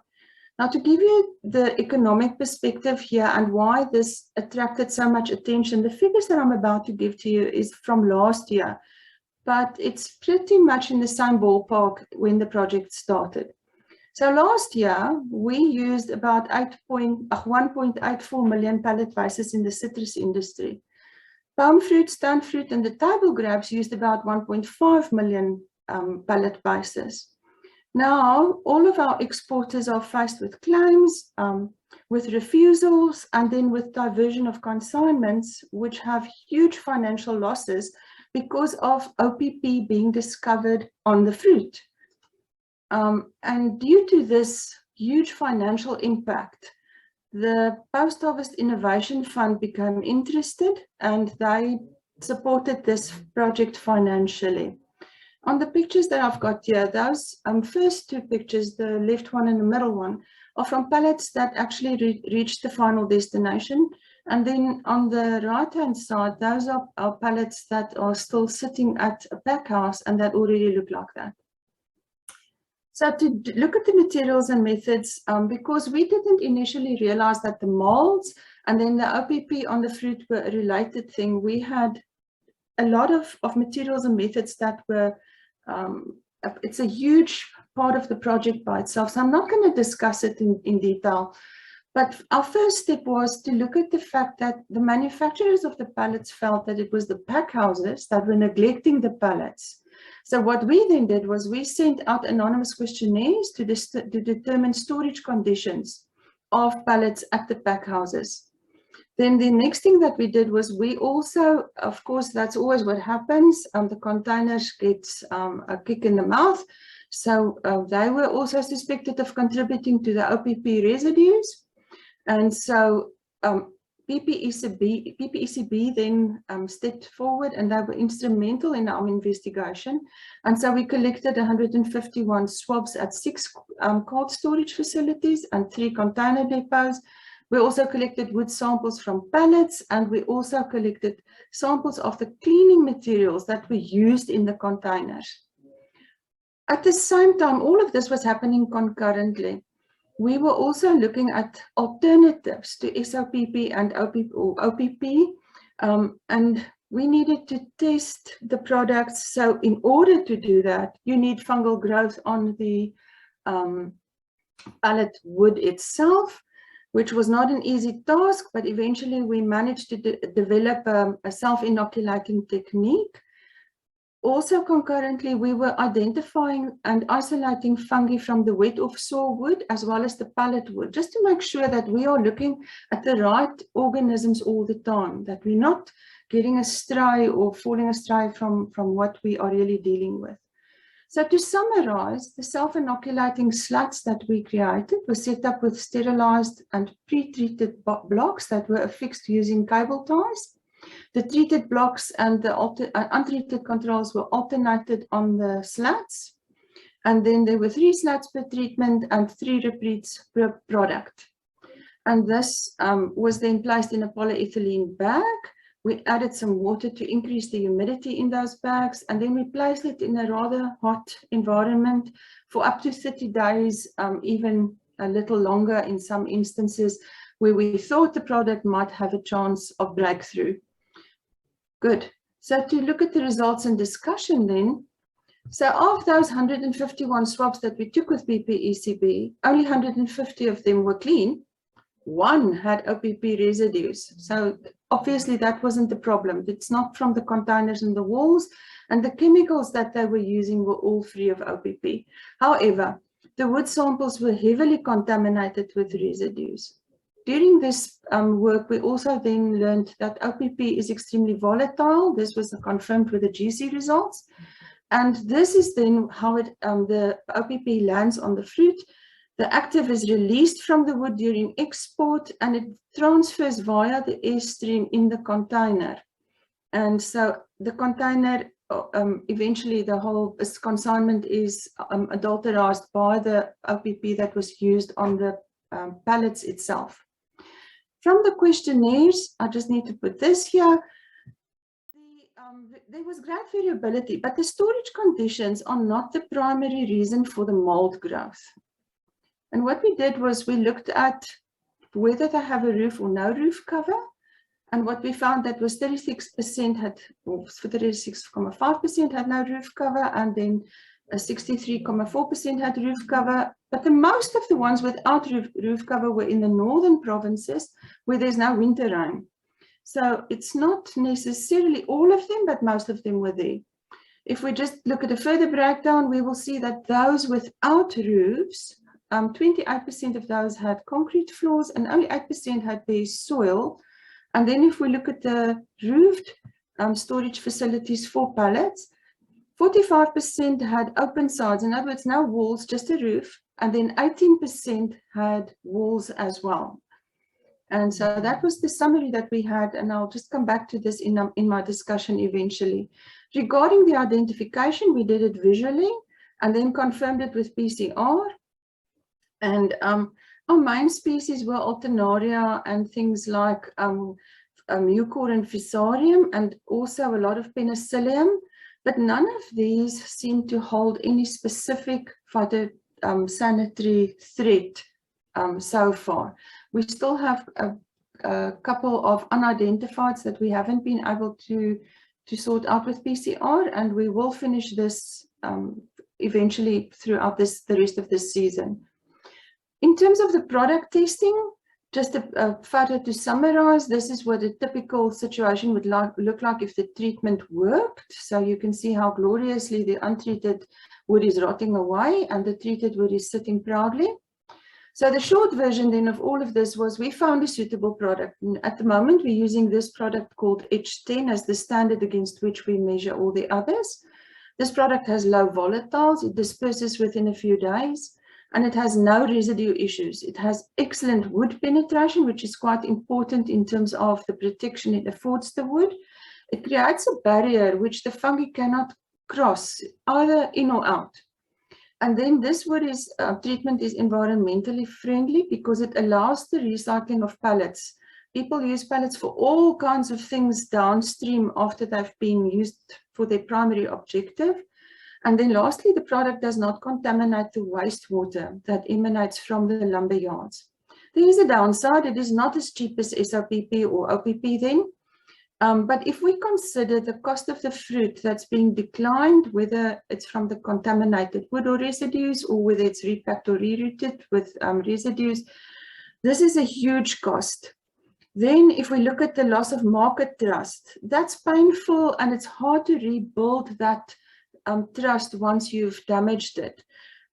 Now, to give you the economic perspective here and why this attracted so much attention, the figures that I'm about to give to you is from last year, but it's pretty much in the same ballpark when the project started. So last year, we used about 1.84 million pallet bases in the citrus industry. Palm fruit, stone fruit, and the table grapes used about 1.5 million pallet bases. Now, all of our exporters are faced with claims, with refusals, and then with diversion of consignments, which have huge financial losses because of OPP being discovered on the fruit. And due to this huge financial impact, the Post-Harvest Innovation Fund became interested, and they supported this project financially. On the pictures that I've got here, those first two pictures, the left one and the middle one, are from pallets that actually reached the final destination. And then on the right-hand side, those are our pallets that are still sitting at a pack house and that already look like that. So to look at the materials and methods, because we didn't initially realize that the molds and then the OPP on the fruit were a related thing, we had a lot of materials and methods that were, it's a huge part of the project by itself. So I'm not going to discuss it in detail. But our first step was to look at the fact that the manufacturers of the pallets felt that it was the pack houses that were neglecting the pallets. So what we then did was we sent out anonymous questionnaires to determine storage conditions of pallets at the pack houses. Then the next thing that we did was we also, of course, that's always what happens. The containers get a kick in the mouth. So they were also suspected of contributing to the OPP residues. And so PPECB then stepped forward and they were instrumental in our investigation. And so we collected 151 swabs at 6 cold storage facilities and 3 container depots. We also collected wood samples from pallets, and we also collected samples of the cleaning materials that were used in the containers. At the same time, all of this was happening concurrently. We were also looking at alternatives to SOPP and OPP, and we needed to test the products. So in order to do that, you need fungal growth on the pallet wood itself, which was not an easy task, but eventually we managed to develop a self-inoculating technique. Also concurrently, we were identifying and isolating fungi from the wet offshore wood as well as the pallet wood, just to make sure that we are looking at the right organisms all the time, that we're not getting astray or falling astray from what we are really dealing with. So to summarize, the self-inoculating slats that we created were set up with sterilized and pre-treated blocks that were affixed using cable ties. The treated blocks and the untreated controls were alternated on the slats. And then there were 3 slats per treatment and 3 repeats per product. And this was then placed in a polyethylene bag. We added some water to increase the humidity in those bags, and then we placed it in a rather hot environment for up to 30 days, even a little longer in some instances, where we thought the product might have a chance of breakthrough. Good. So to look at the results and discussion then, so of those 151 swabs that we took with PPECB, only 150 of them were clean. 1 had OPP residues. So obviously that wasn't the problem. It's not from the containers and the walls, and the chemicals that they were using were all free of OPP. However, the wood samples were heavily contaminated with residues. During this work, we also then learned that OPP is extremely volatile. This was confirmed with the GC results. And this is then how the OPP lands on the fruit. The active is released from the wood during export, and it transfers via the airstream in the container. And so the container, eventually the whole consignment is adulterized by the OPP that was used on the pallets itself. From the questionnaires, I just need to put this here. There was great variability, but the storage conditions are not the primary reason for the mold growth. And what we did was we looked at whether they have a roof or no roof cover. And what we found that was 36% had, or 36.5% had no roof cover, and then 63.4% had roof cover. But the most of the ones without roof cover were in the northern provinces where there's no winter rain. So it's not necessarily all of them, but most of them were there. If we just look at a further breakdown, we will see that those without roofs, 28% of those had concrete floors and only 8% had bare soil. And then if we look at the roofed storage facilities for pallets, 45% had open sides, in other words, no walls, just a roof, and then 18% had walls as well. And so that was the summary that we had, and I'll just come back to this in my discussion eventually. Regarding the identification, we did it visually and then confirmed it with PCR. And Our main species were Alternaria and things like Mucor and Fusarium, and also a lot of Penicillium, but none of these seem to hold any specific phytosanitary threat so far. We still have a couple of unidentifieds that we haven't been able to sort out with PCR, and we will finish this eventually throughout the rest of this season. In terms of the product testing, just a photo to summarize, this is what a typical situation would look like if the treatment worked. So you can see how gloriously the untreated wood is rotting away and the treated wood is sitting proudly. So the short version then of all of this was we found a suitable product. And at the moment, we're using this product called H10 as the standard against which we measure all the others. This product has low volatiles, it disperses within a few days, and it has no residue issues. It has excellent wood penetration, which is quite important in terms of the protection it affords the wood. It creates a barrier which the fungi cannot cross, either in or out. And then this wood treatment is environmentally friendly because it allows the recycling of pallets. People use pallets for all kinds of things downstream after they've been used for their primary objective. And then lastly, the product does not contaminate the wastewater that emanates from the lumber yards. There is a downside. It is not as cheap as SOPP or OPP then. But if we consider the cost of the fruit that's being declined, whether it's from the contaminated wood or residues, or whether it's repacked or rerouted with residues, this is a huge cost. Then if we look at the loss of market trust, that's painful and it's hard to rebuild that trust once you've damaged it.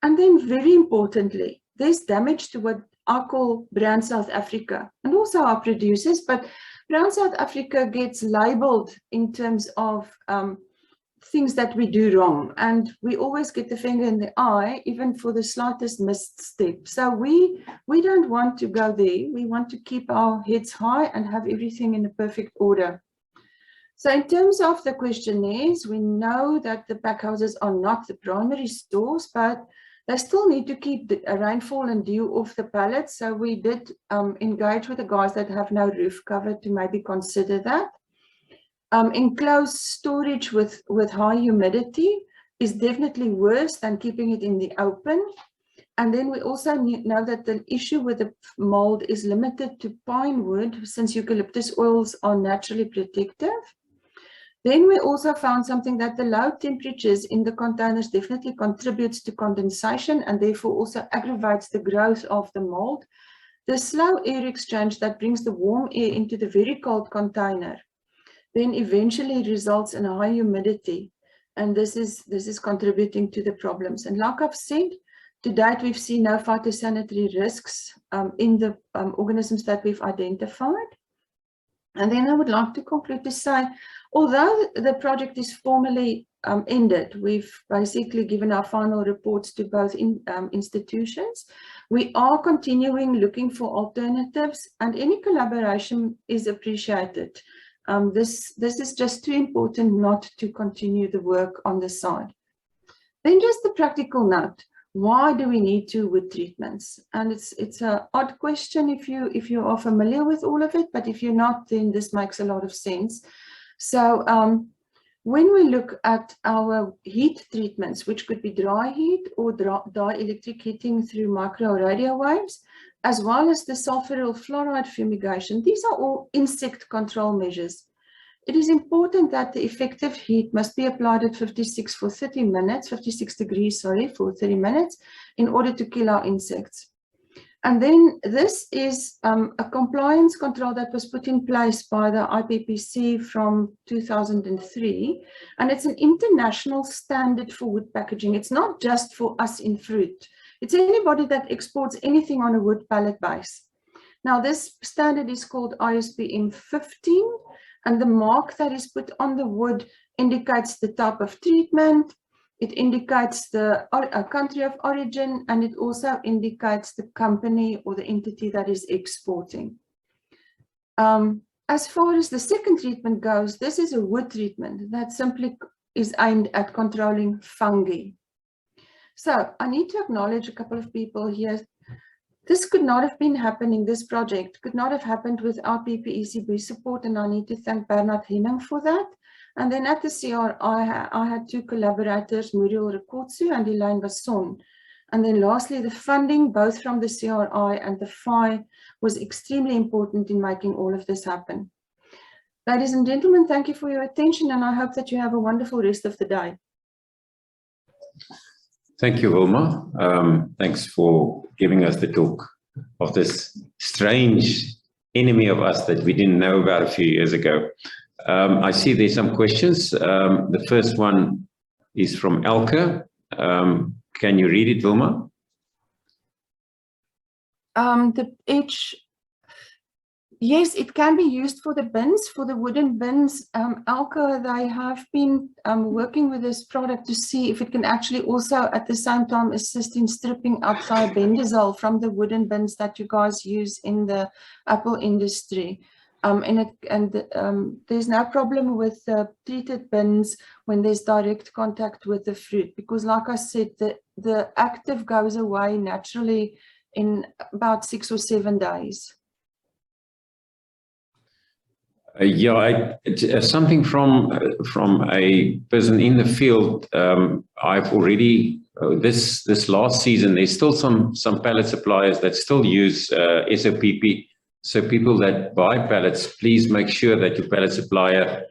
And then very importantly, there's damage to what I call Brown South Africa and also our producers, but Brown South Africa gets labeled in terms of things that we do wrong, and we always get the finger in the eye even for the slightest misstep. So we don't want to go there. We want to keep our heads high and have everything in a perfect order. So in terms of the questionnaires, we know that the packhouses are not the primary source, but they still need to keep the rainfall and dew off the pallets. So we did engage with the guys that have no roof cover to maybe consider that. Enclosed storage with high humidity is definitely worse than keeping it in the open. And then we also know that the issue with the mold is limited to pine wood, since eucalyptus oils are naturally protective. Then we also found something, that the low temperatures in the containers definitely contributes to condensation and therefore also aggravates the growth of the mold. The slow air exchange that brings the warm air into the very cold container then eventually results in a high humidity, and this is contributing to the problems. And like I've said, to date we've seen no phytosanitary risks in the organisms that we've identified. And then I would like to conclude to say, although the project is formally ended, we've basically given our final reports to both institutions. We are continuing looking for alternatives, and any collaboration is appreciated. This is just too important not to continue the work on the side. Then just the practical note. Why do we need 2 wood treatments? And it's an odd question if you are familiar with all of it, but if you're not, then this makes a lot of sense. So when we look at our heat treatments, which could be dry heat or dielectric heating through micro radio waves, as well as the sulfuryl fluoride fumigation, these are all insect control measures. It is important that the effective heat must be applied at 56 degrees, for 30 minutes in order to kill our insects. And then this is a compliance control that was put in place by the IPPC from 2003, and it's an international standard for wood packaging. It's not just for us in fruit. It's anybody that exports anything on a wood pallet base. Now, this standard is called ISPM 15, and the mark that is put on the wood indicates the type of treatment, it indicates the country of origin, and it also indicates the company or the entity that is exporting. As far as the second treatment goes, this is a wood treatment that simply is aimed at controlling fungi. So I need to acknowledge a couple of people here. This could not have been happening, this project could not have happened without PPECB support, and I need to thank Bernard Hemming for that. And then at the CRI, I had two collaborators, Muriel Rekotsu and Elaine Basson. And then lastly, the funding, both from the CRI and the FI, was extremely important in making all of this happen. Ladies and gentlemen, thank you for your attention, and I hope that you have a wonderful rest of the day. Thank you, Wilma. Thanks for giving us the talk of this strange enemy of us that we didn't know about a few years ago. I see there's some questions. The first one is from Elke. Can you read it, Wilma? Yes, it can be used for the bins, for the wooden bins. Elke, they have been working with this product to see if it can actually also at the same time assist in stripping out thiobendazole from the wooden bins that you guys use in the apple industry. There's no problem with the treated bins when there's direct contact with the fruit, because like I said, the active goes away naturally in about 6 or 7 days. Something from a person in the field. I've already this last season. There's still some pallet suppliers that still use SOPP. So people that buy pallets, please make sure that your pallet supplier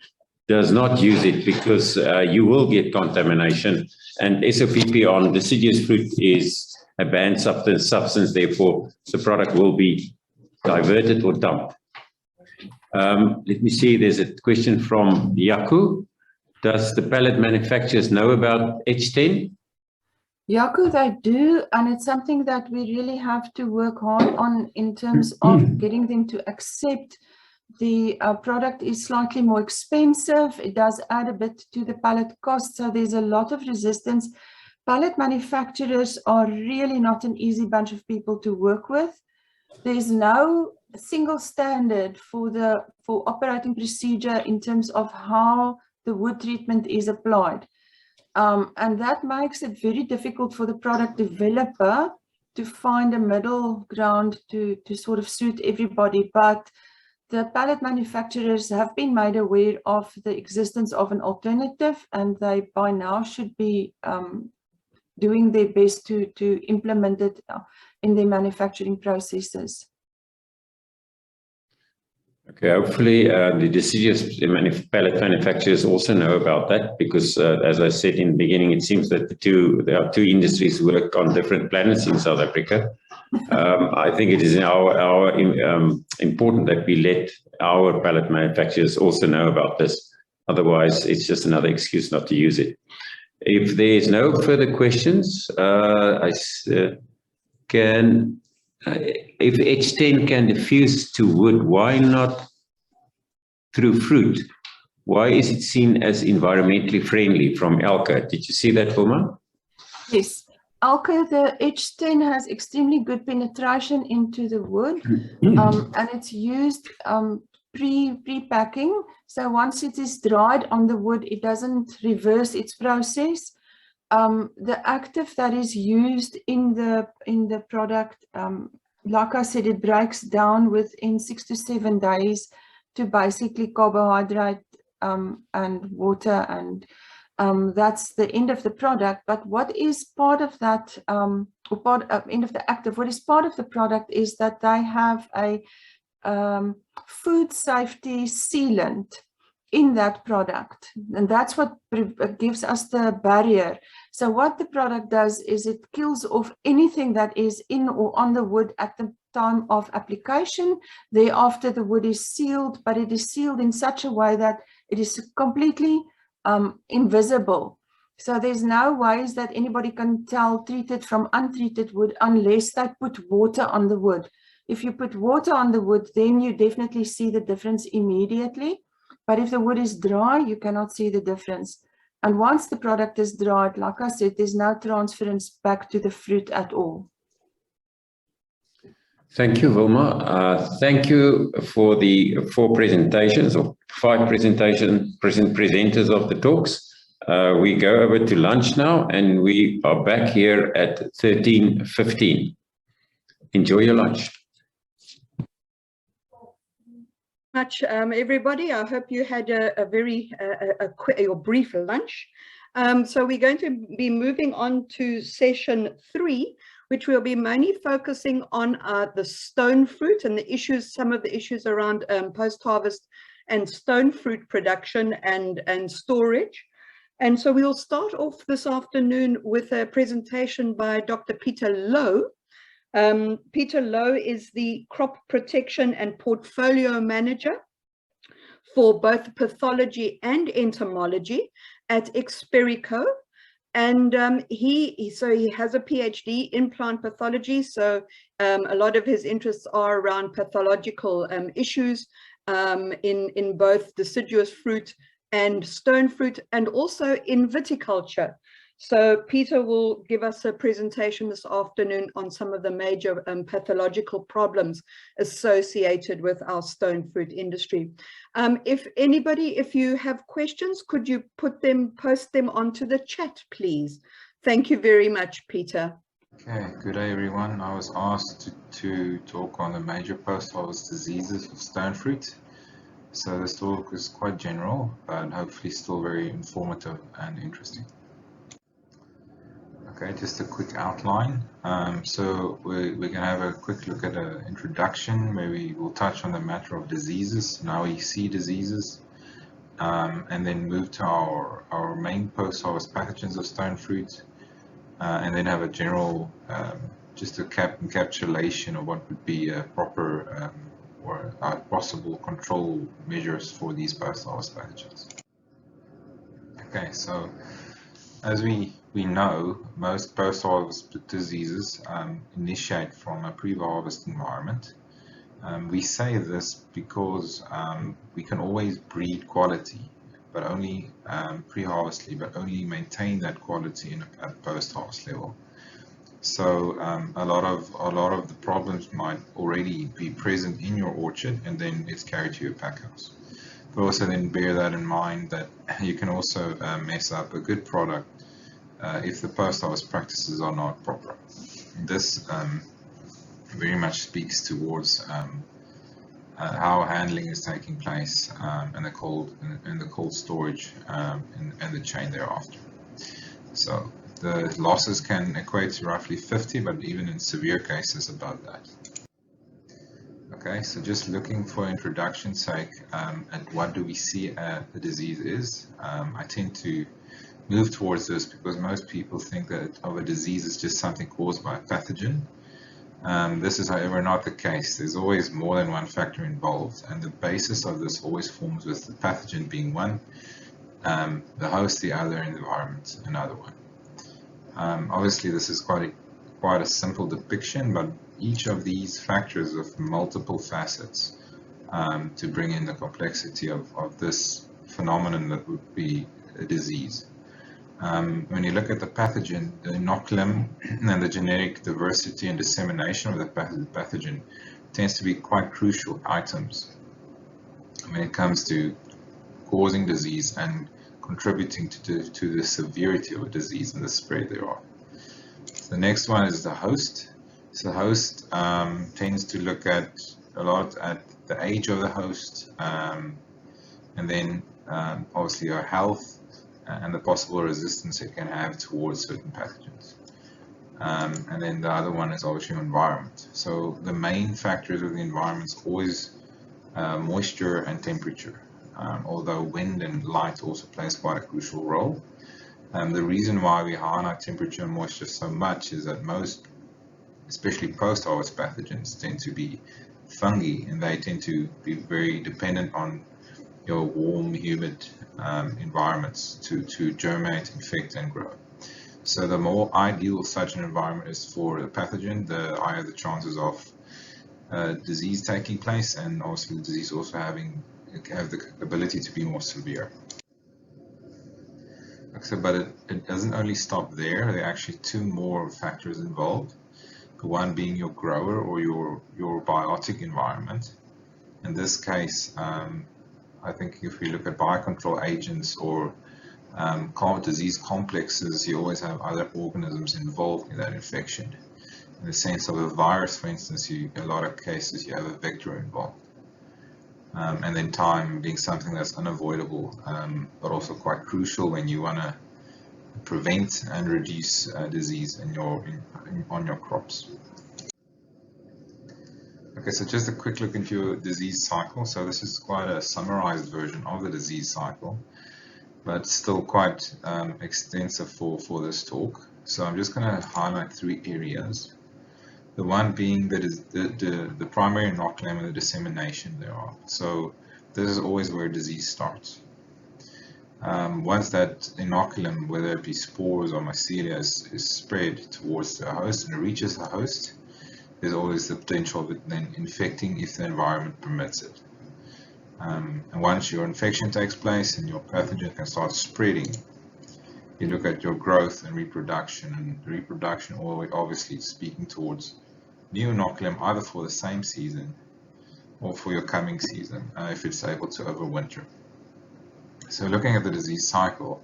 does not use it, because you will get contamination. And SOPP on deciduous fruit is a banned substance. Therefore, the product will be diverted or dumped. Let me see, there's a question from Yaku. Does the pallet manufacturers know about H10? Yaku, they do, and it's something that we really have to work hard on in terms of getting them to accept the product is slightly more expensive. It does add a bit to the pallet cost, so there's a lot of resistance. Pallet manufacturers are really not an easy bunch of people to work with. There's no single standard for operating procedure in terms of how the wood treatment is applied. And that makes it very difficult for the product developer to find a middle ground to sort of suit everybody. But the pallet manufacturers have been made aware of the existence of an alternative, and they by now should be doing their best to implement it in their manufacturing processes. Okay, hopefully the deciduous pallet manufacturers also know about that, because as I said in the beginning, it seems that there are two industries work on different planets in South Africa. I think it is important that we let our pallet manufacturers also know about this. Otherwise, it's just another excuse not to use it. If there's no further questions, if H10 can diffuse to wood, why not through fruit? Why is it seen as environmentally friendly? From Elke. Did you see that, Wilma? Yes. Elke, the H10 has extremely good penetration into the wood, and it's used pre-packing. So once it is dried on the wood, it doesn't reverse its process. The active that is used in the product, like I said, it breaks down within 6 to 7 days to basically carbohydrate and water, and that's the end of the product. But what is part of that, end of the active, what is part of the product is that they have a food safety sealant in that product, and that's what gives us the barrier. So what the product does is it kills off anything that is in or on the wood at the time of application. Thereafter, the wood is sealed, but it is sealed in such a way that it is completely invisible. So there's no ways that anybody can tell treated from untreated wood unless they put water on the wood. If you put water on the wood, then you definitely see the difference immediately. But if the wood is dry, you cannot see the difference. And once the product is dried, like I said, there's no transference back to the fruit at all. Thank you, Wilma. Thank you for the 4 presentations or 5 presenters of the talks. We go over to lunch now, and we are back here at 13:15. enjoy your lunch. Much, everybody. I hope you had a very quick or brief lunch. So we're going to be moving on to session 3, which will be mainly focusing on the stone fruit and the issues, some of the issues around post-harvest and stone fruit production and storage. And so we'll start off this afternoon with a presentation by Dr. Peter Lowe. Peter Lowe is the Crop Protection and Portfolio Manager for both Pathology and Entomology at Experico. And he has a PhD in plant pathology, so a lot of his interests are around pathological issues in both deciduous fruit and stone fruit, and also in viticulture. So Peter will give us a presentation this afternoon on some of the major pathological problems associated with our stone fruit industry. If you have questions, could you post them onto the chat, please? Thank you very much, Peter. Okay, good day everyone. I was asked to talk on the major post-harvest diseases of stone fruit. So this talk is quite general, but hopefully still very informative and interesting. Okay, just a quick outline. So we're going to have a quick look at an introduction where we will touch on the matter of diseases and how we see diseases, and then move to our main post-harvest pathogens of stone fruit, and then have a general, just a encapsulation of what would be a proper or possible control measures for these post-harvest pathogens. Okay, so as we know, most post-harvest diseases initiate from a pre-harvest environment. We say this because we can always breed quality, but only pre-harvestly, but only maintain that quality at post-harvest level. So a lot of the problems might already be present in your orchard, and then it's carried to your pack house. But also then bear that in mind that you can also mess up a good product if the post-harvest practices are not proper. This very much speaks towards how handling is taking place in the cold storage and the chain thereafter. So the losses can equate to roughly 50, but even in severe cases above that. Okay, so just looking for introduction's sake at what do we see the disease is. I tend to move towards this because most people think that of a disease is just something caused by a pathogen. This is, however, not the case. There's always more than one factor involved, and the basis of this always forms with the pathogen being one, the host the other, and the environment another one. Obviously, this is quite a simple depiction, but each of these factors have multiple facets to bring in the complexity of this phenomenon that would be a disease. When you look at the pathogen, the inoculum and the genetic diversity and dissemination of the pathogen tends to be quite crucial items when it comes to causing disease and contributing to the severity of a disease and the spread thereof. The next one is the host. So the host tends to look at a lot at the age of the host, and then obviously our health and the possible resistance it can have towards certain pathogens. And then the other one is obviously environment. So the main factors of the environment is always moisture and temperature, although wind and light also plays quite a crucial role. The reason why we highlight temperature and moisture so much is that most, especially post-harvest pathogens, tend to be fungi, and they tend to be very dependent on your warm, humid environments to germinate, infect, and grow. So the more ideal such an environment is for the pathogen, the higher the chances of disease taking place, and also the disease also have the ability to be more severe. So, but it doesn't only stop there. There are actually two more factors involved. One being your grower or your biotic environment. In this case, I think if we look at biocontrol agents or disease complexes, you always have other organisms involved in that infection. In the sense of a virus, for instance, a lot of cases you have a vector involved. And then time being something that's unavoidable, but also quite crucial when you want to prevent and reduce disease on your crops. Okay, so just a quick look into your disease cycle. So this is quite a summarized version of the disease cycle, but still quite extensive for this talk. So I'm just going to highlight 3 areas. The one being the primary inoculum and the dissemination thereof. So this is always where disease starts. Once that inoculum, whether it be spores or mycelia, is spread towards the host and it reaches the host, there's always the potential of it then infecting if the environment permits it. And once your infection takes place and your pathogen can start spreading, you look at your growth and reproduction obviously speaking towards new inoculum either for the same season or for your coming season if it's able to overwinter. So looking at the disease cycle,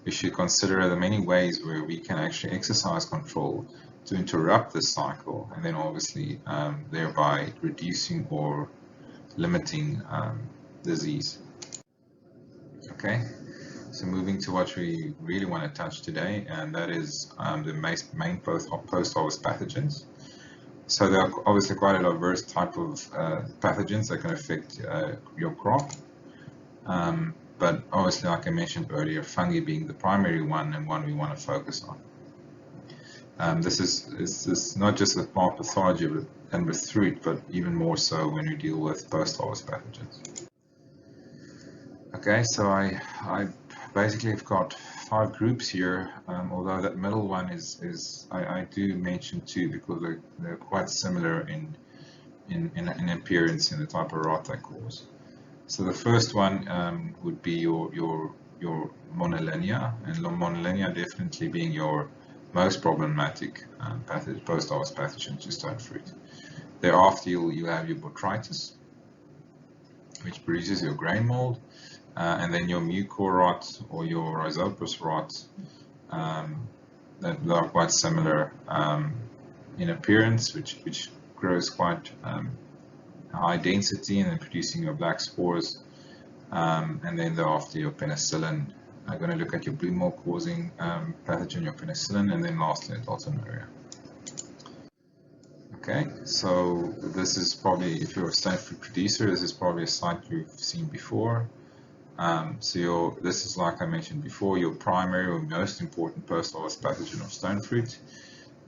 we should consider the many ways where we can actually exercise control to interrupt this cycle and then obviously thereby reducing or limiting disease. Okay. So moving to what we really want to touch today, and that is the main post-harvest pathogens. So there are obviously quite a diverse type of pathogens that can affect your crop. But obviously, like I mentioned earlier, fungi being the primary one and one we want to focus on. This is not just with plant pathology and with fruit, but even more so when we deal with post-harvest pathogens. Okay, so I basically have got 5 groups here, although that middle one I do mention 2 because they're quite similar in appearance in the type of rot they cause. So the first one would be your monolinia, and monolinia definitely being your most problematic post-harvest pathogen to stone fruit. Thereafter, you have your botrytis, which produces your grain mold. And then your mucor rot or your rhizopus rot that are quite similar in appearance, which grows quite high density and then producing your black spores. And then thereafter your penicillin. I'm going to look at your blue mold causing pathogen, your penicillin, and then lastly Daltonuria. Okay, so this is probably, if you're a stone fruit producer, this is probably a site you've seen before. So this is, like I mentioned before, your primary or most important post-harvest pathogen of stone fruit.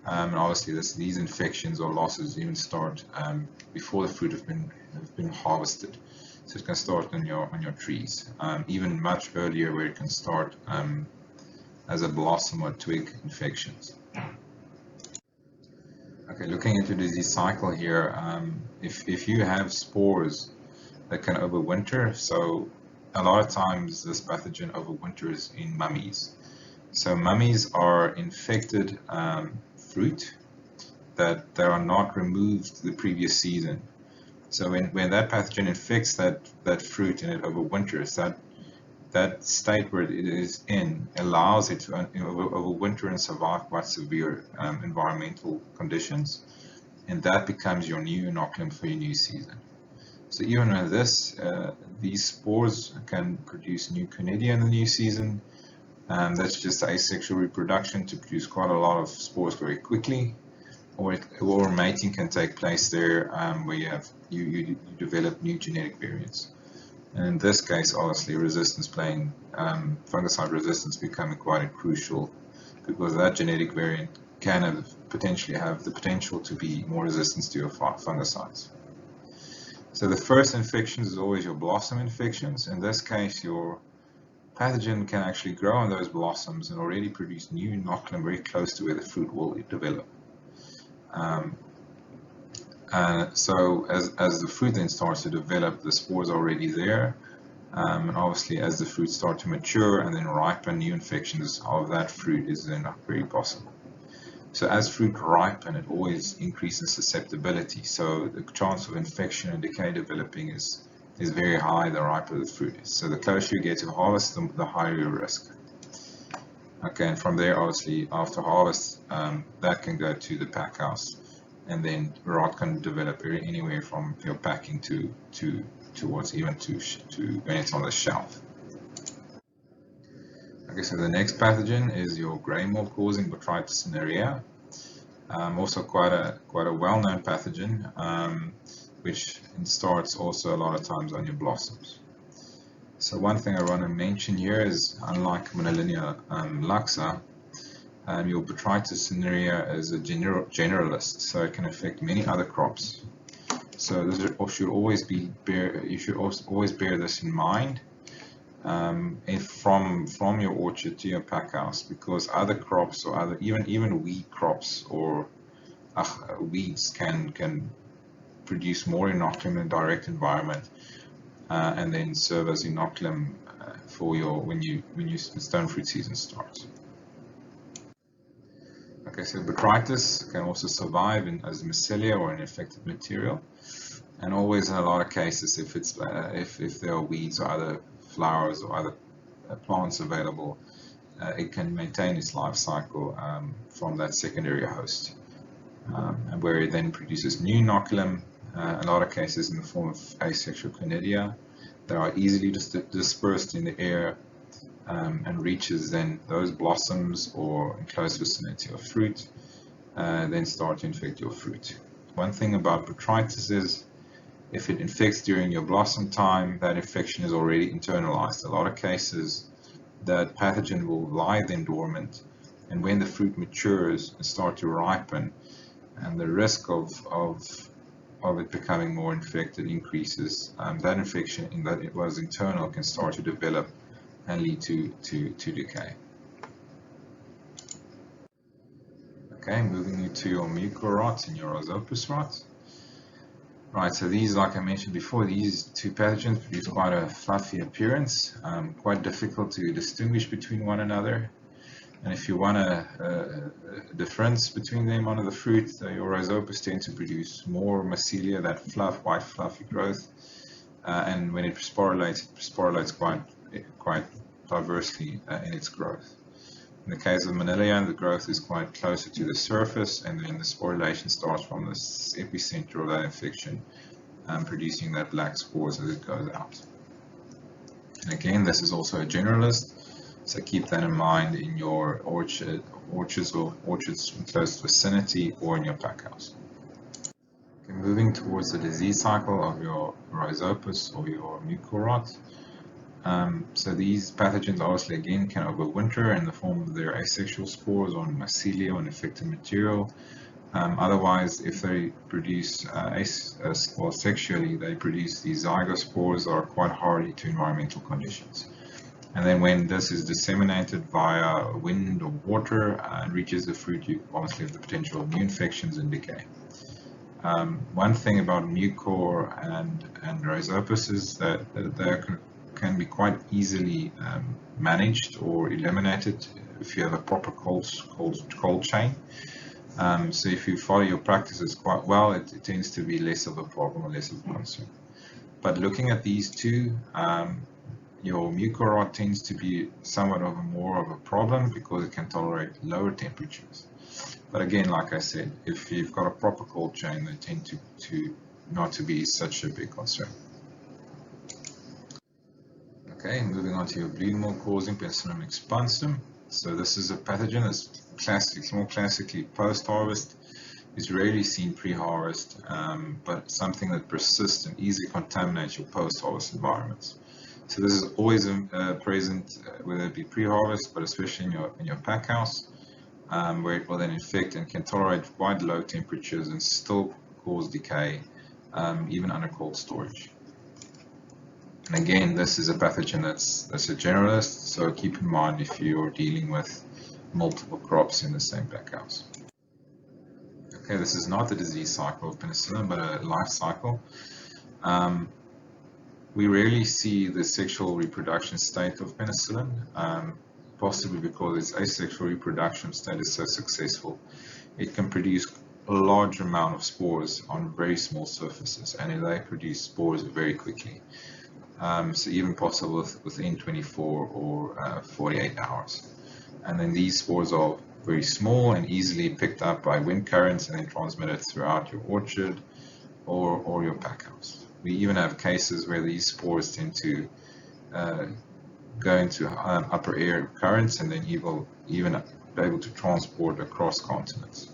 And obviously these infections or losses even start before the fruit have been harvested. So it can start on your trees, even much earlier where it can start as a blossom or twig infections. Okay, looking into the disease cycle here, if you have spores that can overwinter, so a lot of times this pathogen overwinters in mummies. So mummies are infected fruit that are not removed the previous season. So when that pathogen infects that fruit and it overwinters, that state where it is in allows it to overwinter and survive quite severe environmental conditions, and that becomes your new inoculum for your new season. So even with this, these spores can produce new conidia in the new season. That's just asexual reproduction to produce quite a lot of spores very quickly, or mating can take place there where you develop new genetic variants. And in this case, obviously, resistance fungicide resistance becoming quite crucial because that genetic variant can potentially have the potential to be more resistant to your fungicides. So the first infections is always your blossom infections. In this case, your pathogen can actually grow on those blossoms and already produce new inoculum very close to where the fruit will develop. So as the fruit then starts to develop, the spores are already there. And obviously, as the fruit start to mature and then ripen, new infections of that fruit is then very possible. So as fruit ripen, it always increases susceptibility. So the chance of infection and decay developing is very high the riper the fruit is. So the closer you get to harvest, the higher your risk. Okay, and from there, obviously, after harvest, that can go to the pack house and then rot can develop anywhere from your packing towards even to when it's on the shelf. Okay, so the next pathogen is your grey mold causing Botrytis cinerea. Also quite a well-known pathogen, which starts also a lot of times on your blossoms. So one thing I want to mention here is, unlike Monilinia laxa, your Botrytis cinerea is a generalist, so it can affect many other crops. So this should always be you should always bear this in mind, from your orchard to your pack house, because other crops or other even weed crops or weeds can produce more inoculum in a direct environment, and then serve as inoculum for your when stone fruit season starts. Okay, so botrytis can also survive as mycelia or an infected material, and always in a lot of cases, if it's if there are weeds or other flowers or other plants available, it can maintain its life cycle from that secondary host, and where it then produces new inoculum, a lot of cases in the form of asexual clanidia that are easily dispersed in the air, and reaches then those blossoms or in close vicinity of fruit, then start to infect your fruit. One thing about botrytis is, if it infects during your blossom time, that infection is already internalized. A lot of cases, that pathogen will lie then dormant, and when the fruit matures and start to ripen, and the risk of it becoming more infected increases, that infection in that it was internal can start to develop and lead to decay. Okay, moving into your mucorot and your rhizopus rot. Right, so these, like I mentioned before, these two pathogens produce quite a fluffy appearance, quite difficult to distinguish between one another. And if you want a difference between them under the fruit, your rhizopus tend to produce more mycelia, that white fluffy growth, and when it sporulates quite diversely in its growth. In the case of Monilinia, the growth is quite closer to the surface, and then the sporulation starts from the epicenter of that infection, producing that black spores as it goes out. And again, this is also a generalist, so keep that in mind in your orchards in close vicinity or in your pack house. Okay, moving towards the disease cycle of your rhizopus or your mucorot. So these pathogens obviously again can overwinter in the form of their asexual spores on mycelia or infected material. Otherwise, if they produce sexually, they produce these zygospores that are quite hardy to environmental conditions. And then when this is disseminated via wind or water and reaches the fruit, you obviously have the potential of new infections and decay. One thing about mucor and rhizopus is that they can be quite easily managed or eliminated if you have a proper cold chain. So if you follow your practices quite well, it tends to be less of a problem or less of a concern. But looking at these two, your mucorot tends to be somewhat of more of a problem because it can tolerate lower temperatures. But again, like I said, if you've got a proper cold chain, they tend to not to be such a big concern. Okay, moving on to your bleeding mold causing Penicillium expansum. So this is a pathogen that's more classically post-harvest. It's rarely seen pre-harvest, but something that persists and easily contaminates your post-harvest environments. So this is always present, whether it be pre-harvest, but especially in your pack house, where it will then infect and can tolerate quite low temperatures and still cause decay, even under cold storage. And again, this is a pathogen that's a generalist, so keep in mind if you're dealing with multiple crops in the same pack house. Okay, this is not the disease cycle of penicillin, but a life cycle. We rarely see the sexual reproduction state of penicillin, possibly because its asexual reproduction state is so successful. It can produce a large amount of spores on very small surfaces, and they produce spores very quickly. So even possible within 24 or 48 hours. And then these spores are very small and easily picked up by wind currents and then transmitted throughout your orchard or your pack house. We even have cases where these spores tend to go into upper air currents and then even be able to transport across continents.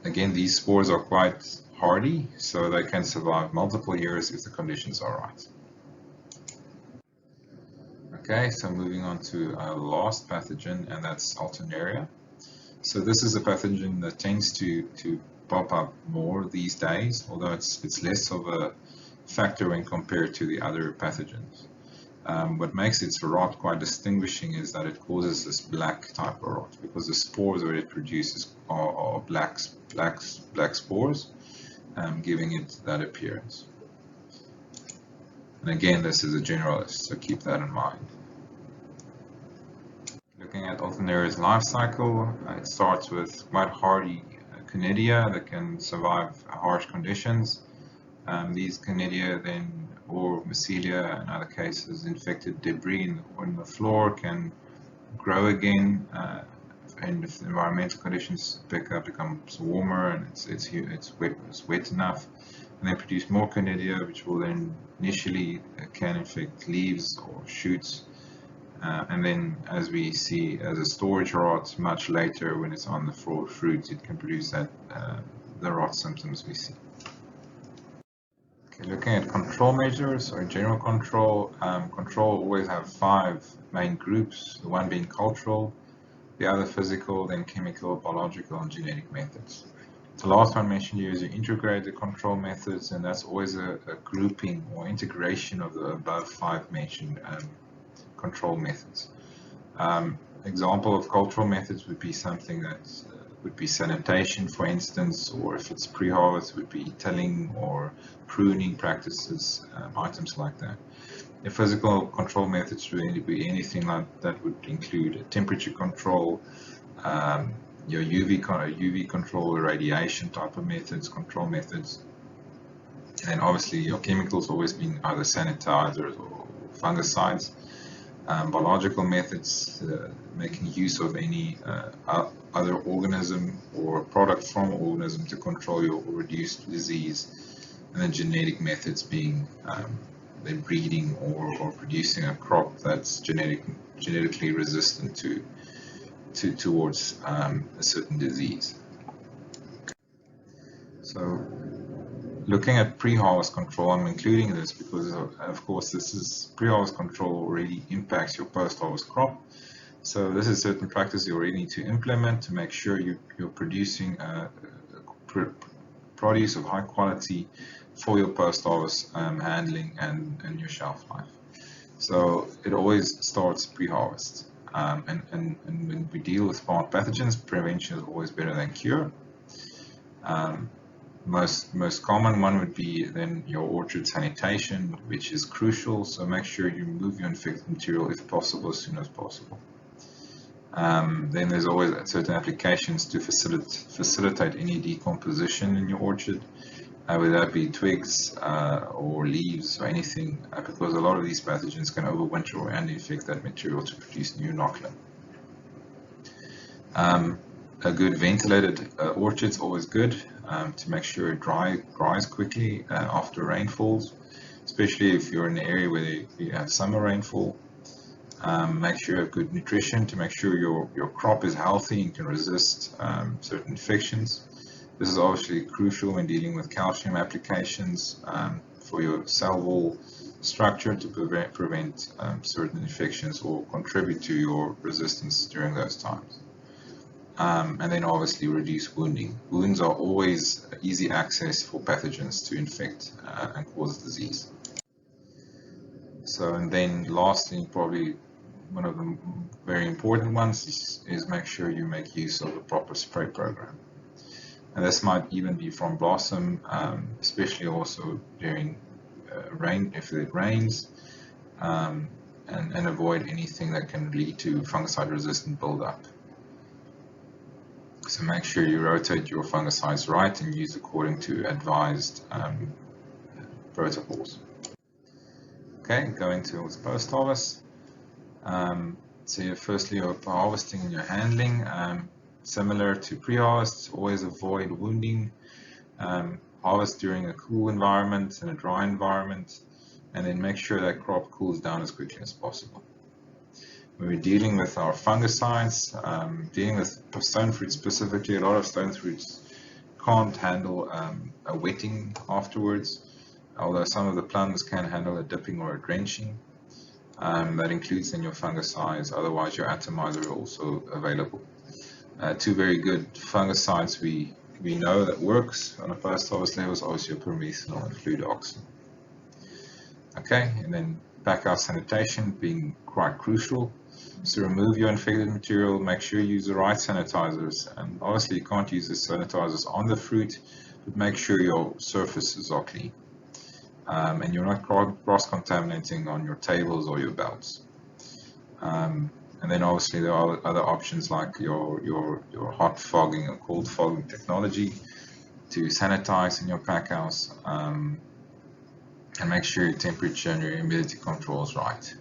Again, these spores are quite hardy, so they can survive multiple years if the conditions are right. Okay, so moving on to our last pathogen, and that's Alternaria. So this is a pathogen that tends to pop up more these days, although it's less of a factor when compared to the other pathogens. What makes its rot quite distinguishing is that it causes this black type of rot, because the spores that it produces are black spores, giving it that appearance. And again, this is a generalist, so keep that in mind. Looking at Alternaria's life cycle, it starts with quite hardy conidia that can survive harsh conditions. These conidia then, or mycelia in other cases, infected debris in the floor can grow again, and if the environmental conditions becomes warmer and it's wet enough, and they produce more conidia, which will then initially can infect leaves or shoots, and then as we see as a storage rot much later when it's on the fruit, it can produce that the rot symptoms we see. Okay, looking at control measures or general control, control always have 5 main groups, the one being cultural, the other physical, then chemical, biological, and genetic methods. The last one mentioned here is your integrated control methods, and that's always a grouping or integration of the above 5 mentioned control methods. Example of cultural methods would be something that would be sanitation, for instance, or if it's pre-harvest, would be tilling or pruning practices, items like that. The physical control methods would be anything like that would include temperature control, your UV control, radiation type of methods, control methods, and obviously your chemicals always being either sanitizers or fungicides. Biological methods, making use of any other organism or product from organism to control or reduce disease, and then genetic methods being then breeding or producing a crop that's genetically resistant towards a certain disease. So looking at pre-harvest control, I'm including this because of course this is pre-harvest control already impacts your post-harvest crop. So this is certain practices you already need to implement to make sure you're producing produce of high quality for your post-harvest handling and your shelf life. So it always starts pre-harvest. And when we deal with plant pathogens, prevention is always better than cure. Most common one would be then your orchard sanitation, which is crucial. So make sure you remove your infected material if possible as soon as possible. Then there's always certain applications to facilitate any decomposition in your orchard, whether that be twigs or leaves or anything, because a lot of these pathogens can overwinter and infect that material to produce new inoculum. A good ventilated orchard is always good to make sure it dries quickly after rainfalls, especially if you're in an area where you have summer rainfall. Make sure you have good nutrition to make sure your crop is healthy and can resist certain infections. This is obviously crucial when dealing with calcium applications for your cell wall structure to prevent certain infections or contribute to your resistance during those times. And then obviously reduce wounding. Wounds are always easy access for pathogens to infect and cause disease. So, and then lastly, probably one of the very important ones is make sure you make use of a proper spray program. And this might even be from blossom, especially also during rain, if it rains, and avoid anything that can lead to fungicide resistant buildup. So make sure you rotate your fungicides right and use according to advised protocols. Okay, going towards post-harvest. So firstly, you're harvesting and you're handling. Similar to pre-harvest, always avoid wounding. Harvest during a cool environment and a dry environment, and then make sure that crop cools down as quickly as possible. When we're dealing with our fungicides, dealing with stone fruit specifically, a lot of stone fruits can't handle a wetting afterwards, although some of the plums can handle a dipping or a drenching. That includes in your fungicides, otherwise your atomizer is also available. Two very good fungicides we know that works on a post-harvest level is obviously your permethanol and fludoxin. Okay, and then packhouse sanitation being quite crucial. So remove your infected material, make sure you use the right sanitizers, and obviously you can't use the sanitizers on the fruit, but make sure your surfaces are clean. And you're not cross-contaminating on your tables or your belts. And then obviously there are other options like your hot fogging or cold fogging technology to sanitize in your packhouse, and make sure your temperature and your humidity control is right.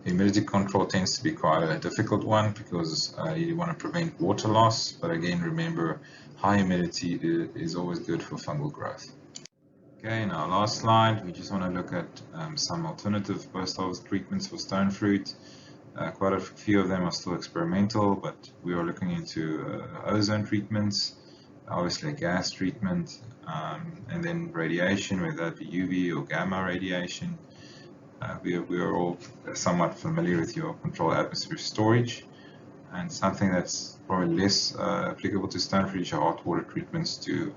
Humidity control tends to be quite a difficult one because you want to prevent water loss, but again remember high humidity is always good for fungal growth. Okay, in our last slide we just want to look at some alternative post-harvest treatments for stone fruit. Quite a few of them are still experimental, but we are looking into ozone treatments, obviously a gas treatment, and then radiation, whether that be UV or gamma radiation. We are all somewhat familiar with your controlled atmosphere storage, and something that's probably less applicable to stone fruit is your hot water treatments to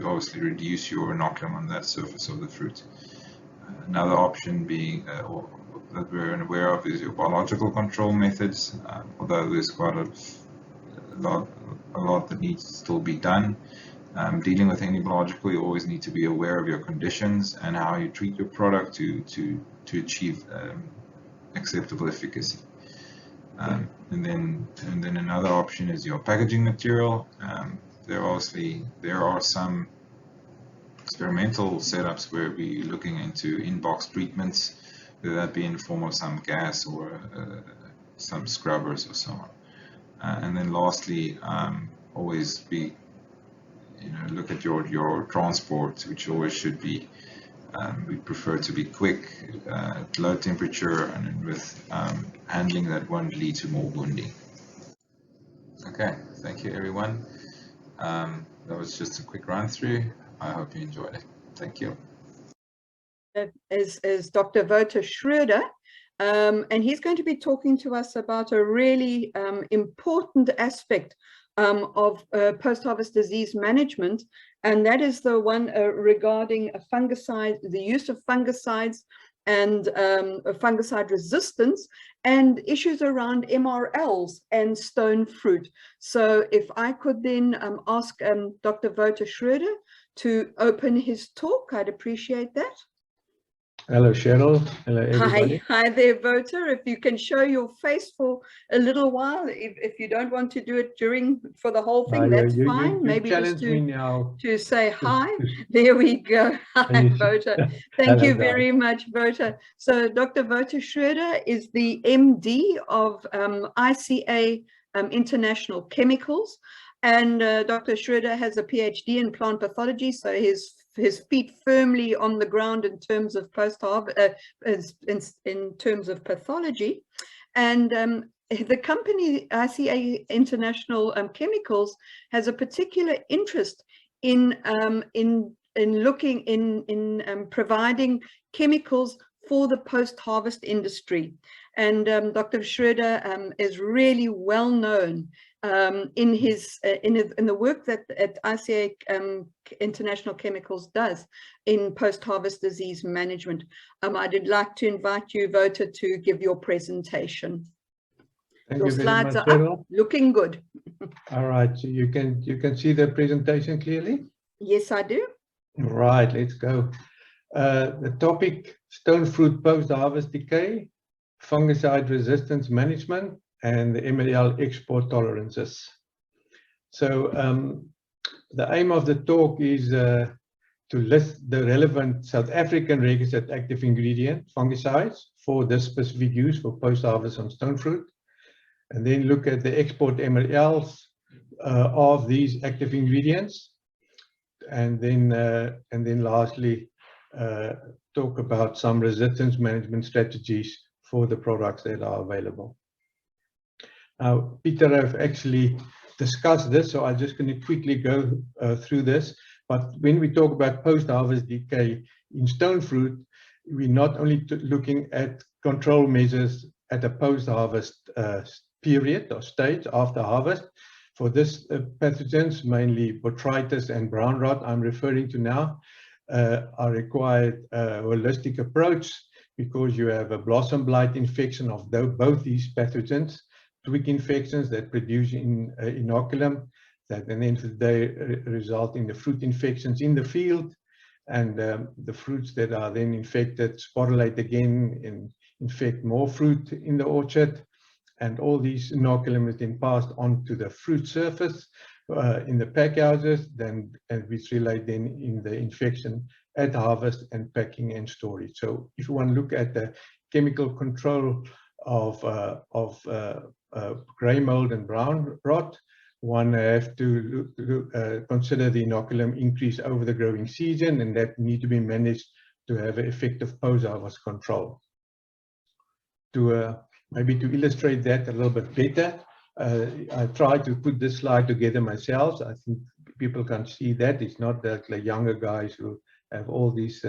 obviously reduce your inoculum on that surface of the fruit. Another option being that we're aware of is your biological control methods, although there's quite a lot that needs to still be done. Dealing with any biological, you always need to be aware of your conditions and how you treat your product to achieve acceptable efficacy. And then another option is your packaging material. There are some experimental setups where we're looking into in-box treatments, whether that be in the form of some gas or some scrubbers or so on. And then lastly, always be, look at your transport, which always should be, we prefer to be quick, at low temperature, and with handling that won't lead to more wounding. Okay, thank you everyone. That was just a quick run through. I hope you enjoyed it. Thank you. Is Dr. Wouter Schroeder, and he's going to be talking to us about a really important aspect of post-harvest disease management, and that is the one regarding a fungicide, the use of fungicides and fungicide resistance, and issues around MRLs and stone fruit. So if I could then ask Dr. Wouter Schroeder to open his talk, I'd appreciate that. Hello, Cheryl. Hello, everybody. Hi there, Wouter. If you can show your face for a little while, if you don't want to do it for the whole thing, that's fine. Maybe just to say hi. There we go. Hi, Wouter. Thank you very much, Wouter. So Dr. Wouter Schroeder is the MD of ICA International Chemicals. And Dr. Schroeder has a PhD in plant pathology, so his feet firmly on the ground in terms of in terms of pathology. And the company ICA International Chemicals has a particular interest in providing chemicals for the post-harvest industry. And Dr. Schroeder is really well known in the work that ICA International Chemicals does in post-harvest disease management. I'd like to invite you, Wouter, to give your presentation. Your slides are up, looking good. All right, so you can see the presentation clearly? Yes, I do. Right, let's go. The topic: stone fruit post-harvest decay, fungicide resistance management, and the MLL export tolerances. So the aim of the talk is to list the relevant South African registered active ingredient fungicides for this specific use for post-harvest on stone fruit. and then look at the export MLLs of these active ingredients, and then lastly talk about some resistance management strategies for the products that are available. Now, Peter have actually discussed this, so I'm just going to quickly go through this. But when we talk about post-harvest decay in stone fruit, we're not only looking at control measures at a post-harvest period or stage after harvest. For this pathogens, mainly botrytis and brown rot I'm referring to now, are required a holistic approach, because you have a blossom blight infection of both these pathogens, twig infections that produce inoculum that at the end of the day result in the fruit infections in the field, and the fruits that are then infected sporulate again and infect more fruit in the orchard. And all these inoculum is then passed on to the fruit surface in the pack houses, which relate then in the infection at harvest and packing and storage. So if you want to look at the chemical control of grey mold and brown rot, one have to consider the inoculum increase over the growing season, and that need to be managed to have an effective post-harvest control. Maybe to illustrate that a little bit better, I tried to put this slide together myself. I think people can see that. It's not that the younger guys who have all these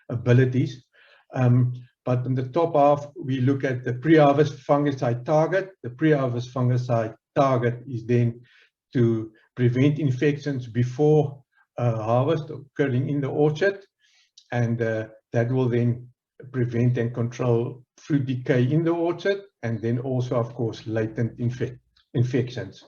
abilities. But in the top half, we look at the pre-harvest fungicide target. The pre-harvest fungicide target is then to prevent infections before harvest occurring in the orchard. And that will then prevent and control fruit decay in the orchard, and then also, of course, latent infections.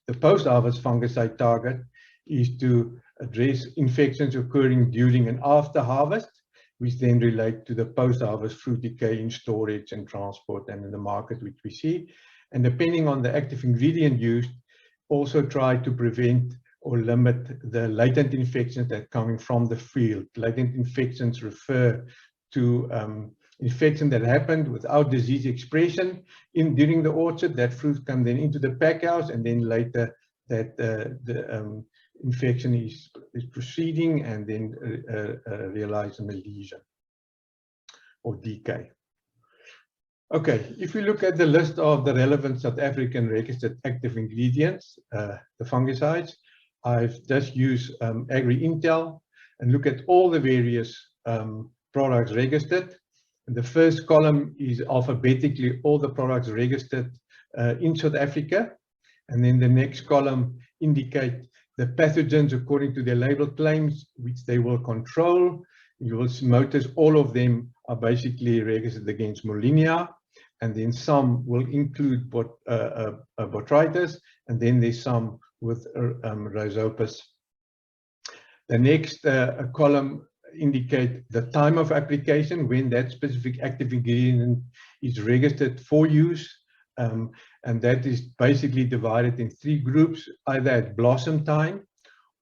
The post-harvest fungicide target is to address infections occurring during and after harvest, which then relate to the post-harvest fruit decay in storage and transport and in the market, which we see. And depending on the active ingredient used, also try to prevent or limit the latent infections that are coming from the field. Latent infections refer to infection that happened without disease expression during the orchard. That fruit come then into the pack house, and then later that the infection is proceeding and then realize in a lesion or decay. Okay, if we look at the list of the relevant South African registered active ingredients, the fungicides, I've just used Agri-Intel and look at all the various products registered. And the first column is alphabetically all the products registered in South Africa. And then the next column indicate the pathogens according to their label claims, which they will control. You will notice all of them are basically registered against Molinia, and then some will include botrytis, and then there's some with Rhizopus. The next column indicate the time of application when that specific active ingredient is registered for use, and that is basically divided in 3 groups, either at blossom time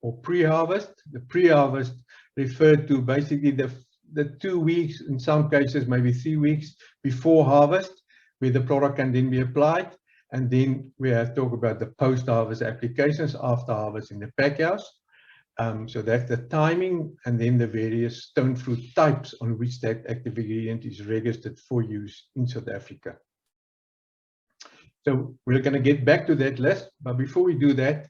or pre-harvest. The pre-harvest referred to basically the 2 weeks, in some cases maybe 3 weeks before harvest, where the product can then be applied. And then we have talked about the post-harvest applications after harvest in the pack house. So that's the timing, and then the various stone fruit types on which that active ingredient is registered for use in South Africa. So we're going to get back to that list, but before we do that,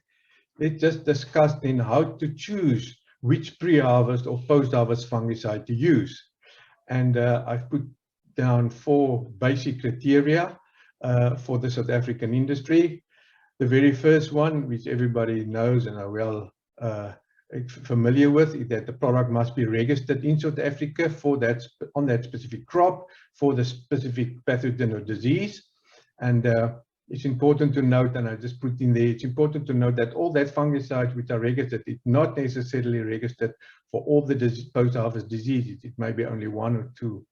let's just discuss then how to choose which pre-harvest or post-harvest fungicide to use. And I've put down 4 basic criteria for the South African industry. The very first one, which everybody knows and are well familiar with, is that the product must be registered in South Africa for that on that specific crop for the specific pathogen or disease. And it's important to note, and I just put in there, it's important to note that all that fungicides which are registered is not necessarily registered for all the post-harvest diseases. It may be only 1 or 2.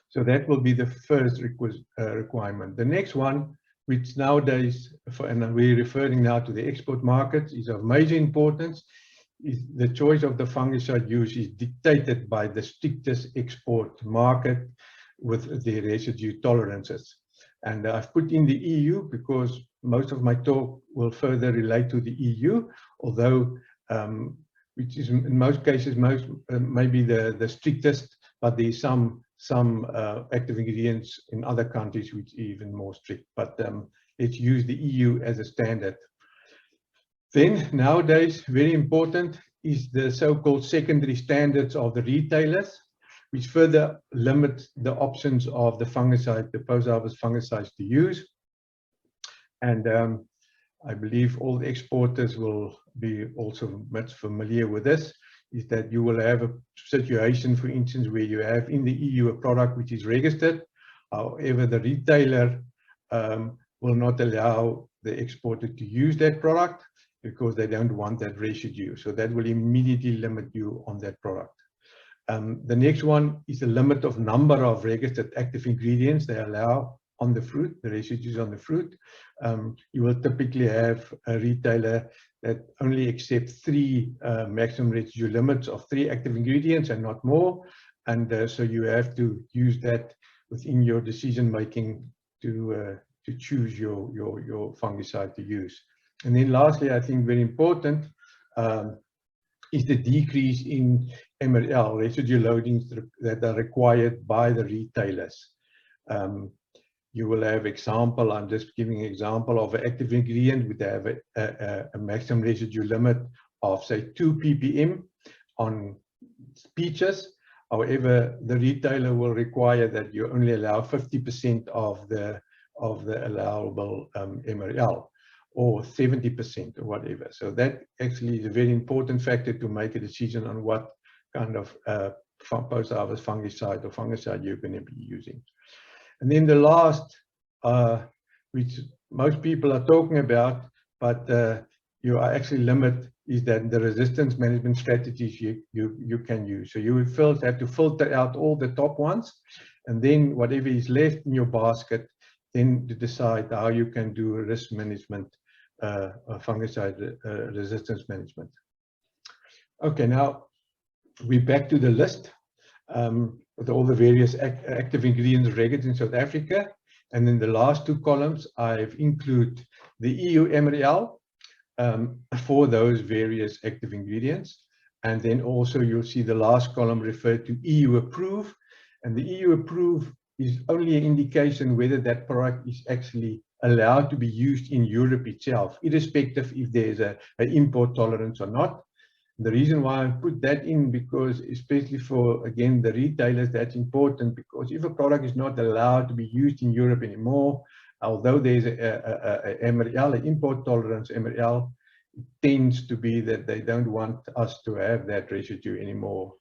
So that will be the first requirement. The next one, which nowadays, and we're referring now to the export markets, is of major importance, is the choice of the fungicide use is dictated by the strictest export market with the residue tolerances. And I've put in the EU because most of my talk will further relate to the EU, although which is in most cases maybe the strictest, but there's some active ingredients in other countries which are even more strict. But let's use the EU as a standard. Then nowadays, very important is the so-called secondary standards of the retailers, which further limit the options of the fungicide, the post-harvest fungicides to use. And I believe all the exporters will be also much familiar with this, is that you will have a situation, for instance, where you have in the EU a product which is registered. However, the retailer will not allow the exporter to use that product because they don't want that residue. So that will immediately limit you on that product. The next one is the limit of number of registered active ingredients they allow on the fruit, the residues on the fruit. You will typically have a retailer that only accepts 3 maximum residue limits of 3 active ingredients and not more. And so you have to use that within your decision making to choose your fungicide to use. And then lastly, I think very important is the decrease in MRL, residue loadings that are required by the retailers. You will have example, I'm just giving an example of an active ingredient would have a maximum residue limit of say 2 ppm on peaches. However, the retailer will require that you only allow 50% of the allowable MRL, or 70% or whatever. So that actually is a very important factor to make a decision on what kind of post-harvest fungicide or fungicide you're going to be using. And then the last, which most people are talking about, but you are actually limit, is that the resistance management strategies you can use. So you will have to filter out all the top ones, and then whatever is left in your basket, then to decide how you can do risk management, fungicide resistance management. Okay, now we're back to the list with all the various active ingredients registered in South Africa. And in the last 2 columns, I've included the EU MRL for those various active ingredients. And then also you'll see the last column referred to EU approve. And the EU approve is only an indication whether that product is actually allowed to be used in Europe itself, irrespective if there's an import tolerance or not. The reason why I put that in, because especially for, again, the retailers, that's important, because if a product is not allowed to be used in Europe anymore, although there's a MRL, an import tolerance MRL, it tends to be that they don't want us to have that residue anymore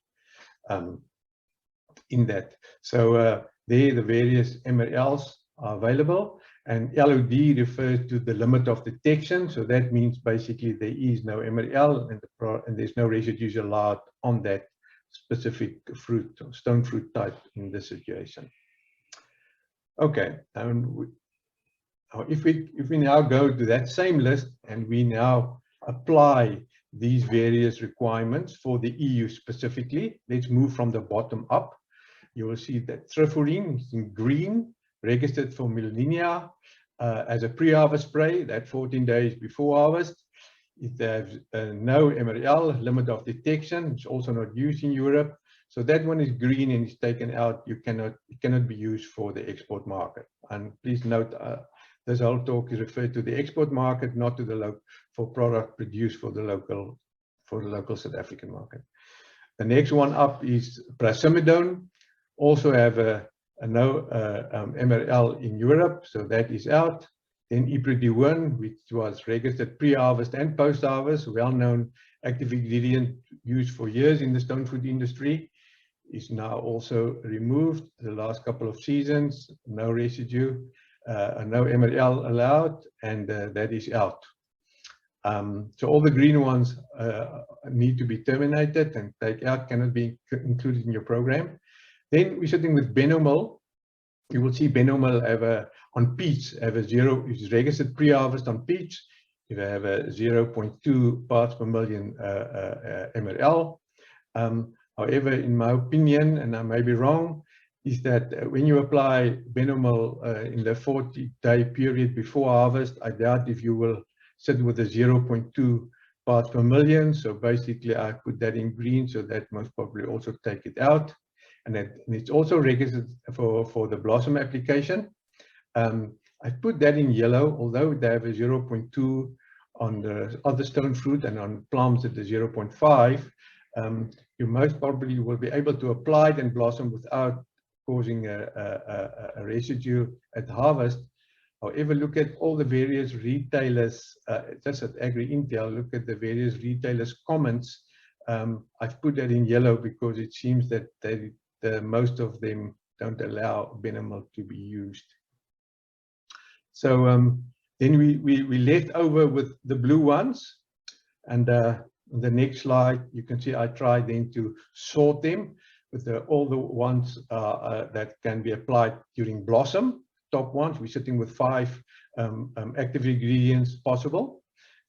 in that. So there, the various MRLs are available. And LOD refers to the limit of detection. So that means basically there is no MRL and there's no residues allowed on that specific fruit, or stone fruit type in this situation. Okay, and if we now go to that same list and we now apply these various requirements for the EU specifically, let's move from the bottom up. You will see that Triforine is in green, registered for Millennia as a pre-harvest spray, that 14 days before harvest. It has no MRL, limit of detection. It's also not used in Europe. So that one is green and is taken out. It cannot be used for the export market. And please note, this whole talk is referred to the export market, not to the for product produced for the local South African market. The next one up is Prasimidone. Also have a no MRL in Europe, so that is out. Then Iprodione, which was registered pre-harvest and post-harvest, well-known active ingredient used for years in the stone fruit industry, is now also removed the last couple of seasons. No residue, no MRL allowed, and that is out. So all the green ones need to be terminated and take out, cannot be included in your program. Then we're sitting with Benomil. You will see Benomil have on peach, have a 0, which is registered pre-harvest on peach. You have a 0.2 parts per million MRL. However, in my opinion, and I may be wrong, is that when you apply Benomil in the 40-day period before harvest, I doubt if you will sit with a 0.2 parts per million. So basically I put that in green, so that most probably also take it out. And it's also requisite for the blossom application. I put that in yellow, although they have a 0.2 on the other stone fruit and on plums at the 0.5. You most probably will be able to apply it and blossom without causing a residue at harvest. However, look at all the various retailers, just at Agri-Intel, look at the various retailers' comments. I've put that in yellow because it seems that most of them don't allow Benomil to be used. So then we left over with the blue ones. And on the next slide, you can see I tried then to sort them with all the ones that can be applied during blossom. Top ones, we're sitting with 5 active ingredients possible.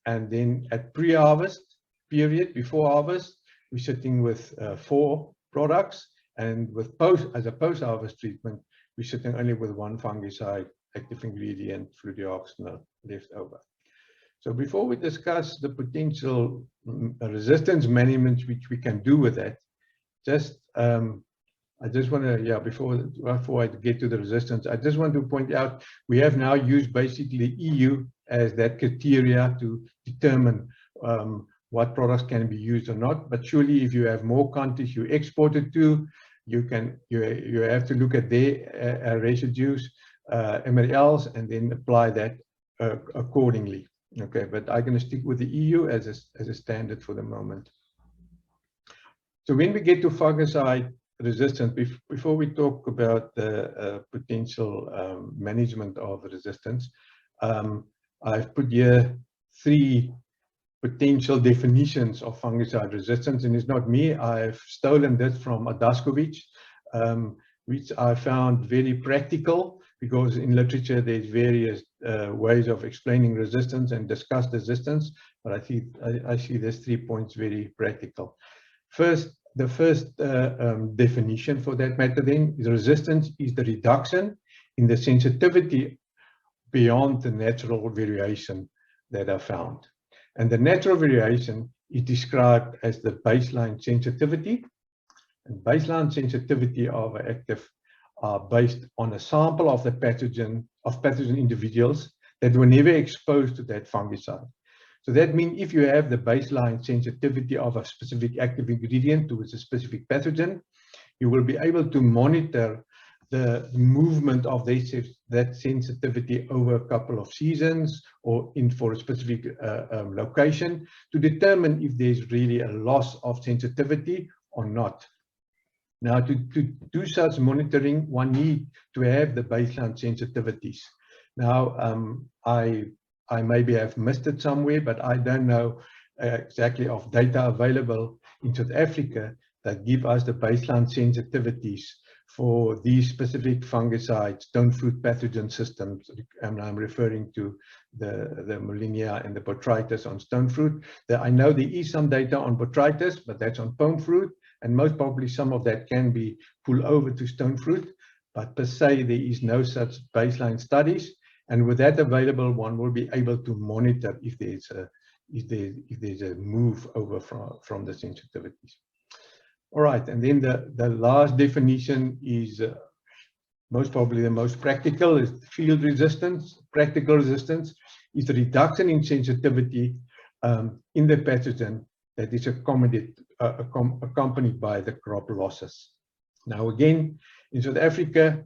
And then at pre-harvest period, before harvest, we're sitting with 4 products. And with as a post-harvest treatment, we're sitting only with 1 fungicide, active ingredient, fluoroxanil left over. So before we discuss the potential resistance management which we can do with that, I just want to, before I get to the resistance, I just want to point out we have now used basically EU as that criteria to determine what products can be used or not. But surely, if you have more countries you export it to, you have to look at their residues, MRLs, and then apply that accordingly. Okay, but I'm going to stick with the EU as a standard for the moment. So when we get to fungicide resistance, before we talk about the potential management of resistance, I've put here 3 potential definitions of fungicide resistance, and it's not me. I've stolen this from Adaskovich, which I found very practical, because in literature there's various ways of explaining resistance and discuss resistance, but I see there's 3 points very practical. The first definition for that matter then is resistance is the reduction in the sensitivity beyond the natural variation that are found. And the natural variation is described as the baseline sensitivity. And baseline sensitivity of an active are based on a sample of the pathogen individuals that were never exposed to that fungicide. So that means if you have the baseline sensitivity of a specific active ingredient towards a specific pathogen, you will be able to monitor the movement of that sensitivity over a couple of seasons or for a specific location to determine if there's really a loss of sensitivity or not. Now, to do such monitoring, one needs to have the baseline sensitivities. Now, I maybe have missed it somewhere, but I don't know exactly of data available in South Africa that give us the baseline sensitivities for these specific fungicides, stone fruit pathogen systems. And I'm referring to the Molinia and the botrytis on stone fruit. I know there is some data on botrytis, but that's on pome fruit. And most probably some of that can be pulled over to stone fruit. But per se, there is no such baseline studies. And with that available, one will be able to monitor if there's a move over from the sensitivities. All right, and then the last definition is most probably the most practical, is field resistance. Practical resistance is the reduction in sensitivity in the pathogen that is accompanied by the crop losses. Now again, in South Africa,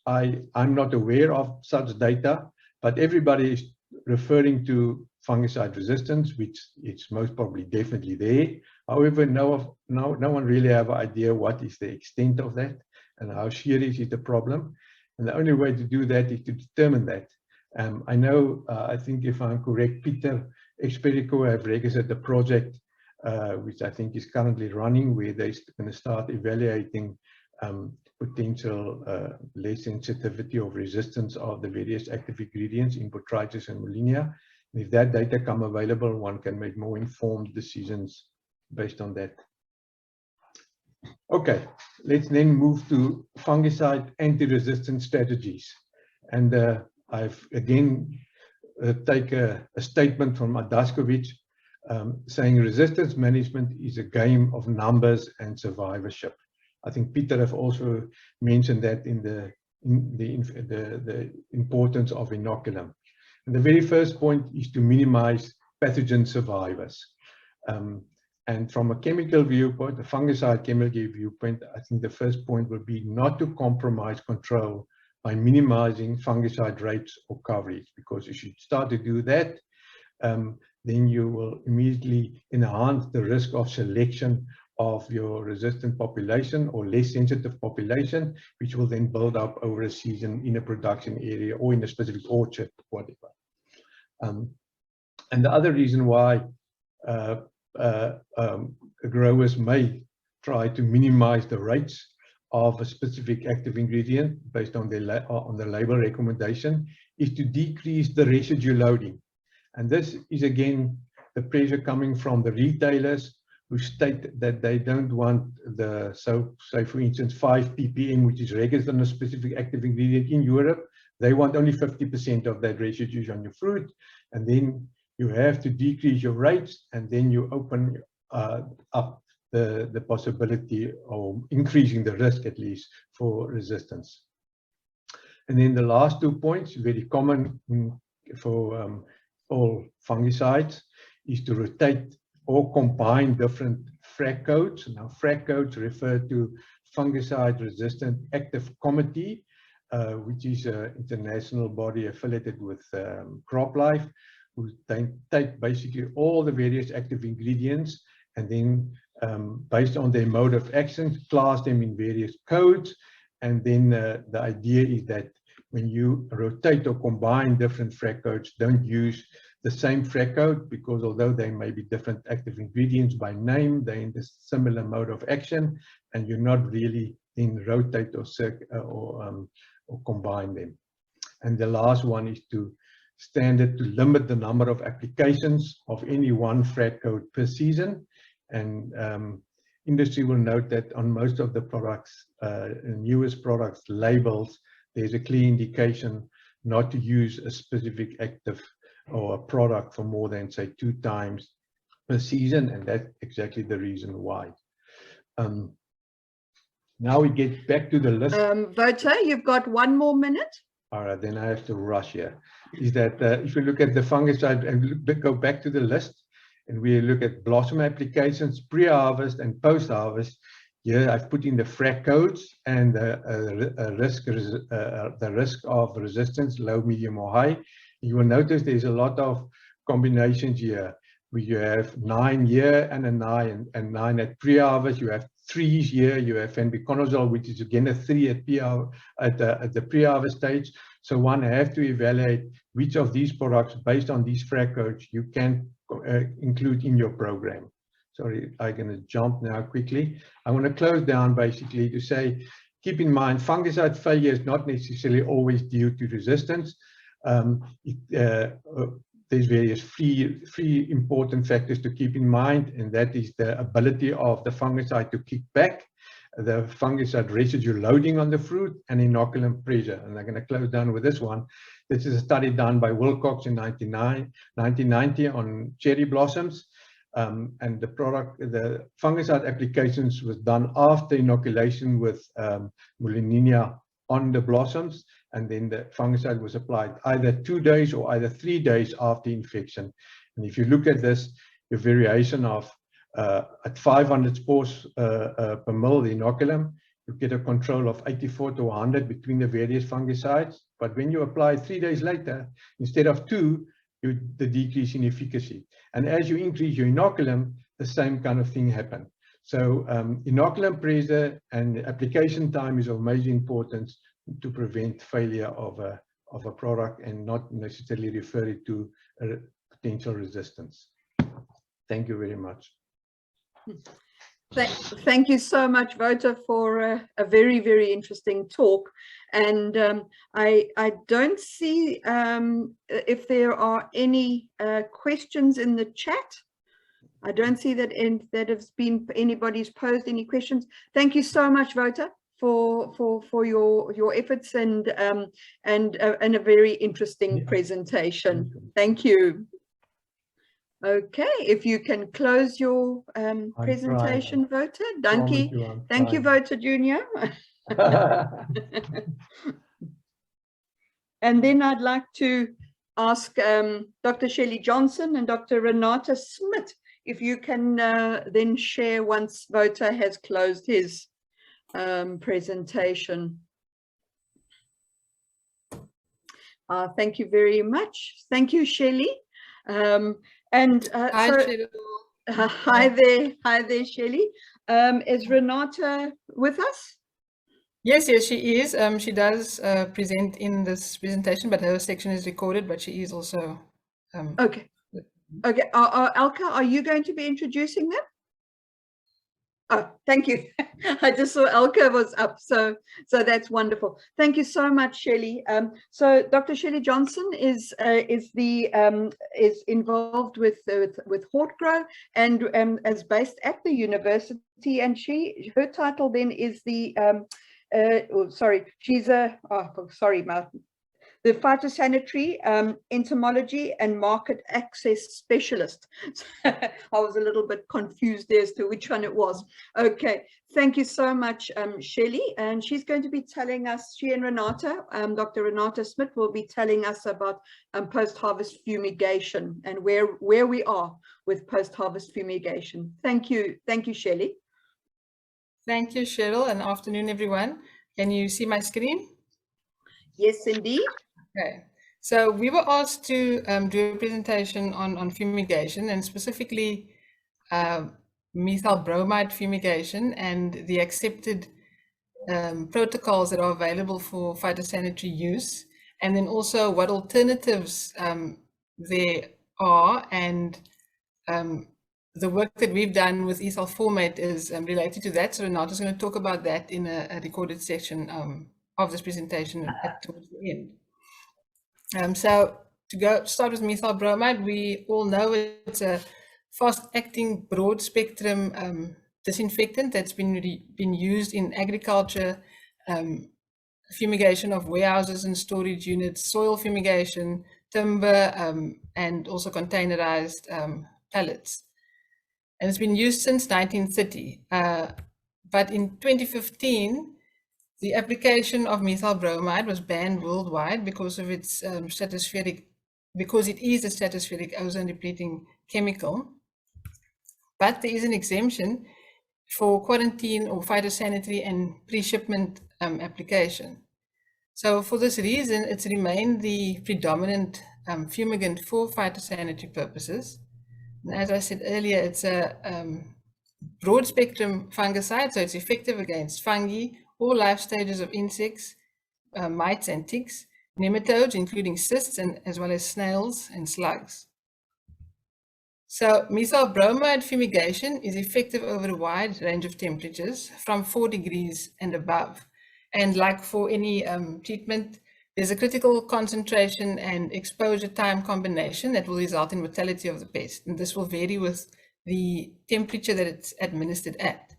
I'm not aware of such data, but everybody is referring to fungicide resistance, which it's most probably definitely there. However, no one really have an idea what is the extent of that and how serious is the problem. And the only way to do that is to determine that. I know, I think if I'm correct, Peter Experico have registered the project, which I think is currently running, where they're going to start evaluating potential less sensitivity or resistance of the various active ingredients in botrytis and Molinia. And if that data come available, one can make more informed decisions based on that. Okay, let's then move to fungicide anti-resistance strategies. And I've again take a statement from Adaskovic saying resistance management is a game of numbers and survivorship. I think Peter have also mentioned that in the importance of inoculum. And the very first point is to minimize pathogen survivors. And from a chemical viewpoint, the fungicide chemical viewpoint, I think the first point will be not to compromise control by minimizing fungicide rates or coverage, because if you start to do that, then you will immediately enhance the risk of selection of your resistant population or less sensitive population, which will then build up over a season in a production area or in a specific orchard, whatever. And the other reason why growers may try to minimize the rates of a specific active ingredient based on the label recommendation is to decrease the residue loading. And this is again the pressure coming from the retailers who state that they don't want the, so say for instance 5 ppm, which is registered on a specific active ingredient in Europe. They want only 50% of that residue on your fruit, and then you have to decrease your rates, and then you open up the possibility of increasing the risk, at least, for resistance. And then the last 2 points, very common for all fungicides, is to rotate or combine different FRAC codes. Now, FRAC codes refer to fungicide resistant active committee, which is an international body affiliated with CropLife, who then take basically all the various active ingredients and then based on their mode of action, class them in various codes. And then the idea is that when you rotate or combine different FRAC codes, don't use the same FRAC code, because although they may be different active ingredients by name, they're in the similar mode of action, and you're not really in rotate or combine them. And the last one is to limit the number of applications of any one FRAC code per season. And industry will note that on most of the products, newest products labels, there's a clear indication not to use a specific active or a product for more than, say, 2 times per season, and that's exactly the reason why. Now we get back to the list. Wouter, you've got 1 more minute. All right, then I have to rush here. Is that if you look at the fungicide and go back to the list, and we look at blossom applications, pre-harvest and post-harvest, here I've put in the FRAC codes and the risk of resistance, low, medium, or high. You will notice there's a lot of combinations here, where you have 9 here and a 9 and 9 at pre-harvest. You have 3s here. You have fenbiconazole, which is again a 3 at the pre-harvest stage. So one has to evaluate which of these products, based on these FRAC codes, you can include in your program. Sorry, I'm going to jump now quickly. I want to close down basically to say, keep in mind, fungicide failure is not necessarily always due to resistance. There's various three important factors to keep in mind, and that is the ability of the fungicide to kick back, the fungicide residue loading on the fruit, and inoculum pressure. And I'm going to close down with this one. This is a study done by Wilcox in 1990 on cherry blossoms. And the fungicide applications was done after inoculation with Mulinia on the blossoms, and then the fungicide was applied either 2 days or either 3 days after infection. And if you look at this, the variation of at 500 spores per mil, the inoculum, you get a control of 84 to 100 between the various fungicides. But when you apply 3 days later, instead of 2, the decrease in efficacy. And as you increase your inoculum, the same kind of thing happens. So inoculum pressure and application time is of major importance to prevent failure of a product and not necessarily refer it to a potential resistance. Thank you very much. Thank you so much, Wouter, for a very, very interesting talk. And I don't see if there are any questions in the chat. I don't see that that has been anybody's posed any questions. Thank you so much, Wouter, for your efforts and a very interesting presentation. Thank you. Okay, if you can close your presentation, Wouter. Thank you, Wouter Junior. And then I'd like to ask Dr. Shelley Johnson and Dr. Renata Smith if you can then share once Wouter has closed his presentation. Thank you very much. Thank you, Shelley. Hi, hi there, Shelley. Is Renata with us? Yes, she is. She does present in this presentation, but her section is recorded, but she is also. Okay. Elka, are you going to be introducing them? Oh, thank you. I just saw Elka was up, so that's wonderful. Thank you so much, Shelley. So Dr. Shelley Johnson is involved with hort grow and is based at the university, and her title then is the the phytosanitary entomology and market access specialist. I was a little bit confused as to which one it was. Okay, thank you so much, Shelley. And she's going to be telling us, she and Renata, Dr. Renata Smith will be telling us about post-harvest fumigation and where we are with post-harvest fumigation. Thank you, Shelley. Thank you, Cheryl, and afternoon, everyone. Can you see my screen? Yes, indeed. Okay, so we were asked to do a presentation on fumigation and specifically methyl bromide fumigation and the accepted protocols that are available for phytosanitary use, and then also what alternatives there are, and the work that we've done with ethyl formate is related to that. So Renata's going to talk about that in a recorded section of this presentation towards the end. So to start with methyl bromide, we all know it's a fast-acting, broad-spectrum disinfectant that's been used in agriculture, fumigation of warehouses and storage units, soil fumigation, timber, and also containerized pallets. And it's been used since 1930. But in 2015, the application of methyl bromide was banned worldwide because of its because it is a stratospheric ozone depleting chemical. But there is an exemption for quarantine or phytosanitary and pre-shipment application. So for this reason, it's remained the predominant fumigant for phytosanitary purposes. And as I said earlier, it's a broad spectrum fungicide, so it's effective against fungi, all life stages of insects, mites and ticks, nematodes, including cysts, and as well as snails and slugs. So methyl bromide fumigation is effective over a wide range of temperatures from 4 degrees and above. And like for any treatment, there's a critical concentration and exposure time combination that will result in mortality of the pest. And this will vary with the temperature that it's administered at.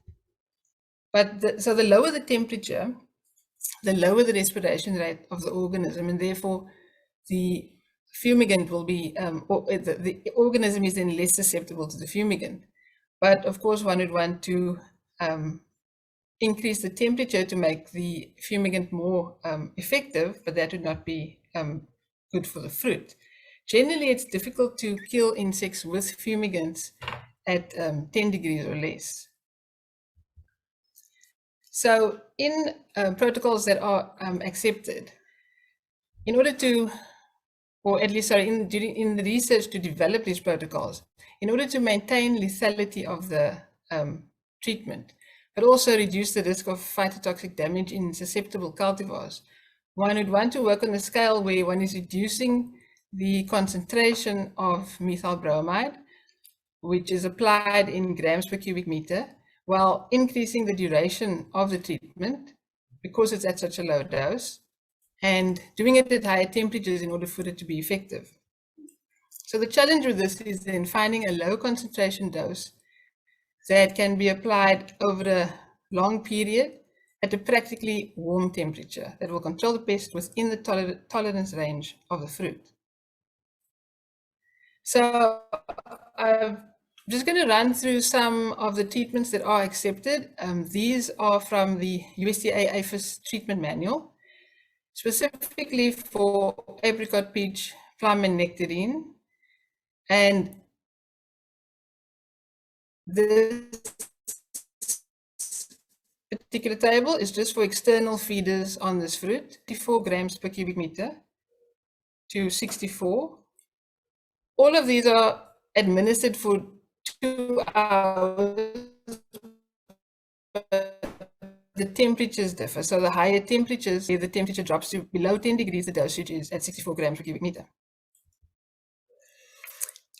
But so the lower the temperature, the lower the respiration rate of the organism, and therefore the fumigant will be, the organism is then less susceptible to the fumigant. But of course, one would want to increase the temperature to make the fumigant more effective, but that would not be good for the fruit. Generally, it's difficult to kill insects with fumigants at 10 degrees or less. So in protocols that are accepted, in order to, or at least sorry, in the research to develop these protocols, in order to maintain lethality of the treatment, but also reduce the risk of phytotoxic damage in susceptible cultivars, one would want to work on a scale where one is reducing the concentration of methyl bromide, which is applied in grams per cubic meter, while increasing the duration of the treatment because it's at such a low dose, and doing it at higher temperatures in order for it to be effective. So the challenge with this is then finding a low concentration dose that can be applied over a long period at a practically warm temperature that will control the pest within the tolerance range of the fruit. So I'm just going to run through some of the treatments that are accepted. These are from the USDA APHIS treatment manual, specifically for apricot, peach, plum, and nectarine. And this particular table is just for external feeders on this fruit, 54 grams per cubic meter to 64. All of these are administered for 2 hours. The temperatures differ. So the higher temperatures, the temperature drops to below 10 degrees, the dosage is at 64 grams per cubic meter.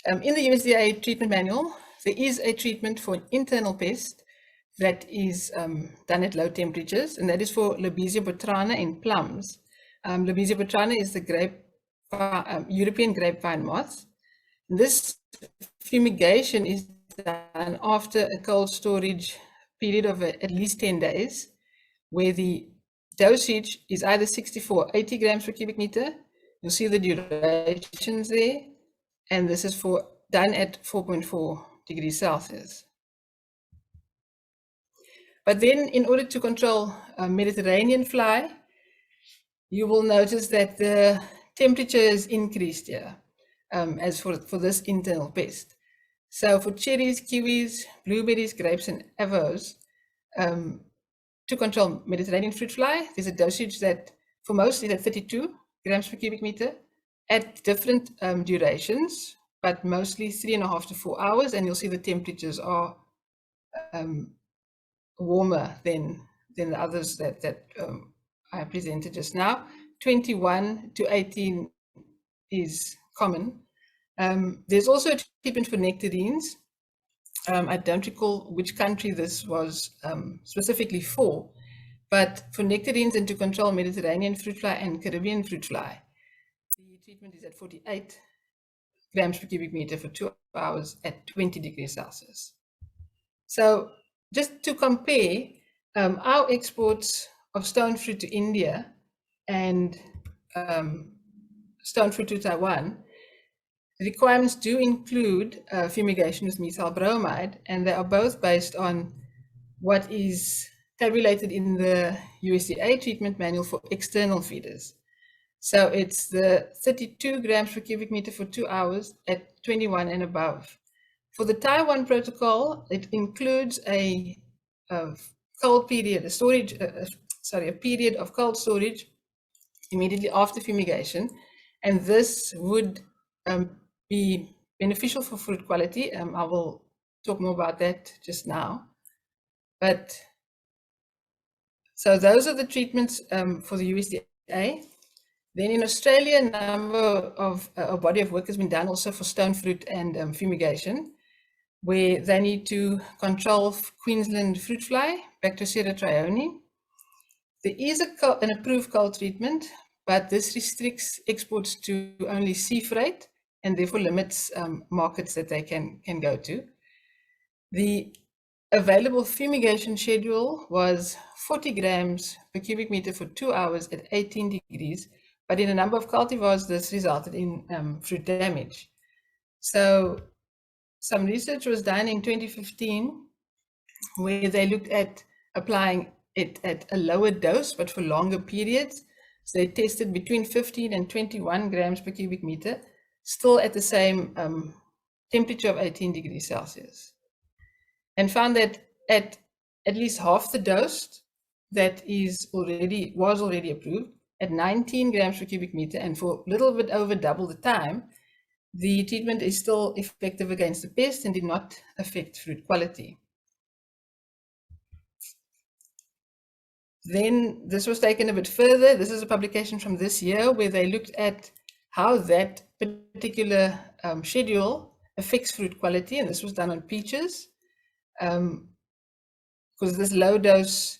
In the USDA treatment manual, there is a treatment for an internal pest that is done at low temperatures, and that is for Lobesia botryana in plums. Lobesia botryana is the European grapevine moth. This fumigation is done after a cold storage period of at least 10 days, where the dosage is either 64 or 80 grams per cubic meter. You'll see the durations there, and this is done at 4.4 degrees Celsius. But then in order to control Mediterranean fly, you will notice that the temperature is increased here, as for this internal pest. So for cherries, kiwis, blueberries, grapes, and avos, to control Mediterranean fruit fly, there's a dosage that for most is at 32 grams per cubic meter at different durations, but mostly 3.5 to 4 hours, and you'll see the temperatures are warmer than the others that I presented just now. 21 to 18 is common. There's also a treatment for nectarines. I don't recall which country this was specifically for, but for nectarines and to control Mediterranean fruit fly and Caribbean fruit fly, the treatment is at 48 grams per cubic meter for 2 hours at 20 degrees Celsius. So just to compare, our exports of stone fruit to India and stone fruit to Taiwan, the requirements do include fumigation with methyl bromide, and they are both based on what is tabulated in the USDA treatment manual for external feeders. So it's the 32 grams per cubic meter for 2 hours at 21 and above. For the Taiwan protocol, it includes a cold period, a period of cold storage immediately after fumigation, and this would be beneficial for fruit quality. I will talk more about that just now. But so those are the treatments for the USDA. Then in Australia, a number of a body of work has been done also for stone fruit and fumigation, where they need to control Queensland fruit fly, Bactrocera trione. There is an approved cold treatment, but this restricts exports to only sea freight and therefore limits markets that they can go to. The available fumigation schedule was 40 grams per cubic meter for 2 hours at 18 degrees, but in a number of cultivars, this resulted in fruit damage. So some research was done in 2015 where they looked at applying it at a lower dose, but for longer periods. So they tested between 15 and 21 grams per cubic meter, still at the same temperature of 18 degrees Celsius, and found that at least half the dose that was already approved at 19 grams per cubic meter, and for a little bit over double the time, the treatment is still effective against the pest and did not affect fruit quality. Then this was taken a bit further. This is a publication from this year where they looked at how that particular schedule affects fruit quality, and this was done on peaches, because this low dose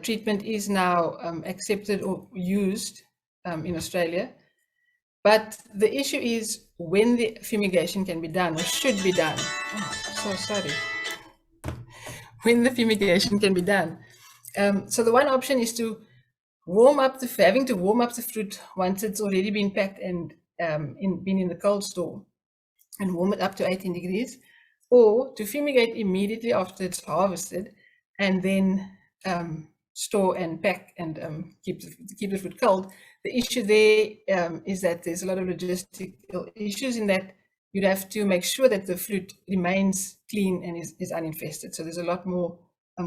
treatment is now accepted or used in Australia. But the issue is when the fumigation can be done or should be done. Oh, so sorry. When the fumigation can be done. So the one option is to having to warm up the fruit once it's already been packed and been in the cold store, and warm it up to 18 degrees, or to fumigate immediately after it's harvested and then store and pack and keep the fruit cold. The issue there is that there's a lot of logistical issues in that you'd have to make sure that the fruit remains clean and is uninfested. So there's a lot more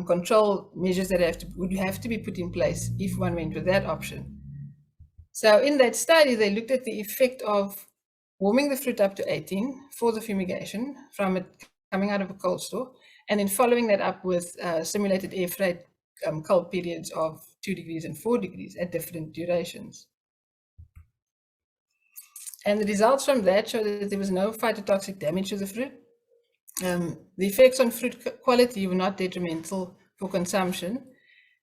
control measures that would have to be put in place if one went with that option. So in that study, they looked at the effect of warming the fruit up to 18 for the fumigation from it coming out of a cold store, and then following that up with simulated air freight cold periods of 2 degrees and 4 degrees at different durations. And the results from that showed that there was no phytotoxic damage to the fruit. The effects on fruit quality were not detrimental for consumption.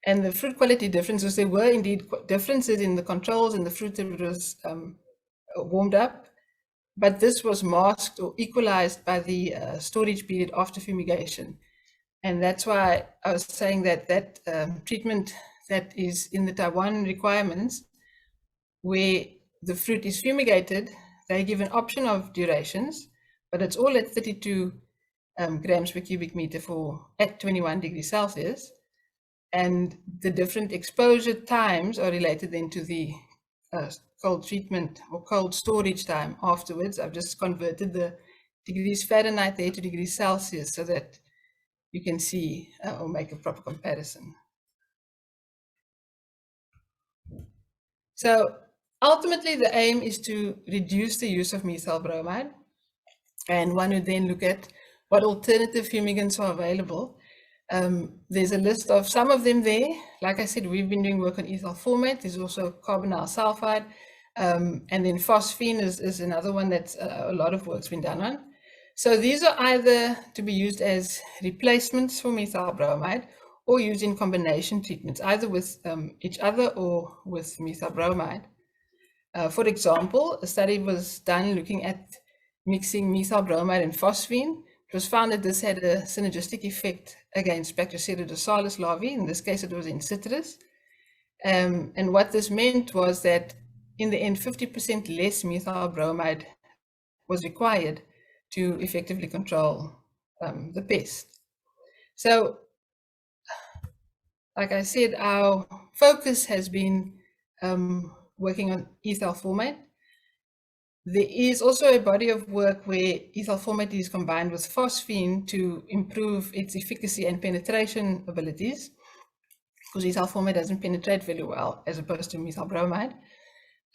And the fruit quality differences, there were indeed differences in the controls and the fruit that was warmed up, but this was masked or equalized by the storage period after fumigation. And that's why I was saying that that treatment that is in the Taiwan requirements, where the fruit is fumigated, they give an option of durations, but it's all at 32 grams per cubic meter at 21 degrees Celsius. And the different exposure times are related then to the cold treatment or cold storage time afterwards. I've just converted the degrees Fahrenheit there to degrees Celsius so that you can see or make a proper comparison. So ultimately, the aim is to reduce the use of methyl bromide, and one would then look at what alternative fumigants are available. There's a list of some of them there. Like I said, we've been doing work on ethyl formate. There's also carbonyl sulfide, and then phosphine is another one that's a lot of work's been done on. So these are either to be used as replacements for methyl bromide or used in combination treatments, either with each other or with methyl bromide. For example, a study was done looking at mixing methyl bromide and phosphine. It was found that this had a synergistic effect against Bacterocetus dorsalis larvae. In this case, it was in citrus. And what this meant was that in the end, 50% less methyl bromide was required to effectively control the pest. So, like I said, our focus has been working on ethyl formate. There is also a body of work where ethyl formate is combined with phosphine to improve its efficacy and penetration abilities, because ethyl formate doesn't penetrate very well as opposed to methyl bromide.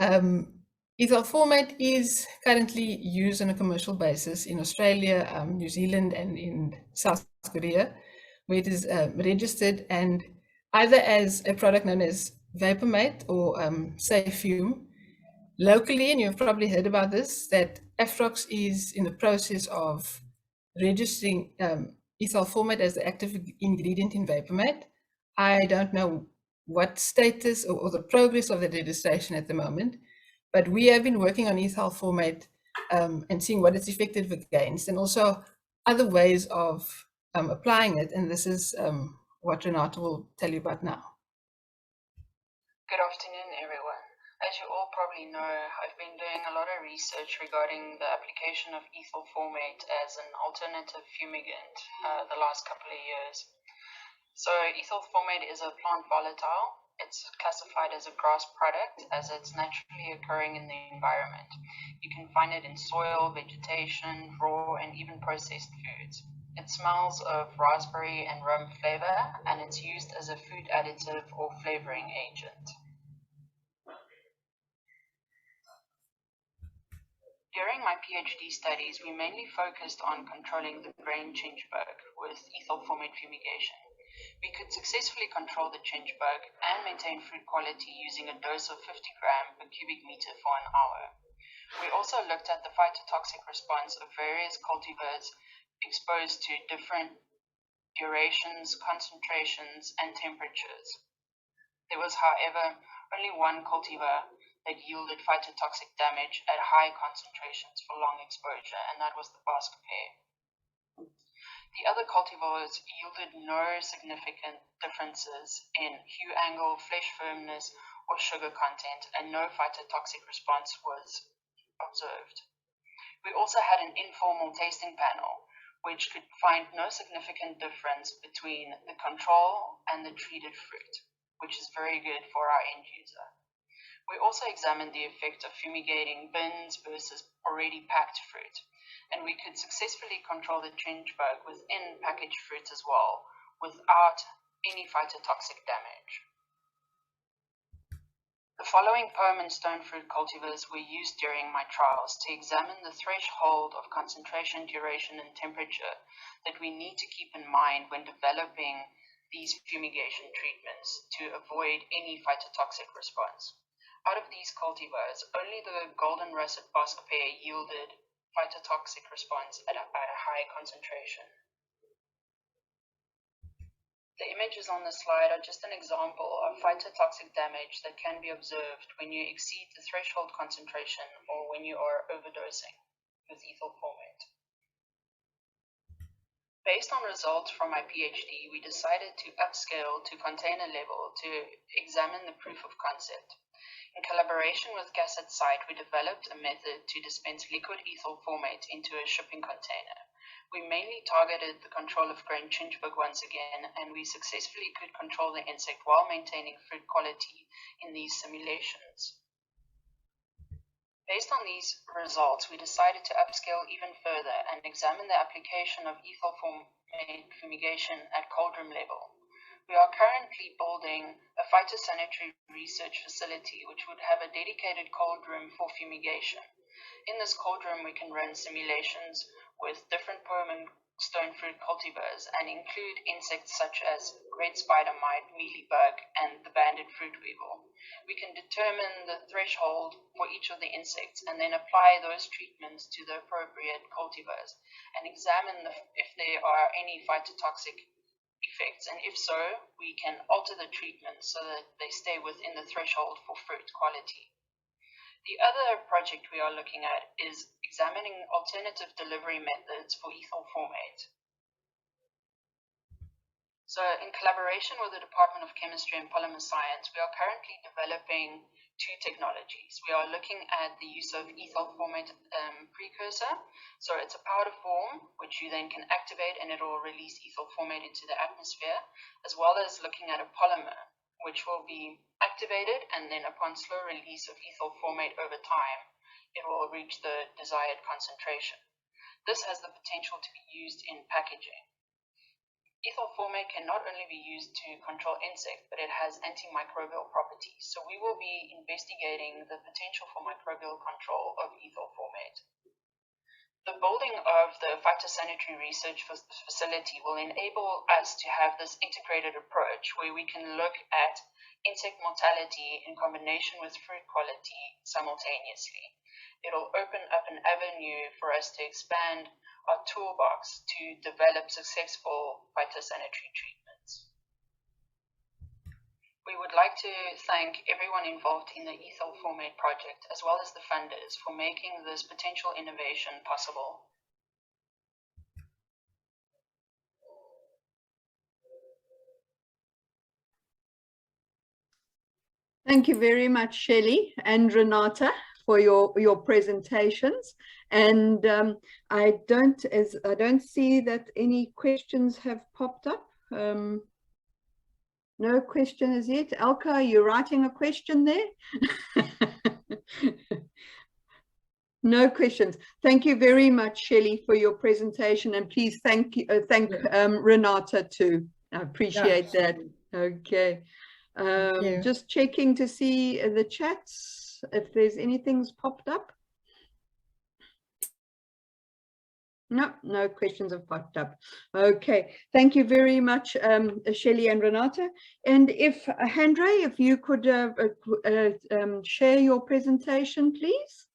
Ethyl formate is currently used on a commercial basis in Australia, New Zealand, and in South Korea, where it is registered and either as a product known as Vapormate or Safe Fume. Locally, and you've probably heard about this, that Afrox is in the process of registering ethyl formate as the active ingredient in Vapormate. I don't know what status or the progress of the registration at the moment, but we have been working on ethyl formate and seeing what it's effective against, and also other ways of applying it. And this is what Renata will tell you about now. Good afternoon, everyone. As you all probably know, I've been doing a lot of research regarding the application of ethyl formate as an alternative fumigant the last couple of years. So ethyl formate is a plant volatile. It's classified as a grass product as it's naturally occurring in the environment. You can find it in soil, vegetation, raw, and even processed foods. It smells of raspberry and rum flavor, and it's used as a food additive or flavoring agent. During my PhD studies, we mainly focused on controlling the grain chinch bug with ethyl formate fumigation. We could successfully control the chinch bug and maintain fruit quality using a dose of 50 grams per cubic meter for an hour. We also looked at the phytotoxic response of various cultivars exposed to different durations, concentrations, and temperatures. There was, however, only one cultivar that yielded phytotoxic damage at high concentrations for long exposure, and that was the basket pear. The other cultivars yielded no significant differences in hue angle, flesh firmness, or sugar content, and no phytotoxic response was observed. We also had an informal tasting panel, which could find no significant difference between the control and the treated fruit, which is very good for our end user. We also examined the effect of fumigating bins versus already packed fruit, and we could successfully control the trench bug within packaged fruit as well, without any phytotoxic damage. The following perm and stone fruit cultivars were used during my trials to examine the threshold of concentration, duration, and temperature that we need to keep in mind when developing these fumigation treatments to avoid any phytotoxic response. Out of these cultivars, only the golden russet basket pear yielded phytotoxic response at a high concentration. The images on the slide are just an example of phytotoxic damage that can be observed when you exceed the threshold concentration or when you are overdosing with ethyl formate. Based on results from my PhD, we decided to upscale to container level to examine the proof of concept. In collaboration with Cassandra Smith, we developed a method to dispense liquid ethyl formate into a shipping container. We mainly targeted the control of grain chinch bug once again, and we successfully could control the insect while maintaining fruit quality in these simulations. Based on these results, we decided to upscale even further and examine the application of ethyl formate fumigation at cold room level. We are currently building a phytosanitary research facility which would have a dedicated cold room for fumigation. In this cold room, we can run simulations with different perm and stone fruit cultivars and include insects such as red spider mite, mealybug, and the banded fruit weevil. We can determine the threshold for each of the insects and then apply those treatments to the appropriate cultivars and examine if there are any phytotoxic effects, and if so, we can alter the treatment so that they stay within the threshold for fruit quality. The other project we are looking at is examining alternative delivery methods for ethyl formate. So in collaboration with the Department of Chemistry and Polymer Science, we are currently developing two technologies. We are looking at the use of ethyl formate precursor. So it's a powder form, which you then can activate and it will release ethyl formate into the atmosphere, as well as looking at a polymer, which will be activated and then upon slow release of ethyl formate over time, it will reach the desired concentration. This has the potential to be used in packaging. Ethyl formate can not only be used to control insects, but it has antimicrobial properties. So we will be investigating the potential for microbial control of ethyl formate. The building of the phytosanitary research facility will enable us to have this integrated approach where we can look at insect mortality in combination with fruit quality simultaneously. It'll open up an avenue for us to expand our toolbox to develop successful phytosanitary treatments. We would like to thank everyone involved in the ethyl formate project, as well as the funders, for making this potential innovation possible. Thank you very much, Shelley and Renata, for your presentations. And I don't see that any questions have popped up. No question as yet. Elka, are you writing a question there? No questions. Thank you very much, Shelley, for your presentation, and please thank Renata too. I appreciate that. Okay. Just checking to see the chats if there's anything's popped up. No questions have popped up. Okay, thank you very much, Shelley and Renata. And if Handray, if you could share your presentation, please.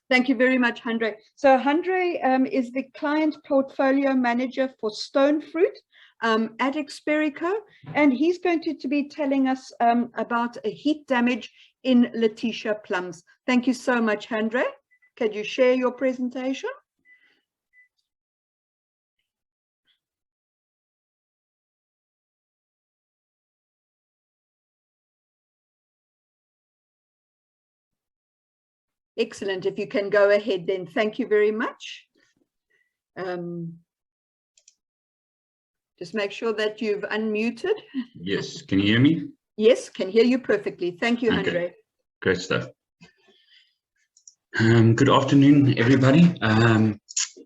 Thank you very much, Handray. So Handray is the client portfolio manager for stone fruit at Experico, and he's going to be telling us about a heat damage in Letitia plums. Thank you so much, Andre. Could you share your presentation? Excellent. If you can go ahead, then thank you very much. Just make sure that you've unmuted. Yes, can you hear me? Yes, can hear you perfectly. Thank you, Okay. Andre. Great stuff. Good afternoon, everybody.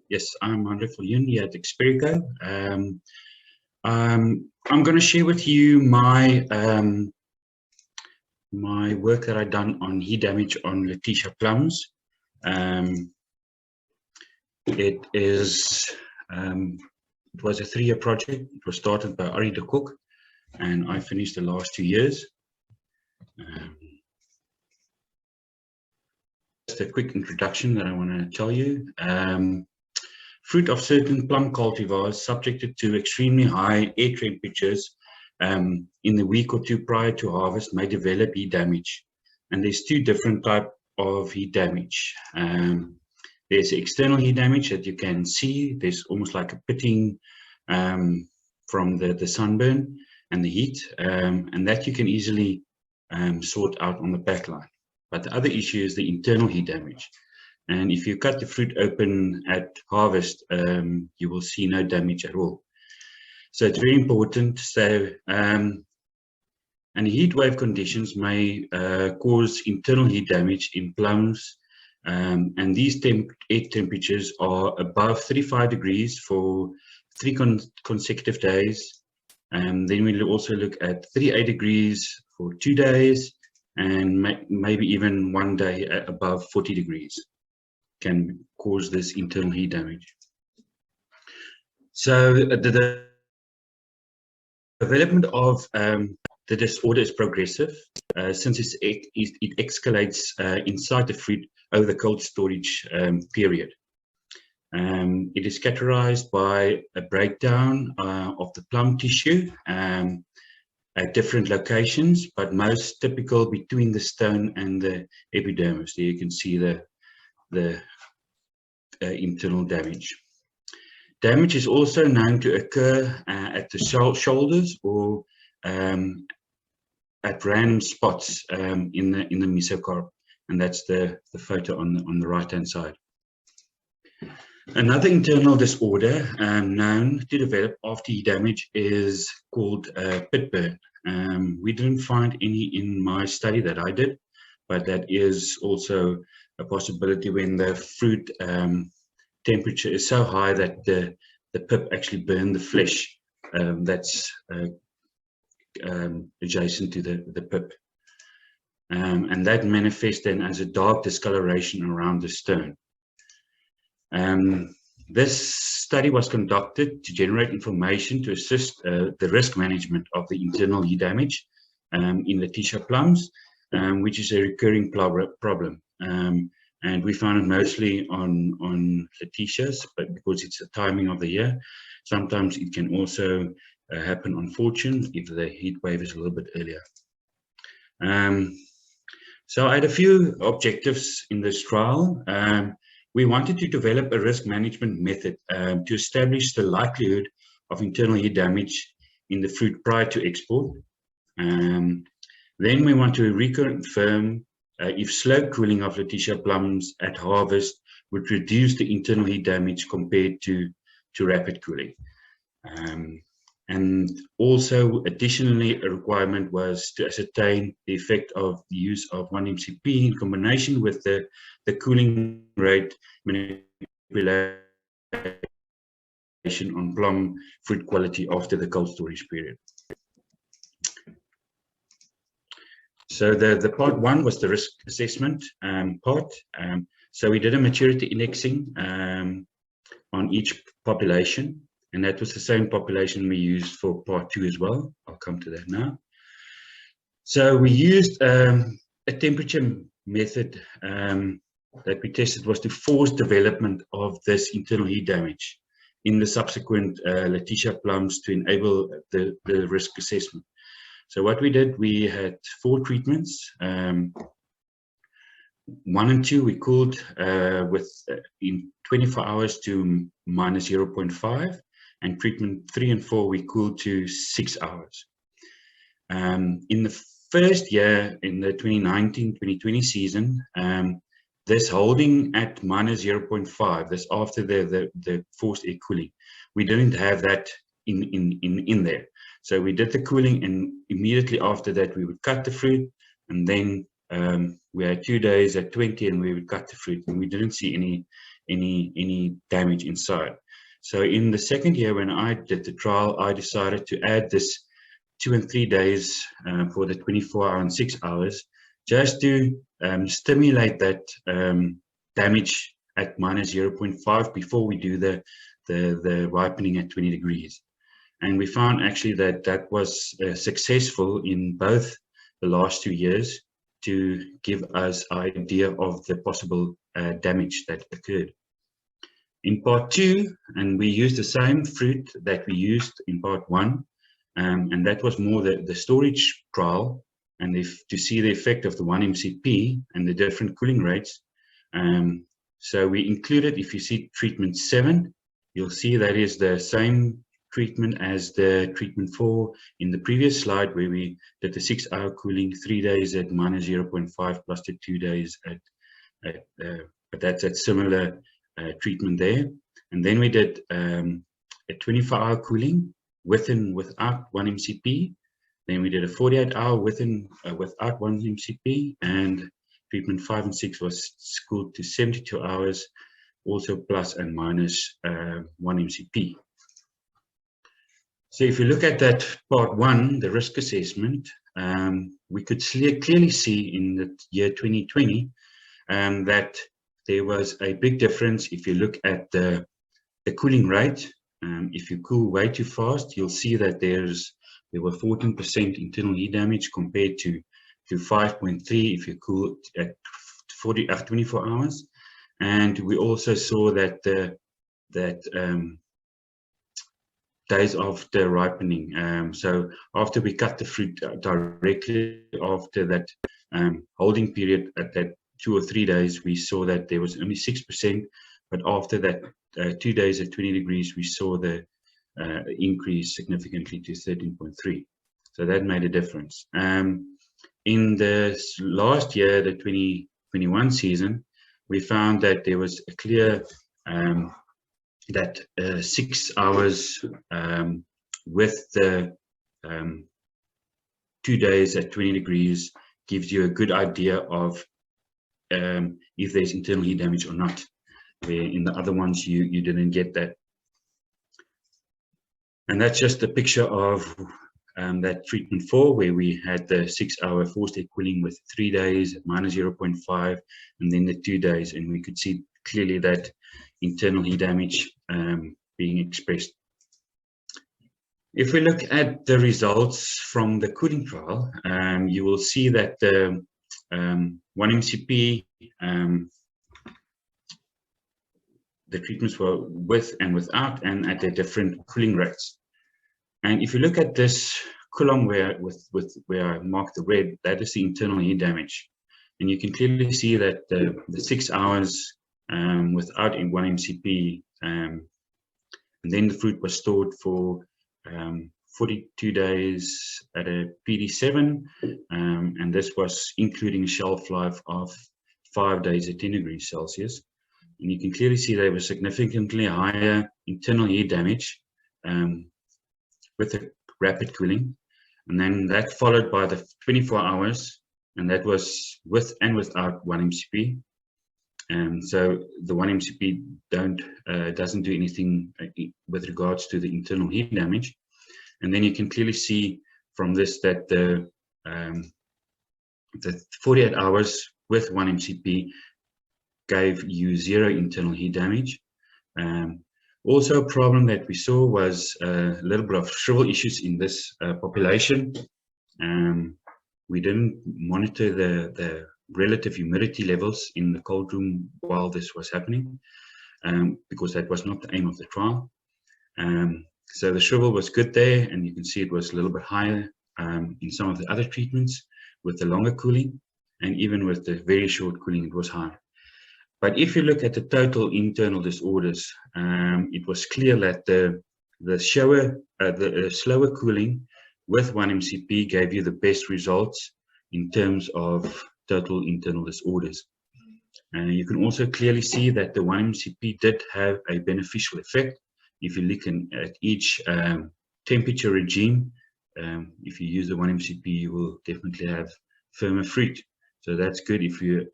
Yes, I'm Andre Viljoen here at Experico. I'm going to share with you my my work that I've done on heat damage on Letitia plums. It was a 3-year project. It was started by Ari de Kock, and I finished the last 2 years. Just a quick introduction that I want to tell you. Fruit of certain plum cultivars subjected to extremely high air temperatures in the week or two prior to harvest may develop heat damage. And there's 2 different types of heat damage. There's external heat damage that you can see. There's almost like a pitting from the sunburn and the heat, and that you can easily sort out on the back line. But the other issue is the internal heat damage. And if you cut the fruit open at harvest, you will see no damage at all. So it's very important. So, and heat wave conditions may cause internal heat damage in plums. And these air temperatures are above 35 degrees for 3 consecutive days. Then we'll also look at 38 degrees for 2 days, and maybe even 1 day above 40 degrees can cause this internal heat damage. So the development of the disorder is progressive since it escalates inside the fruit over the cold storage period. It is categorized by a breakdown of the plum tissue at different locations, but most typical between the stone and the epidermis. There you can see the internal damage. Damage is also known to occur at the shoulders or at random spots in the mesocarp, and that's the photo on the right hand side. Another internal disorder known to develop after heat damage is called pit burn. We didn't find any in my study that I did, but that is also a possibility when the fruit temperature is so high that the pip actually burn the flesh that's adjacent to the pip. And that manifests then as a dark discoloration around the stone. This study was conducted to generate information to assist the risk management of the internal heat damage in Letitia plums, which is a recurring problem. And we found it mostly on Letitias, but because it's the timing of the year, sometimes it can also happen on fortune if the heat wave is a little bit earlier. So I had a few objectives in this trial. We wanted to develop a risk management method to establish the likelihood of internal heat damage in the fruit prior to export. Then we want to reconfirm if slow cooling of Letitia plums at harvest would reduce the internal heat damage compared to rapid cooling. And also, additionally, a requirement was to ascertain the effect of the use of 1-MCP in combination with the cooling rate manipulation on plum fruit quality after the cold storage period. So the part 1 was the risk assessment part. So we did a maturity indexing on each population. And that was the same population we used for part 2 as well. I'll come to that now. So we used a temperature method that we tested was to force development of this internal heat damage. in the subsequent Letitia plums to enable the risk assessment. So what we did, we had 4 treatments. 1 and 2 we cooled in 24 hours to minus 0.5, and treatment 3 and 4 we cooled to 6 hours. In the first year, in the 2019-2020 season, this holding at minus 0.5, this after the forced air cooling, we didn't have that in there. So we did the cooling, and immediately after that we would cut the fruit, and then we had 2 days at 20 and we would cut the fruit, and we didn't see any damage inside. So in the second year, when I did the trial, I decided to add this 2 and 3 days for the 24 hour and 6 hours, just to stimulate that damage at minus 0.5 before we do the ripening at 20 degrees. And we found actually that was successful in both the last 2 years to give us an idea of the possible damage that occurred. In part 2, and we used the same fruit that we used in part 1, and that was more the storage trial, and to see the effect of the 1 MCP and the different cooling rates. So we included, if you see treatment 7, you'll see that is the same treatment as the treatment 4 in the previous slide, where we did the 6 hour cooling, 3 days at minus 0.5 plus the 2 days but that's a similar treatment there. And then we did a 24 hour cooling with and without 1 MCP. Then we did a 48 hour without 1 MCP, and treatment 5 and 6 was cooled to 72 hours, also plus and minus 1 MCP. So if you look at that part 1, the risk assessment, we could clearly see in the year 2020 that there was a big difference if you look at the cooling rate. If you cool way too fast, you'll see that there were 14% internal heat damage compared to 5.3 if you cool at 24 hours. And we also saw that days after ripening. So after we cut the fruit directly after that holding period at that 2 or 3 days, we saw that there was only 6%, but after that 2 days at 20 degrees, we saw the increase significantly to 13.3. So that made a difference. In the last year, the 2021 season, we found that there was a clear that 6 hours with the 2 days at 20 degrees gives you a good idea of if there's internal heat damage or not, where in the other ones you didn't get that. And that's just a picture of that treatment 4, where we had the 6 hour forced air cooling with 3 days at minus 0.5, and then the 2 days, and we could see clearly that internal heat damage being expressed. If we look at the results from the cooling trial, you will see that the 1 MCP, the treatments were with and without, and at their different cooling rates. And if you look at this column where I marked the red, that is the internal heat damage. And you can clearly see that the 6 hours without 1 MCP, and then the fruit was stored for 42 days at a PD7, and this was including a shelf life of 5 days at 10 degrees Celsius. And you can clearly see there was significantly higher internal heat damage with the rapid cooling, and then that followed by the 24 hours, and that was with and without 1 MCP. And so the 1 MCP doesn't do anything with regards to the internal heat damage. And then you can clearly see from this that the 48 hours with 1 MCP gave you 0 internal heat damage. Also, a problem that we saw was a little bit of shrivel issues in this population. We didn't monitor the relative humidity levels in the cold room while this was happening, because that was not the aim of the trial. So the shrivel was good there, and you can see it was a little bit higher in some of the other treatments with the longer cooling, and even with the very short cooling, it was high. But if you look at the total internal disorders, it was clear that the slower cooling with 1-MCP gave you the best results in terms of total internal disorders. You can also clearly see that the 1-MCP did have a beneficial effect. If you look at each temperature regime, if you use the 1-MCP, you will definitely have firmer fruit. So that's good if you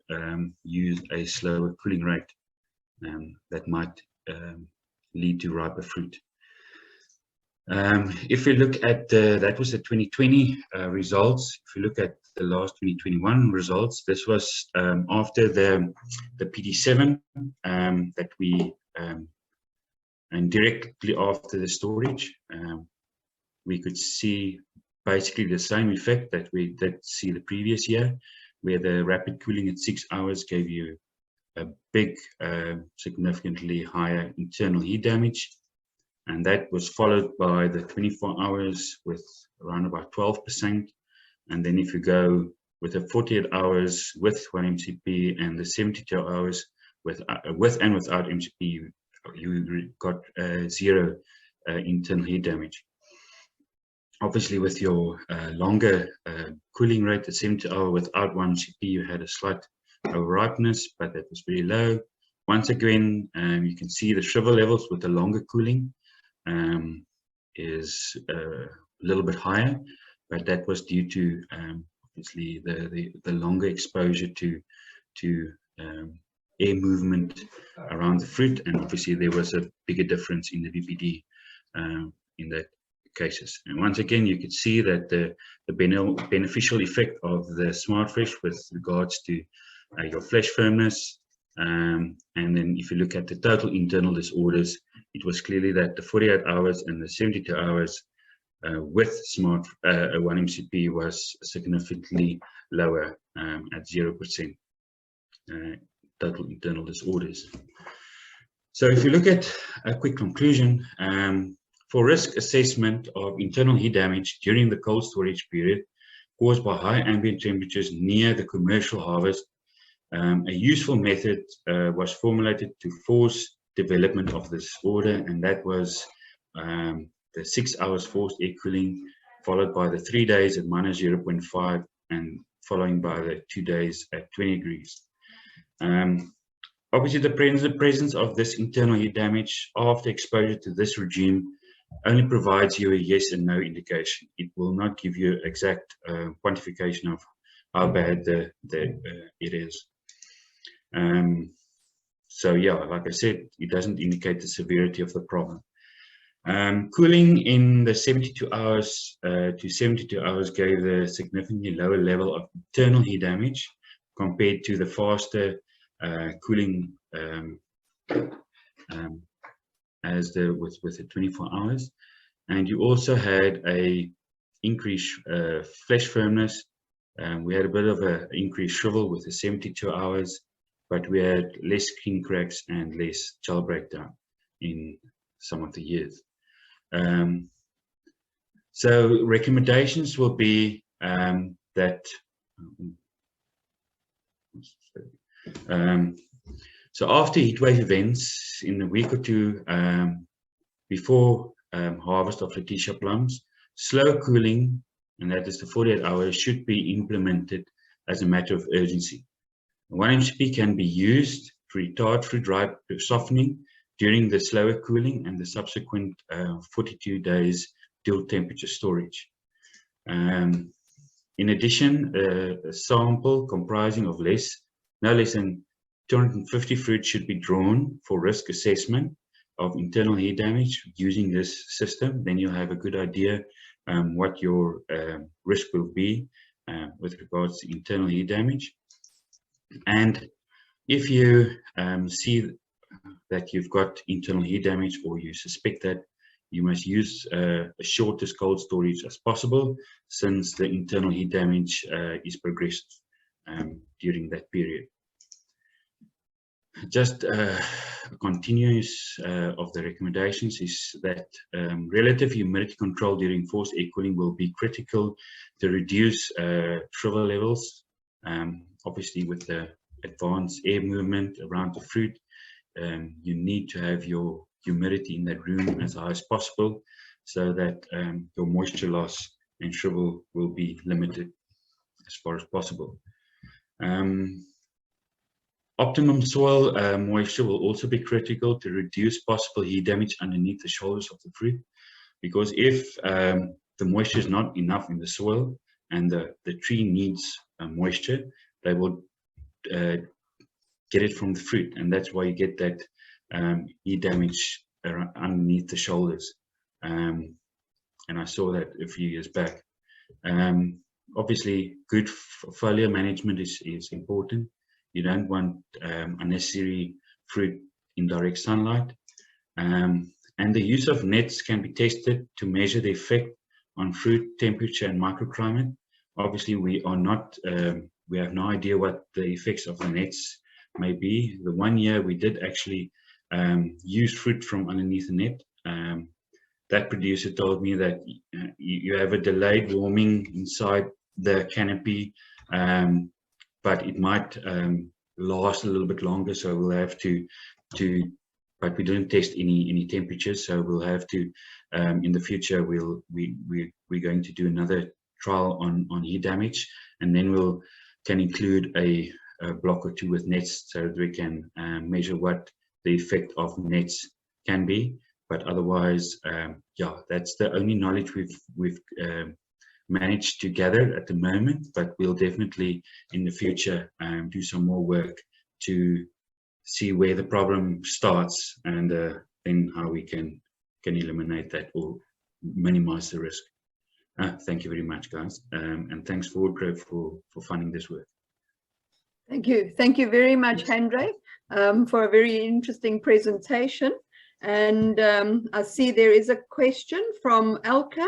use a slower cooling rate. That might lead to riper fruit. If we look at that was the 2020 results. If you look at the last 2021 results, this was after the PD7 that we and directly after the storage, we could see basically the same effect that we did see the previous year, where the rapid cooling at 6 hours gave you a big, significantly higher internal heat damage. And that was followed by the 24 hours with around about 12%. And then if you go with the 48 hours with 1-MCP and the 72 hours with and without MCP, you got 0 internal heat damage. Obviously, with your longer cooling rate, the 70 hour without 1-MCP, you had a slight over-ripeness, but that was very low. Once again, you can see the shrivel levels with the longer cooling is a little bit higher, but that was due to obviously the longer exposure to air movement around the fruit, and obviously there was a bigger difference in the VPD in that cases. And once again, you could see that the beneficial effect of the Smart Fresh with regards to your flesh firmness. And then if you look at the total internal disorders, it was clearly that the 48 hours and the 72 hours with Smart 1-MCP was significantly lower at 0% total internal disorders. So if you look at a quick conclusion, for risk assessment of internal heat damage during the cold storage period caused by high ambient temperatures near the commercial harvest, a useful method was formulated to force development of this disorder, and that was the 6 hours forced air cooling, followed by the 3 days at -0.5 and following by the 2 days at 20 degrees. Obviously, the presence of this internal heat damage after exposure to this regime only provides you a yes and no indication. It will not give you exact quantification of how bad it is. So yeah, like I said, it doesn't indicate the severity of the problem. Cooling in the 72 hours to 72 hours gave a significantly lower level of internal heat damage compared to the faster cooling as with the 24 hours. And you also had a increased flesh firmness. We had a bit of an increased shrivel with the 72 hours, but we had less skin cracks and less gel breakdown in some of the years. So recommendations will be that so after heatwave events in a week or two before harvest of Letitia plums, slow cooling, and that is the 48 hours, should be implemented as a matter of urgency. 1-MCP can be used to retard fruit ripe softening during the slower cooling and the subsequent 42 days dual temperature storage. In addition, a sample comprising of no less than 250 fruit should be drawn for risk assessment of internal heat damage using this system. Then you'll have a good idea what your risk will be with regards to internal heat damage. And if you see that you've got internal heat damage, or you suspect that, you must use a shortest cold storage as possible, since the internal heat damage is progressive during that period. just continuous of the recommendations is that relative humidity control during forced air cooling will be critical to reduce shrivel levels. Obviously, with the advanced air movement around the fruit, you need to have your humidity in that room as high as possible so that your moisture loss and shrivel will be limited as far as possible. Optimum soil moisture will also be critical to reduce possible heat damage underneath the shoulders of the fruit, because if the moisture is not enough in the soil and the tree needs moisture, they will get it from the fruit, and that's why you get that heat damage underneath the shoulders. And I saw that a few years back. Obviously, good foliar management is important. You don't want unnecessary fruit in direct sunlight. And the use of nets can be tested to measure the effect on fruit temperature and microclimate. Obviously, we are not, we have no idea what the effects of the nets may be. The 1 year we did actually use fruit from underneath the net. That producer told me that you have a delayed warming inside the canopy, but it might last a little bit longer. So we'll have to, but we didn't test any temperatures. So we'll have to, in the future, we're going to do another trial on heat damage, and then can include a block or two with nets so that we can measure what the effect of nets can be. But otherwise, yeah, that's the only knowledge we've managed to gather at the moment. But we'll definitely in the future do some more work to see where the problem starts, and then how we can eliminate that or minimize the risk. Thank you very much, guys, and thanks for funding this work. Thank you. Thank you very much, Andre, for a very interesting presentation. And I see there is a question from Elke.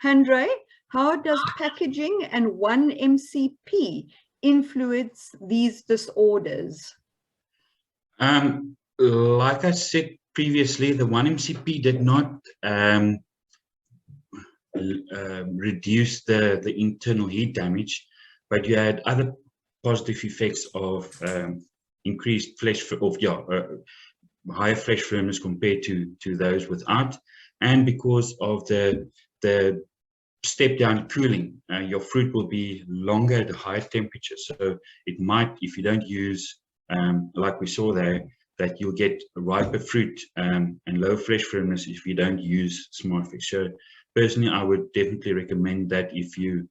Andre, how does packaging and 1-MCP influence these disorders? Like I said previously, the 1-MCP did not reduce the internal heat damage, but you had other positive effects of increased flesh, higher flesh firmness compared to those without, and because of the step down cooling, your fruit will be longer at a higher temperature. So it might, if you don't use, like we saw there, that you'll get riper fruit and low fresh firmness if you don't use SmartFix. So personally, I would definitely recommend that if you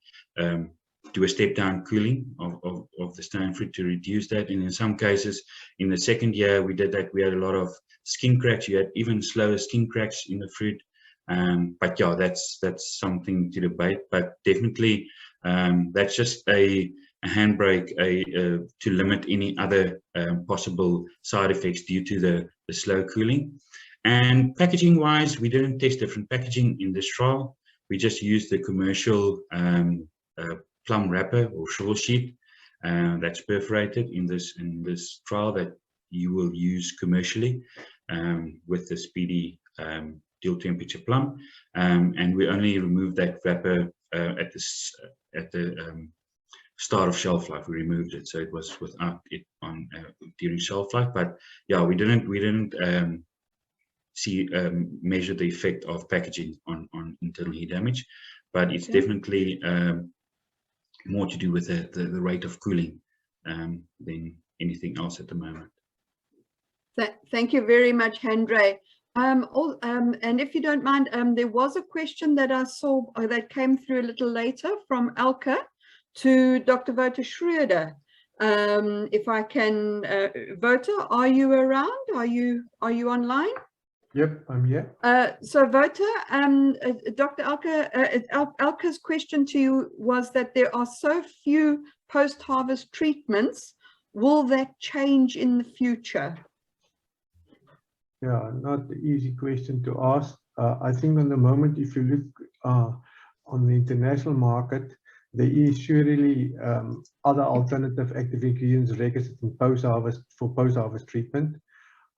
do a step down cooling of the stone fruit to reduce that. And in some cases, in the second year we did that, we had a lot of skin cracks. You had even slower skin cracks in the fruit. But yeah, that's something to debate. But definitely, that's just a handbrake to limit any other possible side effects due to the slow cooling. And packaging wise, we didn't test different packaging in this trial. We just used the commercial plum wrapper or shrivel sheet that's perforated in this trial that you will use commercially with the speedy dual temperature plum, and we only removed that wrapper at the start of shelf life. We removed it, so it was without it on during shelf life. But yeah, we didn't measure the effect of packaging on internal heat damage, but it's definitely more to do with the rate of cooling than anything else at the moment. Thank you very much, Andre. And if you don't mind, there was a question that I saw that came through a little later from Elke to Dr. Wouter Schröder. If I can, Wouter, are you around? Are you online? Yep, I'm here. So Wouter, Dr. Elke's question to you was that there are so few post-harvest treatments. Will that change in the future? Yeah, not the easy question to ask. I think on the moment, if you look on the international market, there is surely other alternative active ingredients requisite in post-harvest for post-harvest treatment.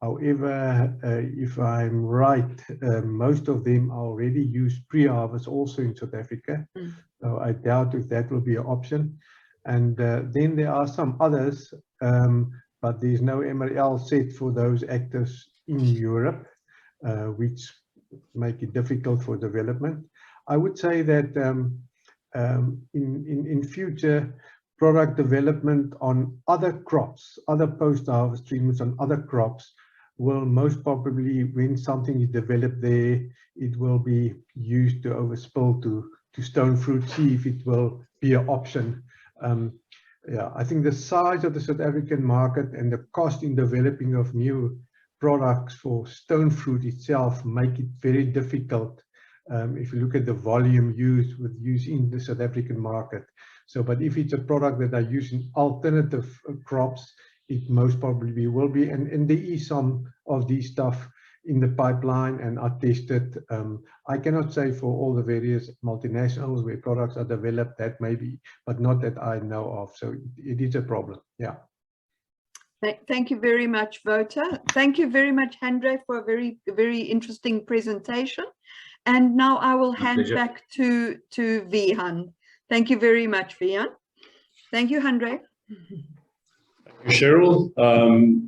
However, if I'm right, most of them already use pre-harvest also in South Africa. So I doubt if that will be an option. And then there are some others, but there's no MRL set for those actives in Europe, which make it difficult for development. I would say that in future, product development on other crops, other post-harvest treatments on other crops, will most probably, when something is developed there, it will be used to overspill to stone fruit, see if it will be an option. Yeah, I think the size of the South African market and the cost in developing of new products for stone fruit itself make it very difficult if you look at the volume used in the South African market. So, but if it's a product that are used in alternative crops, it most probably will be, and there is some of these stuff in the pipeline and are tested. I cannot say for all the various multinationals where products are developed, that may be, but not that I know of. So it is a problem. Yeah. Thank you very much, Wouter. Thank you very much, Andre, for a very interesting presentation. And now I will hand back to Vihan. Thank you very much, Vihan. Thank you, Andre. Cheryl,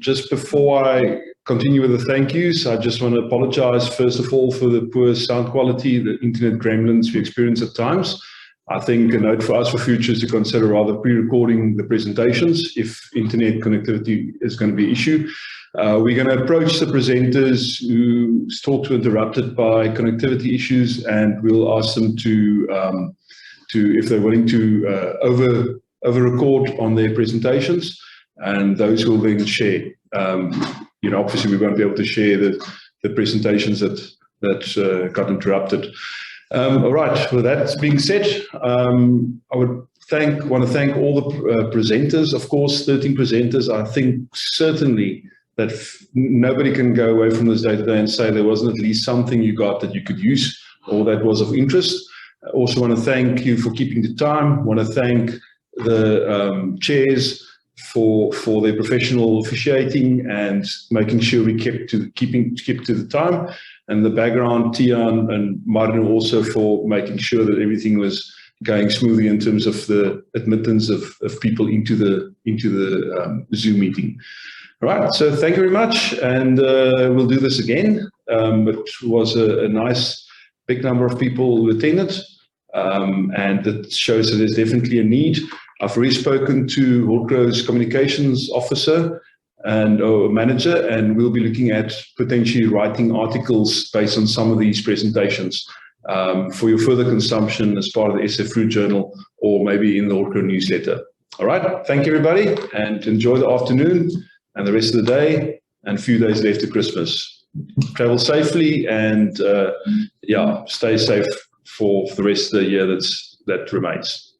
just before I continue with the thank yous, I just want to apologize first of all for the poor sound quality, the internet gremlins we experience at times. I think a note for us for future is to consider rather pre-recording the presentations if internet connectivity is going to be an issue. We're going to approach the presenters whose talks were interrupted by connectivity issues, and we'll ask them to if they're willing to over-record on their presentations, and those will then share. You know, obviously we won't be able to share the presentations that got interrupted. All right, with that being said, I want to thank all the presenters, of course, 13 presenters. I think certainly that nobody can go away from this day today and say there wasn't at least something you got that you could use or that was of interest. I also want to thank you for keeping the time. I want to thank the chairs for their professional officiating and making sure we kept to the time, and the background, Tian and Marino, also for making sure that everything was going smoothly in terms of the admittance of people into the Zoom meeting. All right, so thank you very much, and we'll do this again. It was a nice big number of people who attended, and it shows that there's definitely a need. I've already spoken to Hillcrow's communications officer and manager, and we'll be looking at potentially writing articles based on some of these presentations for your further consumption as part of the SF Fruit Journal or maybe in the Hillcrow newsletter. All right, thank you everybody, and enjoy the afternoon and the rest of the day and a few days left to Christmas. Travel safely and yeah, stay safe for the rest of the year that remains.